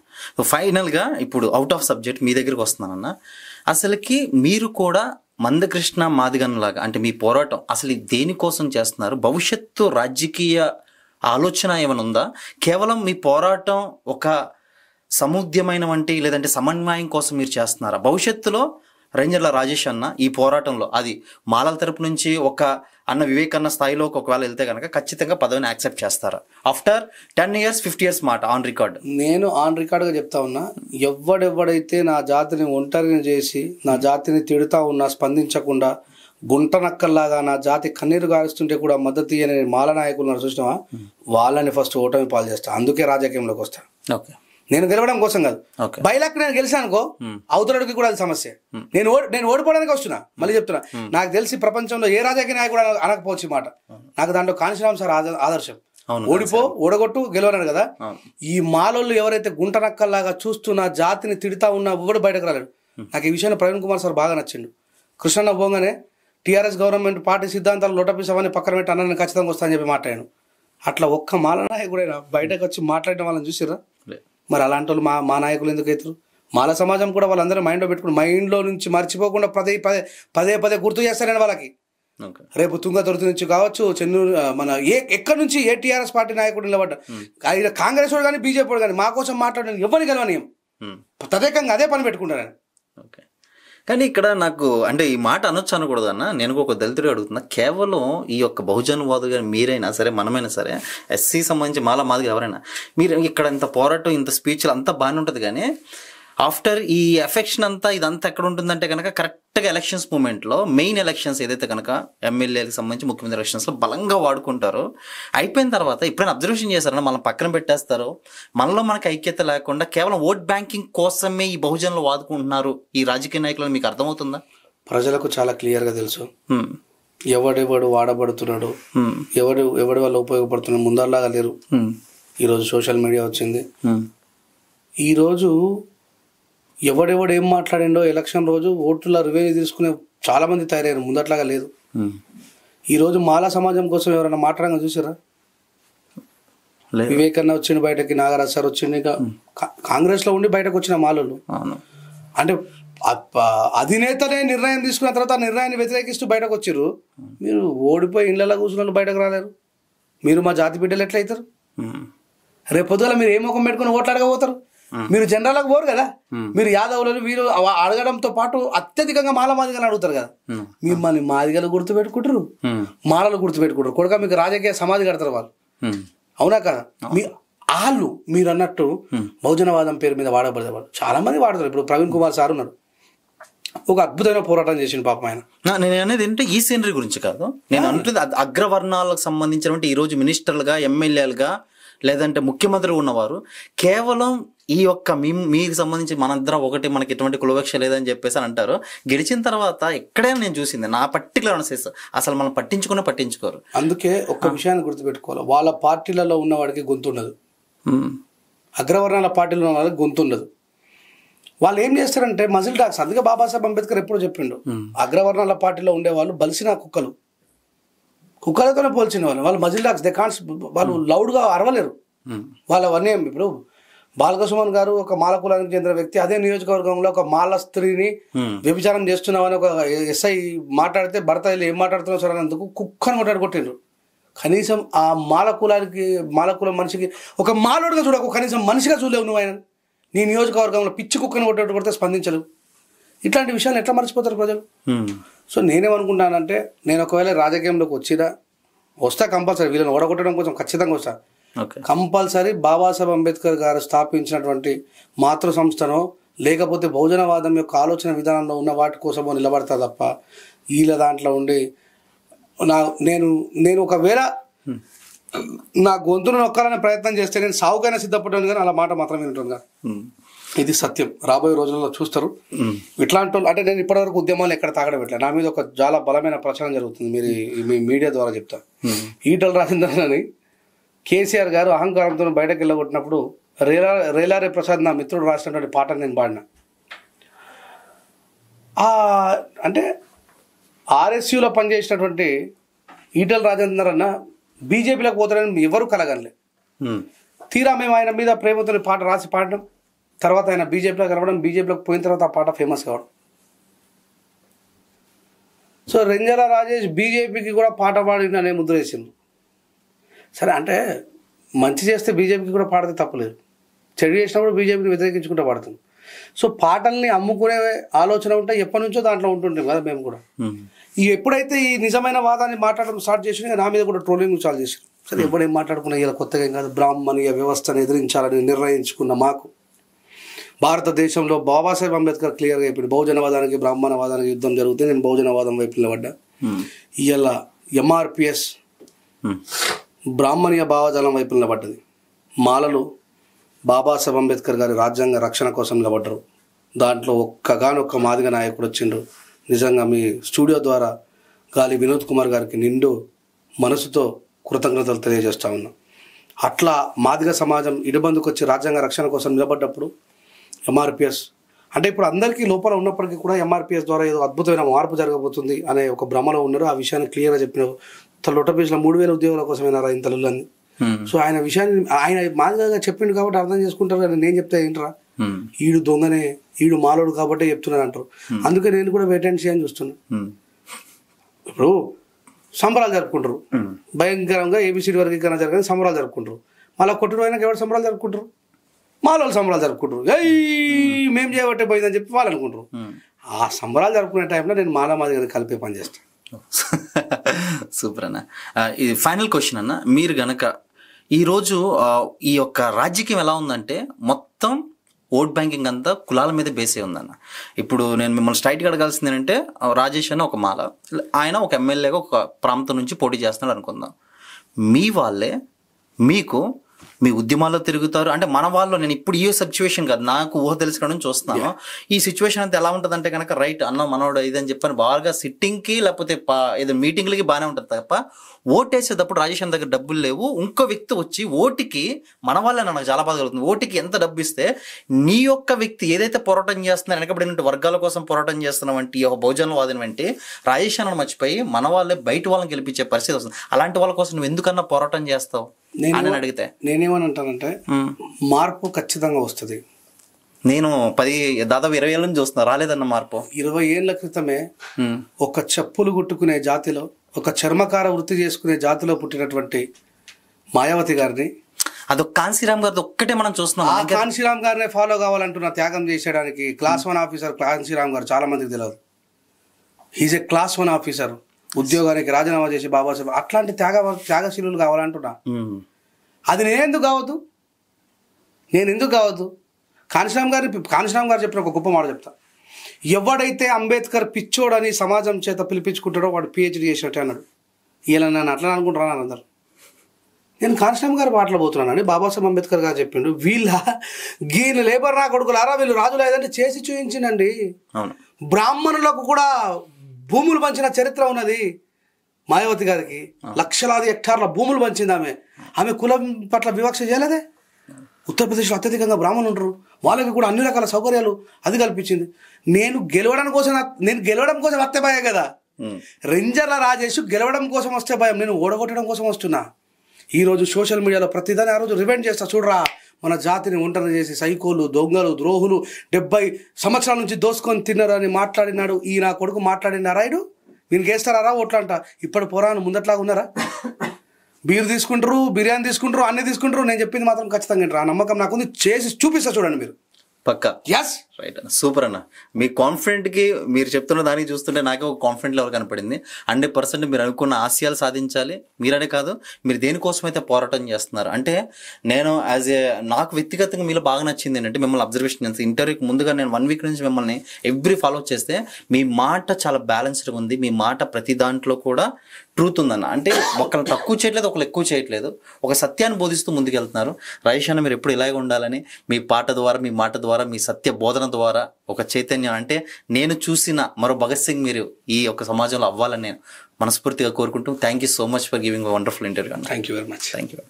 ఫైనల్ గా ఇప్పుడు అవుట్ ఆఫ్ సబ్జెక్ట్ మీ దగ్గరికి వస్తున్నానన్న. అసలుకి మీరు కూడా మందకృష్ణ మాదిగన్ లాగా అంటే మీ పోరాటం అసలు దేనికోసం చేస్తున్నారు? భవిష్యత్తు రాజకీయ ఆలోచన ఏమైనా ఉందా? కేవలం మీ పోరాటం ఒక సముద్యమైన వంటి లేదంటే సమన్వయం కోసం మీరు చేస్తున్నారా? భవిష్యత్తులో రేంజర్ల రాజేష్ అన్న ఈ పోరాటంలో అది మాలల తరపు నుంచి ఒక అన్న వివేకన్న స్థాయిలోకి ఒకవేళ వెళ్తే కనుక ఖచ్చితంగా పదవిని యాక్సెప్ట్ చేస్తారా? ఆఫ్టర్ 10 years 50 years మాట ఆన్ రికార్డ్. నేను ఆన్ రికార్డ్గా చెప్తా ఉన్నా, ఎవడెవడైతే నా జాతిని ఒంటరిని చేసి నా జాతిని తిడుతా ఉన్నా స్పందించకుండా గుంటనక్కల్లాగా నా జాతి కన్నీరు గారుస్తుంటే కూడా మద్దతు ఇయ్యని మాల నాయకులు చూసినావా, వాళ్ళని ఫస్ట్ ఓటమి పాలు చేస్తా. అందుకే రాజకీయంలోకి వస్తా. ఓకే, నేను గెలవడం కోసం కాదు. బైలాక్ నేను గెలిచానుకో అవతలకి కూడా అది సమస్య. నేను ఓడిపోవడానికి వస్తున్నా. మళ్ళీ చెప్తున్నా, నాకు తెలిసి ప్రపంచంలో ఏ రాజకీయ నాయకుడు అనకపోవచ్చు మాట. నాకు దాంట్లో కాంశీరామ్ సార్ ఆదర్శం. ఓడగొట్టు గెలవనాడు కదా. ఈ మాలోళ్ళు ఎవరైతే గుంటనక్కల్లాగా చూస్తున్నా జాతిని తిడతా ఉన్నా ఎవడు బయటకు రాలేడు. నాకు ఈ విషయంలో ప్రవీణ్ కుమార్ సార్ బాగా నచ్చిండు. కృష్ణన్న పోగానే టీఆర్ఎస్ గవర్నమెంట్ పార్టీ సిద్ధాంతాలు లోటపిసవని పక్కన పెట్టి అన్న ఖచ్చితంగా వస్తా అని చెప్పి మాట్లాడాను. అట్లా ఒక్క మాల నాయకుడైనా బయటకు వచ్చి మాట్లాడడం వాళ్ళని చూసిరా? మరి అలాంటి వాళ్ళు మా నాయకులు ఎందుకు అవుతారు? మాల సమాజం కూడా వాళ్ళందరూ మైండ్లో పెట్టుకుని మైండ్లో నుంచి మర్చిపోకుండా పదే గుర్తు చేస్తారని వాళ్ళకి. రేపు తుంగతుర్తి నుంచి కావచ్చు, చెన్నూరు మన ఎక్కడి నుంచి ఏ టీఆర్ఎస్ పార్టీ నాయకుడు నిలబడ్డా, కాంగ్రెస్ వాడు కానీ బీజేపీ వాడు కానీ మా కోసం మాట్లాడని ఎవరిని గెలవనీయం. తదేకంగా అదే పని పెట్టుకుంటారని. ఓకే, కానీ ఇక్కడ నాకు అంటే ఈ మాట అనొచ్చు అనకూడదు అన్న. నేను ఒక దళితుడు అడుగుతున్నా, కేవలం ఈ యొక్క బహుజనవాదుగా మీరైనా సరే మనమైనా సరే ఎస్సీ సంబంధించి మాదిగా ఎవరైనా మీరు ఇక్కడ ఇంత పోరాటం ఇంత స్పీచ్లు అంతా బాగానే ఉంటుంది, కానీ ఆఫ్టర్ ఈ ఎఫెక్షన్ అంతా ఇదంతా ఎక్కడ ఉంటుందంటే కనుక కరెక్ట్గా ఎలక్షన్స్ మూమెంట్లో మెయిన్ ఎలక్షన్స్ ఏదైతే కనుక ఎమ్మెల్యేలకు సంబంధించి ముఖ్యమంత్రి ఎలక్షన్స్లో బలంగా వాడుకుంటారో అయిపోయిన తర్వాత ఎప్పుడైనా అబ్జర్వేషన్ చేశారన్నా మనం పక్కన పెట్టేస్తారు. మనలో మనకి ఐక్యత లేకుండా కేవలం ఓట్ బ్యాంకింగ్ కోసమే ఈ బహుజనులు వాడుకుంటున్నారు ఈ రాజకీయ నాయకులను మీకు అర్థమవుతుందా? ప్రజలకు చాలా క్లియర్గా తెలుసు ఎవడెవడు వాడబడుతున్నాడు, ఎవడి వల్ల ఉపయోగపడుతున్నాడు. ముందరలాగా లేరు. ఈరోజు సోషల్ మీడియా వచ్చింది. ఈరోజు ఎవడెవడు ఏం మాట్లాడిండో ఎలక్షన్ రోజు ఓట్ల రివెన్యూ తీసుకునే చాలా మంది తయారయ్యారు. ముందట్లాగా లేదు. ఈరోజు మాలా సమాజం కోసం ఎవరైనా మాట్లాడగా చూసారా? వివేకన్న వచ్చిండు బయటకి, నాగరాజ్ సార్ వచ్చిండు, ఇంకా కాంగ్రెస్ లో ఉండి బయటకు వచ్చిన మాలలు. అంటే అధినేతనే నిర్ణయం తీసుకున్న తర్వాత ఆ నిర్ణయాన్ని వ్యతిరేకిస్తూ బయటకు వచ్చిర్రు. మీరు ఓడిపోయి ఇళ్లలో కూర్చున్న బయటకు రాలేరు. మీరు మా జాతి బిడ్డలు ఎట్లయితారు? రేపు పొద్దున మీరు ఏ ముఖం పెట్టుకుని ఓట్లు అడగబోతారు? మీరు జనరల్గా పోరు కదా, మీరు యాదవులను వీరు అడగడంతో పాటు అత్యధికంగా మాల మాదిగలు అడుగుతారు కదా. మిమ్మల్ని మాదిగలు గుర్తుపెట్టుకుంటారు, మాలలు గుర్తుపెట్టుకుంటారు. కొడుక మీకు రాజకీయ సమాధి కడతారు వాళ్ళు. అవునా కదా? వాళ్ళు మీరు అన్నట్టు బహుజనవాదం పేరు మీద వాడబడేవాళ్ళు చాలా మంది వాడతారు. ఇప్పుడు ప్రవీణ్ కుమార్ సార్ ఉన్నారు, ఒక అద్భుతమైన పోరాటం చేసిండు పాపం ఆయన. నేను అనేది ఏంటంటే ఈ సీనరీ గురించి కాదు, నేను అంటుంది అగ్రవర్ణాలకు సంబంధించినటువంటి ఈ రోజు మినిస్టర్లుగా, ఎమ్మెల్యేలుగా, లేదంటే ముఖ్యమంత్రి ఉన్నవారు కేవలం ఈ యొక్క మీకు సంబంధించి మనందరం ఒకటి, మనకి ఎటువంటి కులవక్ష లేదని చెప్పేసి అని అంటారు. గెలిచిన తర్వాత ఎక్కడైనా నేను చూసింది నా పర్టికులర్ అనాలిసిస్, అసలు మనం పట్టించుకోరు. అందుకే ఒక్క విషయాన్ని గుర్తుపెట్టుకోవాలి, వాళ్ళ పార్టీలలో ఉన్న వాడికి గొంతు ఉండదు, అగ్రవర్ణాల పార్టీలో ఉన్న వాళ్ళకి గొంతు ఉండదు. వాళ్ళు ఏం చేస్తారంటే మజిల్ డాగ్స్. అందుకే బాబాసాహెబ్ అంబేద్కర్ ఎప్పుడో చెప్పిండు, అగ్రవర్ణాల పార్టీలో ఉండేవాళ్ళు బలిసిన కుక్కలతోనే పోల్చిన వాళ్ళు మజిల్ డాగ్స్. దే కాన్స్, వాళ్ళు లౌడ్గా అరవలేరు. వాళ్ళవన్నీ ఇప్పుడు బాలకసుమన్ గారు ఒక మాల కులానికి చెందిన వ్యక్తి, అదే నియోజకవర్గంలో ఒక మాల స్త్రీని వ్యభిచారం చేస్తున్నామని ఒక ఎస్ఐ మాట్లాడితే భర్త ఏం మాట్లాడుతున్నావు సార్ అన్నందుకు కుక్కని కొట్టిండ్రు. కనీసం ఆ మాల కులం మనిషికి ఒక మాలోడుగా చూడకు, కనీసం మనిషిగా చూడలేవు నువ్వు. ఆయన నీ నియోజకవర్గంలో పిచ్చి కుక్కని కొట్టే స్పందించలేవు. ఇట్లాంటి విషయాలు ఎట్లా మర్చిపోతారు ప్రజలు? సో నేనేమనుకుంటానంటే, నేను ఒకవేళ రాజకీయంలోకి వస్తా కంపల్సరీ, వీళ్ళని ఓడగొట్టడం కోసం ఖచ్చితంగా వస్తా. కంపల్సరీ బాబాసాహెబ్ అంబేద్కర్ గారు స్థాపించినటువంటి మాతృ సంస్థనో లేకపోతే బహుజనవాదం యొక్క ఆలోచన విధానంలో ఉన్న వాటి కోసమో నిలబడతా తప్ప వీళ్ళ దాంట్లో ఉండి నేను ఒకవేళ నా గొంతును నొక్కాలనే ప్రయత్నం చేస్తే నేను సావుకైనా సిద్ధపడ్డాను, కానీ అలా మాట మాత్రం వింటాను కదా. ఇది సత్యం. రాబోయే రోజుల్లో చూస్తారు ఇట్లాంటి వాళ్ళు. అంటే నేను ఇప్పటివరకు ఉద్యమాలు ఎక్కడ తాగడం పెట్టలే. నా మీద ఒక చాలా బలమైన ప్రచారం జరుగుతుంది, మీరు మీ మీడియా ద్వారా చెప్తా. ఈటల రాజేందర్ అని కేసీఆర్ గారు అహంకారంతో బయటకు వెళ్ళగొట్టినప్పుడు రేలారే ప్రసాద్ నా మిత్రుడు రాసినటువంటి పాటను నేను పాడిన. అంటే ఆర్ఎస్యూలో పనిచేసినటువంటి ఈటల రాజేందర్ అన్న బీజేపీలోకి పోతారని ఎవరు కలగనలే. తీరా మేము ఆయన మీద ప్రేమతో పాట రాసి పాడడం, తర్వాత ఆయన బీజేపీలో కలవడం, బీజేపీలోకి పోయిన తర్వాత ఆ పాట ఫేమస్ కావడం. సో రెంజల రాజేష్ బీజేపీకి కూడా పాట పాడిన అనే ముద్ర వేసింది. సరే, అంటే మంచి చేస్తే బీజేపీకి కూడా పాడితే తప్పలేదు, చెడు చేసినప్పుడు బీజేపీని వ్యతిరేకించుకుంటూ పాడుతుంది. సో పాటల్ని అమ్ముకునే ఆలోచన ఉంటే ఎప్పటి నుంచో దాంట్లో ఉంటుంటాం కదా మేము కూడా. ఎప్పుడైతే ఈ నిజమైన వాదాన్ని మాట్లాడడం స్టార్ట్ చేసినా నా మీద కూడా ట్రోలింగ్ చాలా చేశారు. సరే, ఎప్పుడేం మాట్లాడుకున్నా ఇలా కొత్తగా ఏం కాదు, బ్రాహ్మణీయ వ్యవస్థను ఎదిరించాలని నిర్ణయించుకున్న మాకు భారతదేశంలో బాబాసాహెబ్ అంబేద్కర్ క్లియర్గా చెప్పిండు, బహుజనవాదానికి బ్రాహ్మణవాదానికి యుద్ధం జరిగితే నేను బహుజనవాదం వైపు నిలబడ్డా. ఇవాళ ఎంఆర్పిఎస్ బ్రాహ్మణీయ భావజాలం వైపు నిలబడ్డది. మాలలు బాబాసాహెబ్ అంబేద్కర్ గారి రాజ్యాంగ రక్షణ కోసం నిలబడ్డరు. దాంట్లో ఒక్కగానొక్క మాదిగ నాయకుడు వచ్చిండ్రు. నిజంగా మీ స్టూడియో ద్వారా గాలి వినోద్ కుమార్ గారికి నిండు మనసుతో కృతజ్ఞతలు తెలియజేస్తా ఉన్నా. అట్లా మాదిగ సమాజం ఇడబందుకు వచ్చి రాజ్యాంగ రక్షణ కోసం నిలబడ్డప్పుడు ఎంఆర్పిఎస్ అంటే ఇప్పుడు అందరికీ లోపల ఉన్నప్పటికీ కూడా ఎంఆర్పిఎస్ ద్వారా ఏదో అద్భుతమైన మార్పు జరగబోతుంది అనే ఒక భ్రమలో ఉన్నారు. ఆ విషయాన్ని క్లియర్గా చెప్పిన లొట్టపేజ్లో 3000 ఉద్యోగాల కోసమేనారా ఇంత లుల్లని. సో ఆయన విషయాన్ని ఆయన మాదిగా చెప్పిండు కాబట్టి అర్థం చేసుకుంటారు, కానీ నేను చెప్తే ఏంటరా ఈడు దొంగనే, ఈడు మాలోడు కాబట్టే చెప్తున్నాను అంటారు. అందుకే నేను కూడా వెయిట్ అండ్ సీ అని చూస్తున్నాను. ఇప్పుడు సంబరాలు జరుపుకుంటారు, భయంకరంగా ఏబిసిడి వర్గీకరణ జరగని సంబరాలు జరుపుకుంటారు. మళ్ళీ కొట్టుడు అయినాక ఎవరు సంబరాలు జరుపుకుంటారు? మాలోళ్ళు సంబరాలు జరుపుకుంటారు. మేము చేయబట్టే పోయిందని చెప్పి వాళ్ళు అనుకుంటారు. ఆ సంబరాలు జరుపుకునే టైంలో నేను మాదిగా కలిపే పని చేస్తాను. సూపర్ అన్న. ఇది ఫైనల్ క్వశ్చన్ అన్న, మీరు గనక ఈరోజు ఈ యొక్క రాజకీయం ఎలా ఉందంటే మొత్తం ఓట్ బ్యాంకింగ్ అంతా కులాల మీద బేసే ఉందన్న. ఇప్పుడు నేను మిమ్మల్ని స్ట్రైట్గా అడగాల్సింది ఏంటంటే, రాజేష్ అన్న ఒక మాల, ఆయన ఒక ఎమ్మెల్యేగా ఒక ప్రాంతం నుంచి పోటీ చేస్తున్నాడు అనుకుందాం. మీ వాళ్ళే మీకు మీ ఉద్యమాల్లో తిరుగుతారు అంటే మన వాళ్ళు, నేను ఇప్పుడు ఈ సిచ్యువేషన్ కాదు, నాకు ఊహ తెలుసుకోవడం చూస్తున్నాను. ఈ సిచ్యువేషన్ అంతా ఎలా ఉంటుంది అంటే కనుక రైట్ అన్న మనోడు ఇదని చెప్పని బాగా సిట్టింగ్కి లేకపోతే ఏదో మీటింగ్లకి బాగానే ఉంటుంది తప్ప ఓటేసేటప్పుడు రాజేష్ అన్న దగ్గర డబ్బులు లేవు. ఇంకో వ్యక్తి వచ్చి ఓటుకి మన వాళ్ళే నాకు చాలా బాధ కలుగుతుంది. ఓటుకి ఎంత డబ్బు ఇస్తే నీ యొక్క వ్యక్తి ఏదైతే పోరాటం చేస్తున్నా వెనకబడిన వర్గాల కోసం పోరాటం చేస్తున్న వంటి ఒక బహుజనవాదిని వంటి రాజేష్ అన్నను మర్చిపోయి మన వాళ్ళే బయట వాళ్ళని గెలిపించే పరిస్థితి వస్తుంది. అలాంటి వాళ్ళ కోసం నువ్వు ఎందుకన్నా పోరాటం చేస్తావు అని అడిగితే నేనేమని అంటానంటే, మార్పు ఖచ్చితంగా వస్తుంది. నేను దాదాపు 20 ఏళ్ళ నుంచి చూస్తున్నా, రాలేదన్న మార్పు. 20 ఏళ్ల క్రితమే ఒక చెప్పులు కుట్టుకునే జాతిలో, ఒక చర్మకార వృత్తి చేసుకునే జాతిలో పుట్టినటువంటి మాయావతి గారిని, అదొక కాంశీరామ్ గారిది ఒక్కటే మనం చూస్తున్నాం. ఆ కాంశీరామ్ గారినే ఫాలో కావాలంటున్నా త్యాగం చేసేయడానికి. క్లాస్ 1 ఆఫీసర్ కాంశీరామ్ గారు, చాలా మందికి తెలియదు. He's a class 1 officer. ఉద్యోగానికి రాజీనామా చేసి బాబాసాహెబ్ అట్లాంటి త్యాగశీలులు కావాలంటున్నా. అది నేను ఎందుకు కావద్దు? కాంశీరామ్ గారు చెప్పిన ఒక గొప్ప మాట చెప్తా. ఎవడైతే అంబేద్కర్ పిచ్చోడని సమాజం చేత పిలిపించుకుంటాడో వాడు PhD చేసినట్టే అన్నాడు. ఇలా నన్ను అట్లా అనుకుంటున్నాను అందరు. నేను కాంశీరామ్ గారు మాట్లాడబోతున్నానండి. బాబాసాహెబ్ అంబేద్కర్ గారు చెప్పిండు, గీని లేబర్ నా కొడుకులారా వీళ్ళు రాజులు ఏదంటే చేసి చూపించిండండి. బ్రాహ్మణులకు కూడా భూములు పంచిన చరిత్ర ఉన్నది. మాయావతి గారికి లక్షలాది హెక్టార్ల భూములు పంచింది. ఆమె కులం పట్ల వివక్ష చేయలేదే. ఉత్తరప్రదేశ్లో అత్యధికంగా బ్రాహ్మణులు ఉంటారు, వాళ్ళకి కూడా అన్ని రకాల సౌకర్యాలు అది కల్పించింది. నేను గెలవడం కోసం వస్తే భయం కదా. రేంజర్ల రాజేష్ గెలవడం కోసం వస్తే భయం, నేను ఓడగొట్టడం కోసం వస్తున్నా. ఈరోజు సోషల్ మీడియాలో ప్రతిదాని ఆ రోజు రివెండ్ చేస్తా. చూడరా, మన జాతిని ఒంటరి చేసి సైకోలు, దొంగలు, ద్రోహులు 70 సంవత్సరాల నుంచి దోసుకొని తిన్నారని మాట్లాడినాడు. ఈ నా కొడుకు మాట్లాడినారా? ఇడు వీనికి వేస్తారా ఓట్లు అంట. ఇప్పుడు పోరాను ముందట్లాగా ఉన్నారా? బీర్ తీసుకుంటారు, బిర్యానీ తీసుకుంటారు, అన్ని తీసుకుంటారు. నేను చెప్పింది మాత్రం ఖచ్చితంగా వింటారు. ఆ నమ్మకం నాకుంది. చేసి చూపిస్తా చూడండి మీరు. పక్కా. yes రైట్ అన్న, సూపర్ అన్న. మీ కాన్ఫిడెంట్కి మీరు చెప్తున్న దానికి చూస్తుంటే నాకే ఒక కాన్ఫిడెంట్ లెవెల్ కనపడింది. 100% మీరు అనుకున్న ఆశయాలు సాధించాలి. మీరనే కాదు, మీరు దేనికోసం అయితే పోరాటం చేస్తున్నారు అంటే నేను నాకు వ్యక్తిగతంగా మీలో బాగా నచ్చింది ఏంటంటే మిమ్మల్ని అబ్జర్వేషన్ చేస్తే ఇంటర్వ్యూకి ముందుగా నేను 1 వీక్ నుంచి మిమ్మల్ని ఎవ్రీ ఫాలో చేస్తే మీ మాట చాలా బ్యాలెన్స్డ్గా ఉంది. మీ మాట ప్రతి దాంట్లో కూడా ట్రూత్ ఉందన్న. అంటే ఒకళ్ళు తక్కువ చేయట్లేదు, ఒకళ్ళు ఎక్కువ చేయట్లేదు, ఒక సత్యాన్ని బోధిస్తూ ముందుకెళ్తున్నారు. రాజేష్ అన్న మీరు ఎప్పుడు ఇలాగే ఉండాలని మీ పాట ద్వారా, మీ మాట ద్వారా, మీ సత్య బోధన ద్వారా ఒక చైతన్యం అంటే నేను చూసిన మరో భగత్ సింగ్ మీరు ఈ యొక్క సమాజంలో అవ్వాలని నేను మనస్ఫూర్తిగా కోరుకుంటూ thank you so much for giving wonderful interview. Thank you very much. Thank you.